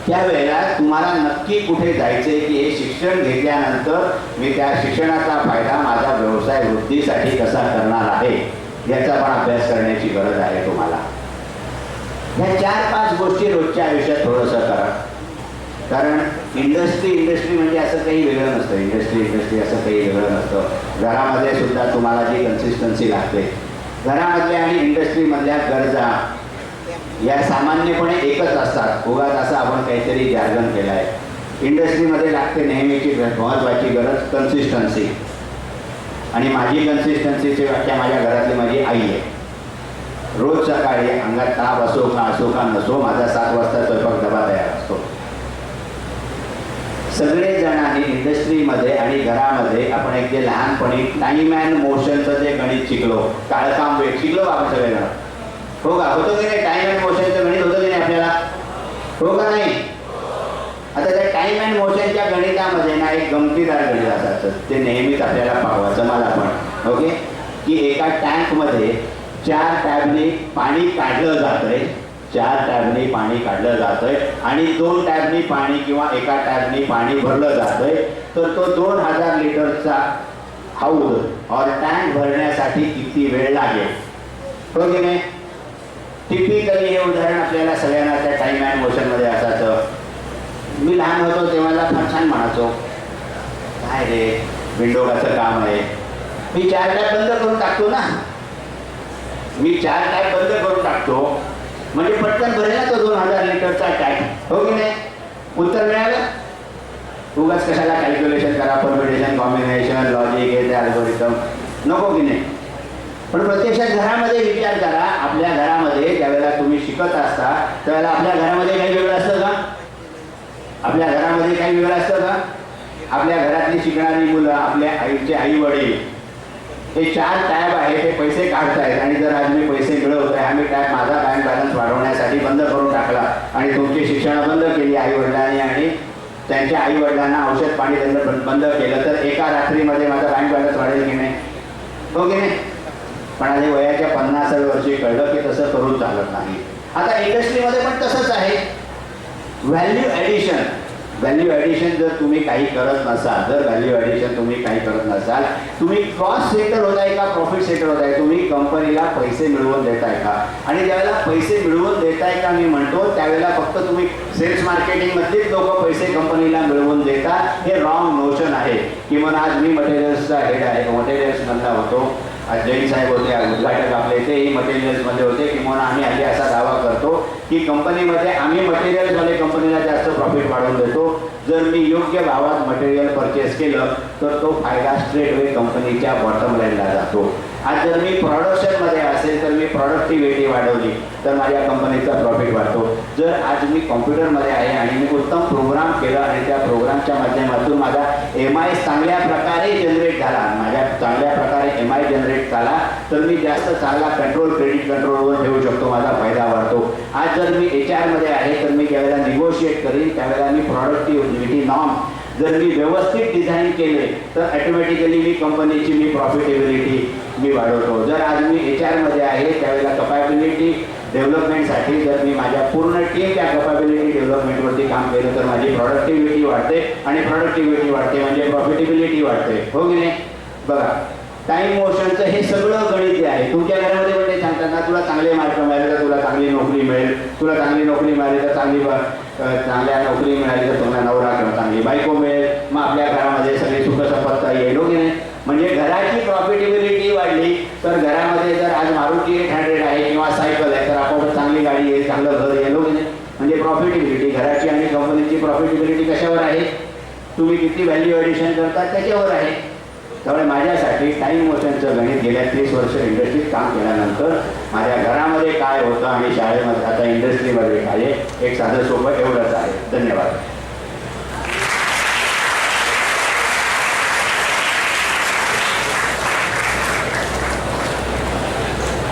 त्यावेळेला तुम्हाला नक्की कुठे जायचंय की हे शिक्षण घेतल्यानंतर मी त्या शिक्षणाचा फायदा माझा व्यवसाय वृद्धीसाठी कसा करणार आहे याचा पण अभ्यास करण्याची गरज आहे तुम्हाला. ह्या 4-5 गोष्टी रोजच्या आयुष्यात थोडंसं करा. कारण इंडस्ट्री म्हणजे असं काही वेगळं नसतं. इंडस्ट्री असं काही वेगळं नसतं. घरामध्ये सुद्धा तुम्हाला जी कन्सिस्टन्सी लागते, घरामधल्या आणि इंडस्ट्रीमधल्या गरजा या सामान्यपणे एकच असतात. उगाच असं आपण काहीतरी जार्गन केलं आहे. इंडस्ट्रीमध्ये लागते नेहमीची महत्त्वाची गरज कन्सिस्टन्सी. आणि माझी कन्सिस्टन्सीची व्याख्या माझ्या घरातली माझी आई आहे. रोज सकाळी अंगात ताप असो का नसो माझा 7 वाजता स्वयंपाक डबा तयार असतो. सगळेजणांनी इंडस्ट्रीमध्ये आणि घरामध्ये आपण एक जे लहानपणी टाईम अँड मोशनचं जे गणित शिकलो, काळकाम वेग शिकलो आपण सगळेजण. हो का? होतं की नाही? टाईम अँड मोशनचं गणित होतं की नाही आपल्याला? हो का नाही? आता त्या टाईम अँड मोशनच्या गणितामध्ये ना एक गमतीदार गणित असायचं, ते नेहमीच आपल्याला पाहायचं मला पण. ओके, की एका टँकमध्ये 4 टॅबने पाणी काढलं जातंय, 4 टॅबने पाणी काढलं जातंय आणि 2 टॅबने पाणी किंवा एका टॅबने पाणी भरलं जातंय. तर तो 2000 लिटरचा हौद और टँक भरण्यासाठी किती वेळ लागेल? हो की नाही? टिपिकली हे उदाहरण आपल्याला सगळ्यांना त्या टाईम अँड मोशनमध्ये असायचं. मी लहान होतो तेव्हा फार छान म्हणायचो, काय रे विंडोगाचं काम आहे, मी 4 टॅब बंद करून टाकतो ना. मी 4 टॅप बंद करून टाकतो म्हणजे पटकन भरेल ना तो 2000 लिटरचा टॅप, हो की नाही? उत्तर मिळालं? उगाच कशाला कॅल्क्युलेशन करा, परमिटेशन, कॉम्बिनेशन, लॉजिक, हे ते अल्गोरिथम, नको की नाही? पण प्रत्यक्षात घरामध्ये विचार करा, आपल्या घरामध्ये ज्यावेळेला तुम्ही शिकत असता त्यावेळेला आपल्या घरामध्ये काही वेगळं असतं का? आपल्या घरामध्ये काही वेगळं असतं का? आपल्या घरातली शिकणारी मुलं, आपल्या आईचे आई वडील, हे 4 टॅब आहे ते पैसे काढतायत आणि जर आज मी पैसे मिळवत आहे, आम्ही टॅब माझा बँक बॅलन्स वाढवण्यासाठी बंद करून टाकला आणि तुमची शिक्षण बंद केली आई वडिलांनी आणि त्यांच्या आई वडिलांना औषध पाणी बंद केलं, तर एका रात्रीमध्ये माझा बँक बॅलन्स वाढेल की नाही? हो की नाही? पण आधी वयाच्या 50व्या वर्षी कळलं की तसं करून चालत नाही. आता इंडस्ट्रीमध्ये पण तसंच आहे. व्हॅल्यू ॲडिशन जर तुम्ही काही करत नसाल, तुम्ही कॉस्ट सेंटर होत आहे का प्रॉफिट सेंटर होत आहे? तुम्ही कंपनीला पैसे मिळवून देताय का? आणि ज्यावेळेला पैसे मिळवून देताय का मी म्हणतो त्यावेळेला फक्त तुम्ही सेल्स मार्केटिंगमधलीच लोक पैसे कंपनीला मिळवून देतात, हे रॉंग नोशन आहे. किंवा आज मी मटेरियल्सचा हेड आहे, मटेरियल्समधला होतो, आज जैन साहेब होते उद्घाटक आपले, तेही मटेरियल्समध्ये होते. किंवा आम्ही हल्ली असा दावा करतो की कंपनीमध्ये आम्ही मटेरियल्समध्ये कंपनीला जास्त प्रॉफिट वाढवून देतो. जर मी योग्य भावात मटेरियल परचेस केलं तर तो फायदा स्ट्रेटवे कंपनीच्या बॉटम लाईनला जातो. आज जर मी प्रोडक्शनमध्ये असेल तर मी प्रॉडक्टिव्हिटी वाढवली तर माझ्या कंपनीचा प्रॉफिट वाढतो. जर आज मी कॉम्प्युटरमध्ये आहे आणि मी उत्तम प्रोग्राम केला आणि त्या प्रोग्रामच्या माध्यमातून माझा MI चांगल्या प्रकारे जनरेट झाला तर मी जास्त चांगला क्रेडिट कंट्रोलवर ठेवू शकतो, माझा फायदा वाढतो. आज जर मी HR मध्ये आहे तर मी ज्यावेळेला निगोशिएट करीन त्यावेळेला मी प्रॉडक्टिव्हिटी नॉर्म जर मी व्यवस्थित डिझाईन केले तर ऑटोमॅटिकली मी कंपनीची प्रॉफिटेबिलिटी वाढवतो. जर आज मी HR मध्ये आहे त्यावेळेला कपॅबिलिटी डेव्हलपमेंटसाठी जर मी माझ्या पूर्ण टीम त्या कपॅबिलिटी डेव्हलपमेंटवरती काम केलं तर माझी प्रॉडक्टिव्हिटी वाढते आणि प्रॉडक्टिव्हिटी वाढते म्हणजे प्रॉफिटेबिलिटी वाढते, हो की नाही? बघा, टाइम मोशनचं हे सगळं गणित आहे. तुमच्या घरामध्ये पण ते सांगतात ना, तुला चांगले मार्क मिळाले तर तुला चांगली नोकरी मिळेल, तुला चांगली नोकरी मिळाली तर चांगल्या नोकरी मिळाली तर तुम्हाला नवरा किंवा चांगली बायको मिळेल, मग आपल्या घरामध्ये सगळी सुखसंपत्ता येईल, हो की नाही? म्हणजे घराची प्रॉफिटेबिलिटी वाढली तर घरामध्ये जर आज मारुती 800 आहे किंवा सायकल आहे तर आपोआप चांगली गाडी येईल, चांगलं घर येईल, हो की नाही? म्हणजे प्रॉफिटेबिलिटी घराची आणि कंपनीची प्रॉफिटेबिलिटी कशावर आहे? तुम्ही किती व्हॅल्यू ॲडिशन करतात त्याच्यावर आहे. त्यामुळे माझ्यासाठी टाईम मोशनचं गणित गेल्या 30 वर्ष इंडस्ट्रीत काम केल्यानंतर माझ्या घरामध्ये काय होतं आणि शाळेमध्ये आता इंडस्ट्रीमध्ये काय आहे एक साधं सोपं एवढंच आहे. धन्यवाद.